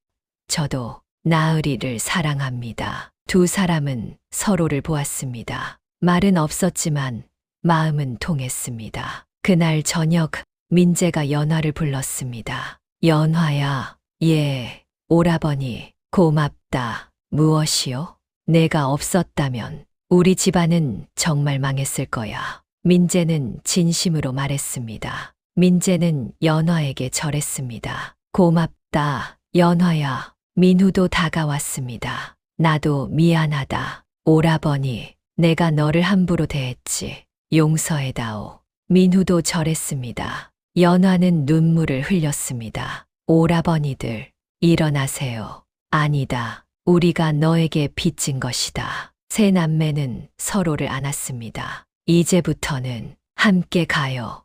저도 나으리를 사랑합니다. 두 사람은 서로를 보았습니다. 말은 없었지만 마음은 통했습니다. 그날 저녁 민재가 연화를 불렀습니다. 연화야, 예, 오라버니, 고맙다. 무엇이요? 내가 없었다면 우리 집안은 정말 망했을 거야. 민재는 진심으로 말했습니다. 민재는 연화에게 절했습니다. 고맙다, 연화야. 민후도 다가왔습니다. 나도 미안하다. 오라버니, 내가 너를 함부로 대했지. 용서해다오. 민후도 절했습니다. 연화는 눈물을 흘렸습니다. 오라버니들, 일어나세요. 아니다. 우리가 너에게 빚진 것이다. 세 남매는 서로를 안았습니다. 이제부터는 함께 가요.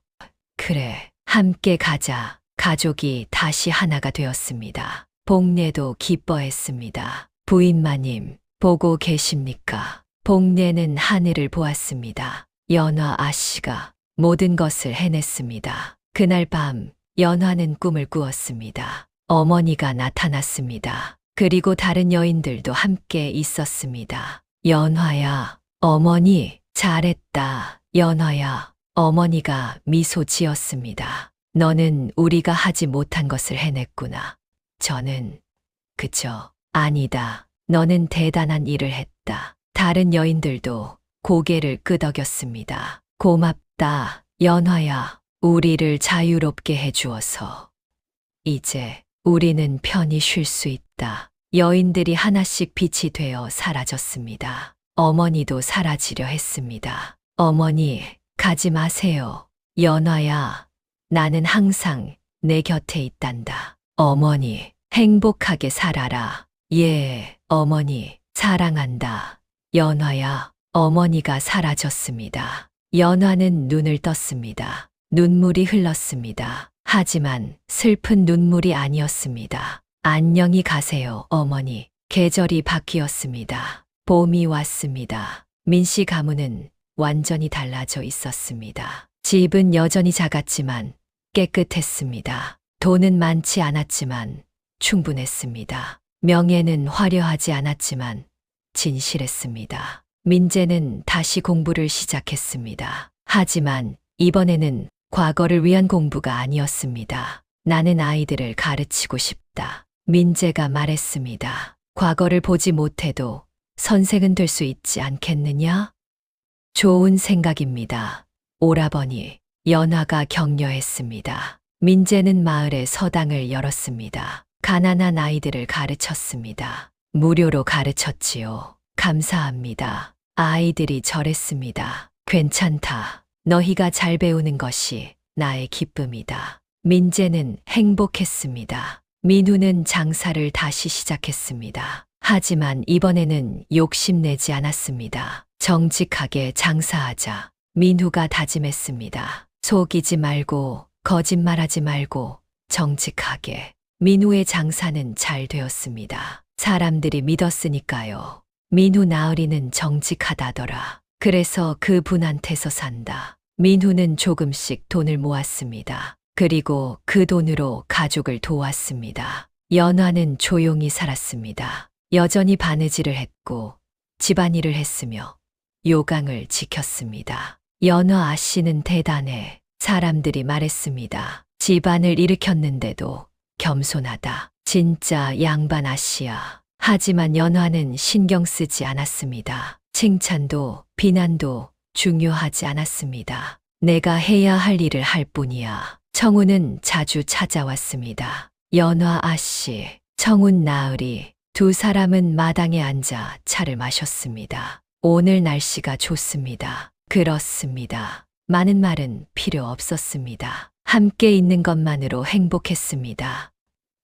그래, 함께 가자. 가족이 다시 하나가 되었습니다. 복례도 기뻐했습니다. 부인마님, 보고 계십니까? 복례는 하늘을 보았습니다. 연화 아씨가 모든 것을 해냈습니다. 그날 밤 연화는 꿈을 꾸었습니다. 어머니가 나타났습니다. 그리고 다른 여인들도 함께 있었습니다. 연화야, 어머니, 잘했다. 연화야, 어머니가 미소 지었습니다. 너는 우리가 하지 못한 것을 해냈구나. 저는, 그저, 아니다. 너는 대단한 일을 했다. 다른 여인들도 고개를 끄덕였습니다. 고맙다, 연화야. 우리를 자유롭게 해주어서. 이제 우리는 편히 쉴 수 있다. 여인들이 하나씩 빛이 되어 사라졌습니다. 어머니도 사라지려 했습니다. 어머니, 가지 마세요. 연화야, 나는 항상 내 곁에 있단다. 어머니, 행복하게 살아라. 예, 어머니, 사랑한다. 연화야, 어머니가 사라졌습니다. 연화는 눈을 떴습니다. 눈물이 흘렀습니다. 하지만 슬픈 눈물이 아니었습니다. 안녕히 가세요, 어머니. 계절이 바뀌었습니다. 봄이 왔습니다. 민씨 가문은 완전히 달라져 있었습니다. 집은 여전히 작았지만 깨끗했습니다. 돈은 많지 않았지만 충분했습니다. 명예는 화려하지 않았지만 진실했습니다. 민재는 다시 공부를 시작했습니다. 하지만 이번에는 과거를 위한 공부가 아니었습니다. 나는 아이들을 가르치고 싶다. 민재가 말했습니다. 과거를 보지 못해도 선생은 될 수 있지 않겠느냐? 좋은 생각입니다. 오라버니, 연화가 격려했습니다. 민재는 마을에 서당을 열었습니다. 가난한 아이들을 가르쳤습니다. 무료로 가르쳤지요. 감사합니다. 아이들이 절했습니다. 괜찮다. 너희가 잘 배우는 것이 나의 기쁨이다. 민재는 행복했습니다. 민우는 장사를 다시 시작했습니다. 하지만 이번에는 욕심내지 않았습니다. 정직하게 장사하자. 민우가 다짐했습니다. 속이지 말고 거짓말하지 말고 정직하게. 민우의 장사는 잘 되었습니다. 사람들이 믿었으니까요. 민우 나으리는 정직하다더라. 그래서 그분한테서 산다. 민우는 조금씩 돈을 모았습니다. 그리고 그 돈으로 가족을 도왔습니다. 연화는 조용히 살았습니다. 여전히 바느질을 했고 집안일을 했으며 요강을 지켰습니다. 연화 아씨는 대단해. 사람들이 말했습니다. 집안을 일으켰는데도 겸손하다. 진짜 양반 아씨야. 하지만 연화는 신경 쓰지 않았습니다. 칭찬도 비난도 중요하지 않았습니다. 내가 해야 할 일을 할 뿐이야. 청운은 자주 찾아왔습니다. 연화 아씨, 청운 나으리 두 사람은 마당에 앉아 차를 마셨습니다. 오늘 날씨가 좋습니다. 그렇습니다. 많은 말은 필요 없었습니다. 함께 있는 것만으로 행복했습니다.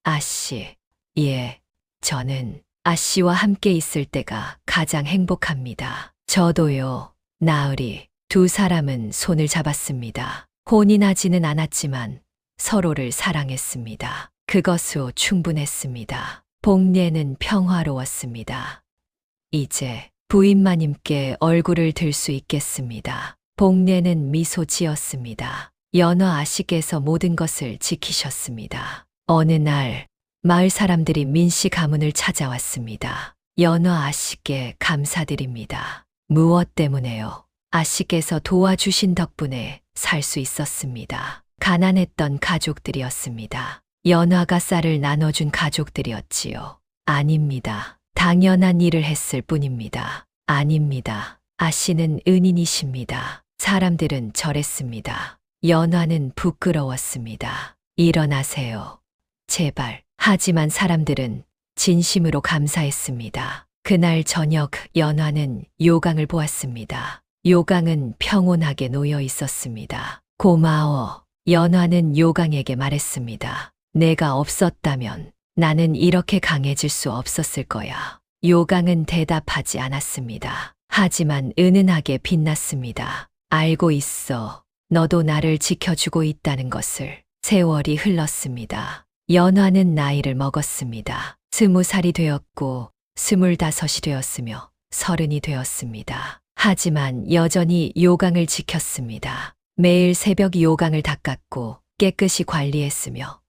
아씨, 예, 저는 아씨와 함께 있을 때가 가장 행복합니다. 저도요. 나으리, 두 사람은 손을 잡았습니다. 혼이 나지는 않았지만 서로를 사랑했습니다. 그것으로 충분했습니다. 복례는 평화로웠습니다. 이제 부인마님께 얼굴을 들 수 있겠습니다. 복례는 미소 지었습니다. 연화 아씨께서 모든 것을 지키셨습니다. 어느 날 마을 사람들이 민씨 가문을 찾아왔습니다. 연화 아씨께 감사드립니다. 무엇 때문에요? 아씨께서 도와주신 덕분에 살 수 있었습니다. 가난했던 가족들이었습니다. 연화가 쌀을 나눠준 가족들이었지요. 아닙니다. 당연한 일을 했을 뿐입니다. 아닙니다. 아씨는 은인이십니다. 사람들은 절했습니다. 연화는 부끄러웠습니다. 일어나세요. 제발. 하지만 사람들은 진심으로 감사했습니다. 그날 저녁 연화는 요강을 보았습니다. 요강은 평온하게 놓여 있었습니다. 고마워. 연화는 요강에게 말했습니다. 내가 없었다면 나는 이렇게 강해질 수 없었을 거야. 요강은 대답하지 않았습니다. 하지만 은은하게 빛났습니다. 알고 있어. 너도 나를 지켜주고 있다는 것을. 세월이 흘렀습니다. 연화는 나이를 먹었습니다. 20살이 되었고 25이 되었으며 30이 되었습니다. 하지만 여전히 요강을 지켰습니다. 매일 새벽 요강을 닦았고 깨끗이 관리했으며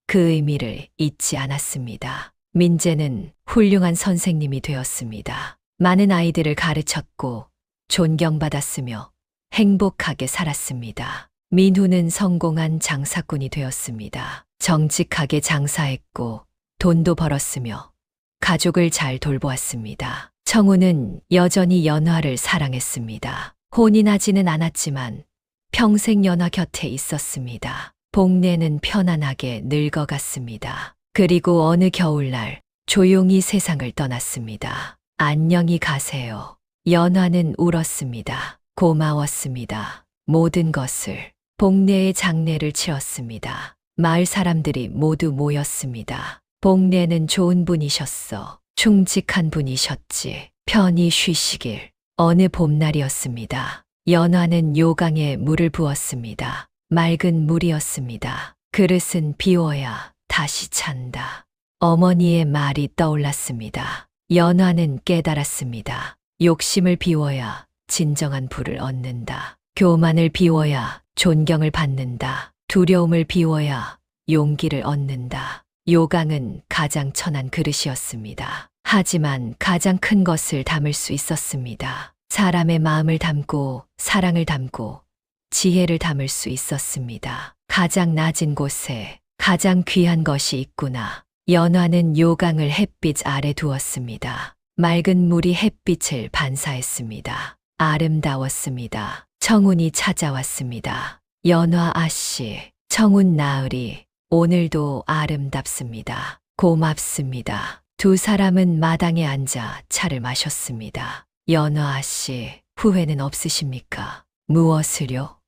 그 의미를 잊지 않았습니다. 민재는 훌륭한 선생님이 되었습니다. 많은 아이들을 가르쳤고 존경받았으며 행복하게 살았습니다. 민우는 성공한 장사꾼이 되었습니다. 정직하게 장사했고 돈도 벌었으며 가족을 잘 돌보았습니다. 청우는 여전히 연화를 사랑했습니다. 혼이 나지는 않았지만 평생 연화 곁에 있었습니다. 복례는 편안하게 늙어갔습니다. 그리고 어느 겨울날 조용히 세상을 떠났습니다. 안녕히 가세요. 연화는 울었습니다. 고마웠습니다. 모든 것을. 복례의 장례를 치렀습니다. 마을 사람들이 모두 모였습니다. 복례는 좋은 분이셨어. 충직한 분이셨지. 편히 쉬시길. 어느 봄날이었습니다. 연화는 요강에 물을 부었습니다. 맑은 물이었습니다. 그릇은 비워야 다시 찬다. 어머니의 말이 떠올랐습니다. 연화는 깨달았습니다. 욕심을 비워야 진정한 부를 얻는다. 교만을 비워야 존경을 받는다. 두려움을 비워야 용기를 얻는다. 요강은 가장 천한 그릇이었습니다. 하지만 가장 큰 것을 담을 수 있었습니다. 사람의 마음을 담고 사랑을 담고 지혜를 담을 수 있었습니다. 가장 낮은 곳에 가장 귀한 것이 있구나. 연화는 요강을 햇빛 아래 두었습니다. 맑은 물이 햇빛을 반사했습니다. 아름다웠습니다. 청운이 찾아왔습니다. 연화 아씨, 청운 나으리, 오늘도 아름답습니다. 고맙습니다. 두 사람은 마당에 앉아 차를 마셨습니다. 연화 아씨, 후회는 없으십니까? 무엇을요?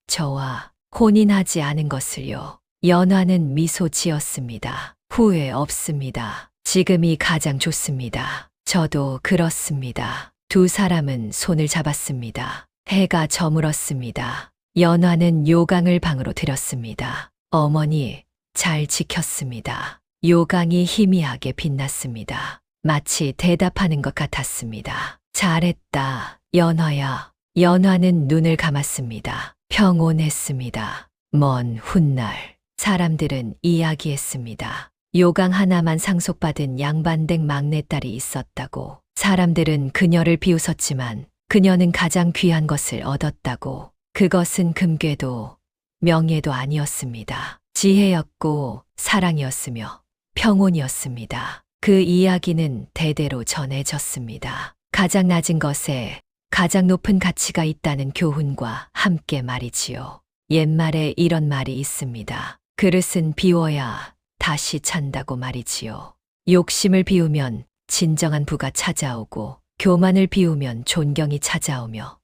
저와 혼인하지 않은 것을요. 연화는 미소 지었습니다. 후회 없습니다. 지금이 가장 좋습니다. 저도 그렇습니다. 두 사람은 손을 잡았습니다. 해가 저물었습니다. 연화는 요강을 방으로 들였습니다. 어머니, 잘 지켰습니다. 요강이 희미하게 빛났습니다. 마치 대답하는 것 같았습니다. 잘했다, 연화야. 연화는 눈을 감았습니다. 평온했습니다. 먼 훗날 사람들은 이야기했습니다. 요강 하나만 상속받은 양반댁 막내딸이 있었다고. 사람들은 그녀를 비웃었지만 그녀는 가장 귀한 것을 얻었다고. 그것은 금괴도 명예도 아니었습니다. 지혜였고 사랑이었으며 평온이었습니다. 그 이야기는 대대로 전해졌습니다. 가장 낮은 것에 가장 높은 가치가 있다는 교훈과 함께 말이지요. 옛말에 이런 말이 있습니다. 그릇은 비워야 다시 찬다고 말이지요. 욕심을 비우면 진정한 부가 찾아오고, 교만을 비우면 존경이 찾아오며,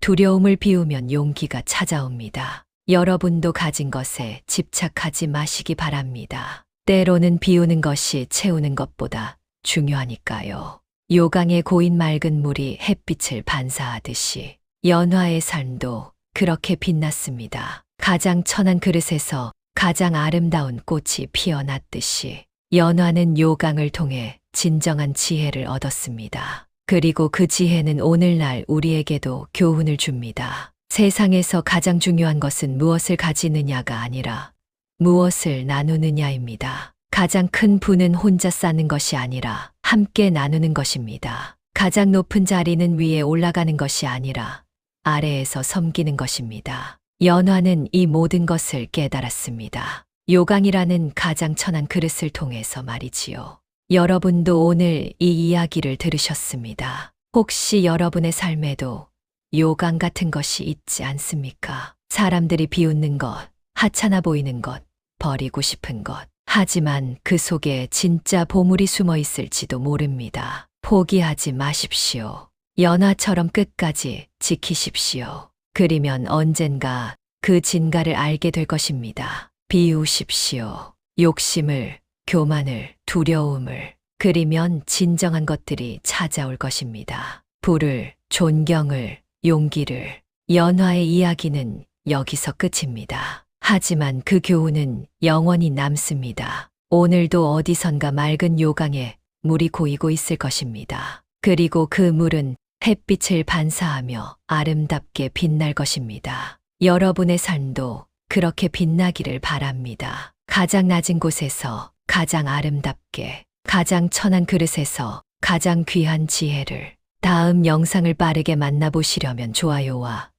두려움을 비우면 용기가 찾아옵니다. 여러분도 가진 것에 집착하지 마시기 바랍니다. 때로는 비우는 것이 채우는 것보다 중요하니까요. 요강의 고인 맑은 물이 햇빛을 반사하듯이 연화의 삶도 그렇게 빛났습니다. 가장 천한 그릇에서 가장 아름다운 꽃이 피어났듯이 연화는 요강을 통해 진정한 지혜를 얻었습니다. 그리고 그 지혜는 오늘날 우리에게도 교훈을 줍니다. 세상에서 가장 중요한 것은 무엇을 가지느냐가 아니라 무엇을 나누느냐입니다. 가장 큰 부는 혼자 쌓는 것이 아니라 함께 나누는 것입니다. 가장 높은 자리는 위에 올라가는 것이 아니라 아래에서 섬기는 것입니다. 연화는 이 모든 것을 깨달았습니다. 요강이라는 가장 천한 그릇을 통해서 말이지요. 여러분도 오늘 이 이야기를 들으셨습니다. 혹시 여러분의 삶에도 요강 같은 것이 있지 않습니까? 사람들이 비웃는 것, 하찮아 보이는 것, 버리고 싶은 것. 하지만 그 속에 진짜 보물이 숨어 있을지도 모릅니다. 포기하지 마십시오. 연화처럼 끝까지 지키십시오. 그리면 언젠가 그 진가를 알게 될 것입니다. 비우십시오. 욕심을, 교만을, 두려움을. 그리면 진정한 것들이 찾아올 것입니다. 부를, 존경을, 용기를. 연화의 이야기는 여기서 끝입니다. 하지만 그 교훈은 영원히 남습니다. 오늘도 어디선가 맑은 요강에 물이 고이고 있을 것입니다. 그리고 그 물은 햇빛을 반사하며 아름답게 빛날 것입니다. 여러분의 삶도 그렇게 빛나기를 바랍니다. 가장 낮은 곳에서 가장 아름답게, 가장 천한 그릇에서 가장 귀한 지혜를. 다음 영상을 빠르게 만나보시려면 좋아요와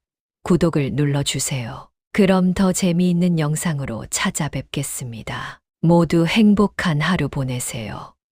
구독을 눌러주세요. 그럼 더 재미있는 영상으로 찾아뵙겠습니다. 모두 행복한 하루 보내세요.